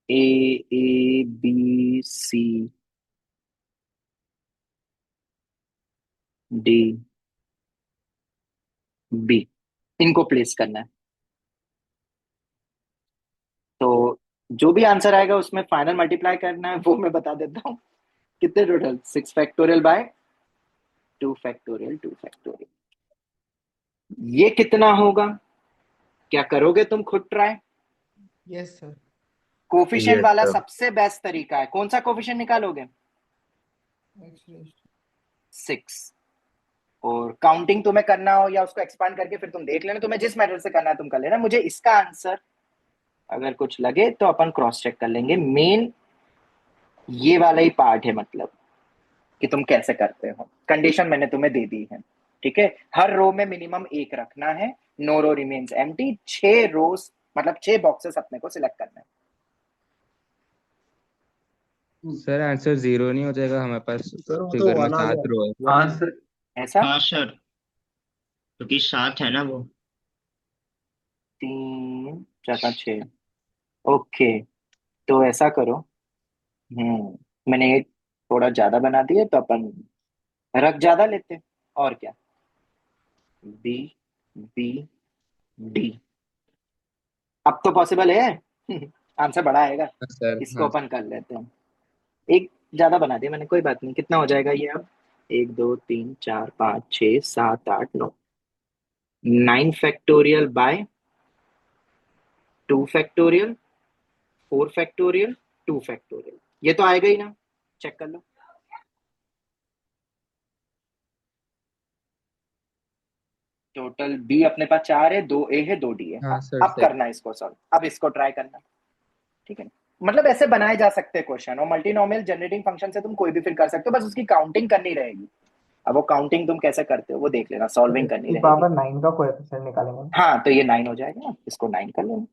A B C D B, इनको प्लेस करना है। तो जो भी आंसर आएगा उसमें फाइनल मल्टीप्लाई करना है, वो मैं बता देता हूँ। कितने टोटल? 6 फैक्टोरियल/2 फैक्टोरियल ये कितना होगा? क्या करोगे तुम खुद try? Yes sir. Coefficient yes वाला सर। सबसे बेस्ट तरीका है। कौन सा कोफिशिएंट निकालोगे? 6। और काउंटिंग तुम्हें करना हो या उसको एक्सपांड करके फिर तुम देख लेना, तुम्हें जिस मेथड से करना है तुम कर लेना। मुझे इसका आंसर अगर कुछ लगे तो अपन क्रॉस चेक कर लेंगे। मेन ये वाला ही पार्ट है, मतलब कि तुम कैसे करते हो। कंडीशन मैंने तुम्हें दे दी है, ठीक है? हर रो में मिनिमम एक रखना है। No row remains empty. 6 रोज मतलब 6 बॉक्सेस अपने को सिलेक्ट करना है। सर आंसर 0 नहीं हो जाएगा हमारे पास? सर वो तो फिगर में 1 आ 7 रो है। गया। हाँ सर। ऐसा हाँ सर, क्योंकि 7 है ना वो। 3 4 6। ओके, तो ऐसा करो। मैंने एक थोड़ा ज्यादा बना दिया, तो अपन रख ज्यादा लेते हैं। और क्या? B B D। अब तो पॉसिबल है। आंसर बड़ा आएगा। हाँ सर, इसको हाँ। अपन कर लेते हैं। एक ज्यादा बना दिया मैंने, कोई बात नहीं। कितना हो जाएगा ये अब? 1 2 3 4 5 6 7 8 9। 9 फैक्टोरियल/2 फैक्टोरियल 4 फैक्टोरियल 2 फैक्टोरियल। ये तो आएगा ही ना, चेक कर लो। टोटल बी अपने पास 4 है, 2 ए है, 2 डी है। हाँ सर अब सही। करना है इसको सॉल्व, अब इसको ट्राई करना, ठीक है। मतलब ऐसे बनाए जा सकते हैं क्वेश्चन, और मल्टीनोमियल जनरेटिंग फंक्शन से तुम कोई भी फिर कर सकते हो, बस उसकी काउंटिंग करनी रहेगी। अब वो काउंटिंग तुम कैसे करते हो वो देख लेना, सॉल्विंग करनी ई रहेगी। पावर 9 का कोएफिशिएंट निकालेंगे ना। हाँ तो ये 9 हो जाएगा ना, इसको 9 कर लेना,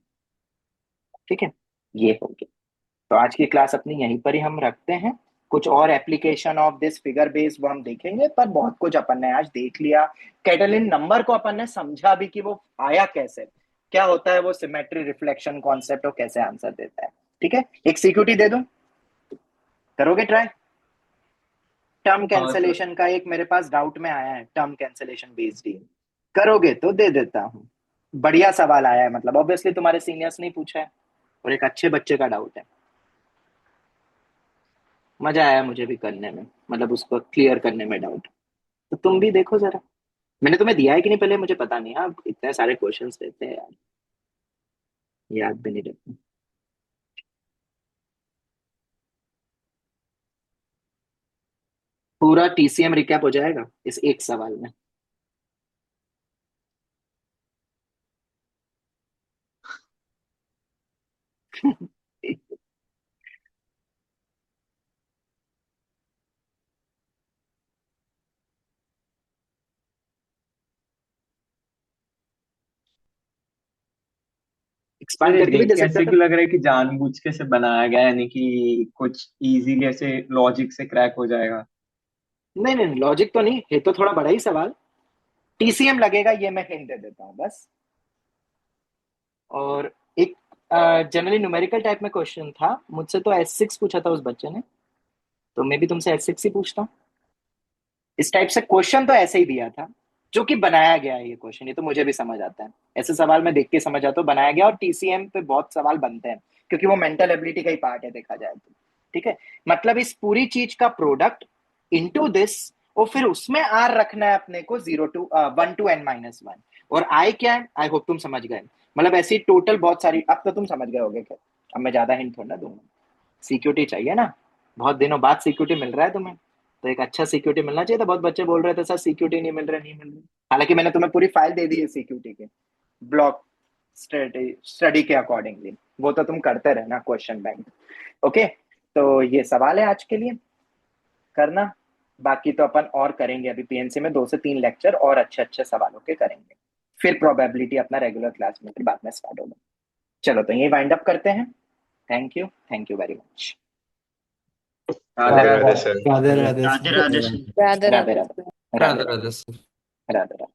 ठीक है। ये हो गया। तो आज की क्लास अपनी यहीं पर ही हम रखते हैं। कुछ और application of this figure base वो हम देखेंगे, पर बहुत कुछ अपन ने आज देख लिया। कैटलिन नंबर को अपन ने समझा भी कि वो आया कैसे, क्या होता है वो सिमेट्री रिफ्लेक्शन कॉन्सेप्ट, और कैसे आंसर देता है, ठीक है। एक सीक्यूटी दे दूं, करोगे ट्राई? टर्म हाँ सर। कैंसलेशन का एक मेरे पास डाउट में आया है, टर्म कैंसलेशन बेस्ड ही करोगे तो दे देता हूँ। बढ़िया सवाल आया है, मतलब ऑब्वियसली तुम्हारे सीनियर्स ने पूछा है, और एक अच्छे बच्चे का डाउट है। मजा आया मुझे भी करने में, मतलब उसको क्लियर करने में डाउट। तो तुम भी देखो जरा, मैंने तुम्हें दिया है कि नहीं पहले मुझे पता नहीं। हाँ इतने सारे क्वेश्चंस देते हैं यार, याद भी नहीं रहते। पूरा टीसीएम रिकैप हो जाएगा इस एक सवाल में। सर एक्सपांड ये करके भी देख दे के सकते ऐसे थे। क्यों लग रहा है कि जानबूझ के से बनाया गया है, यानी कि कुछ इजीली ऐसे लॉजिक से क्रैक हो जाएगा? नहीं नहीं लॉजिक तो नहीं है, तो थोड़ा बड़ा ही सवाल, टीसीएम लगेगा ये मैं हिंट दे देता हूँ बस। और एक जनरली न्यूमेरिकल टाइप में क्वेश्चन था, मुझसे तो S6 पूछा था उस बच्चे ने, तो मैं भी तुमसे S6 ही पूछता हूँ। इस टाइप से क्वेश्चन तो ऐसे ही दिया था, जो कि बनाया गया है ये क्वेश्चन, ये तो मुझे भी समझ आता है। ऐसे सवाल मैं देख के समझ आता हूँ बनाया गया, और टीसीएम पे बहुत सवाल बनते हैं क्योंकि वो मेंटल एबिलिटी का ही पार्ट है देखा जाए तो, ठीक है। मतलब इस पूरी चीज का प्रोडक्ट इनटू दिस, और फिर उसमें आर रखना है अपने को 1 to n-1, और आई क्या है, आई होप तुम समझ गए। मतलब ऐसी टोटल बहुत सारी, अब तो तुम समझ गए होगे क्या, अब मैं ज्यादा हिंट थोड़ा दूंगा। सिक्योरिटी चाहिए ना, बहुत दिनों बाद सिक्योरिटी मिल रहा है तुम्हें, तो एक अच्छा सिक्योरिटी मिलना चाहिए। तो बहुत बच्चे बोल रहे थे सर सिक्योरिटी नहीं मिल रहा, नहीं मिल रहा। हालांकि मैंने तुम्हें पूरी फाइल दे दी है सिक्योरिटी की, ब्लॉक स्टडी के अकॉर्डिंगली, वो तो तुम करते रहना क्वेश्चन बैंक। ओके, तो ये सवाल है आज के लिए, करना। बाकी तो अपन और करेंगे, अभी पीएनसी में 2 से 3 लेक्चर और अच्छे अच्छे सवालों के करेंगे, फिर प्रोबेबिलिटी अपना रेगुलर क्लास में फिर बाद में स्टार्ट होगा। चलो तो यही वाइंड अप करते हैं। Thank you very much. Radhe Radhe sir. Radhe Radhe Radhe Radhe sir. Radhe Radhe Radhe. Radhe Radhe Radhe sir. Radhe Radhe.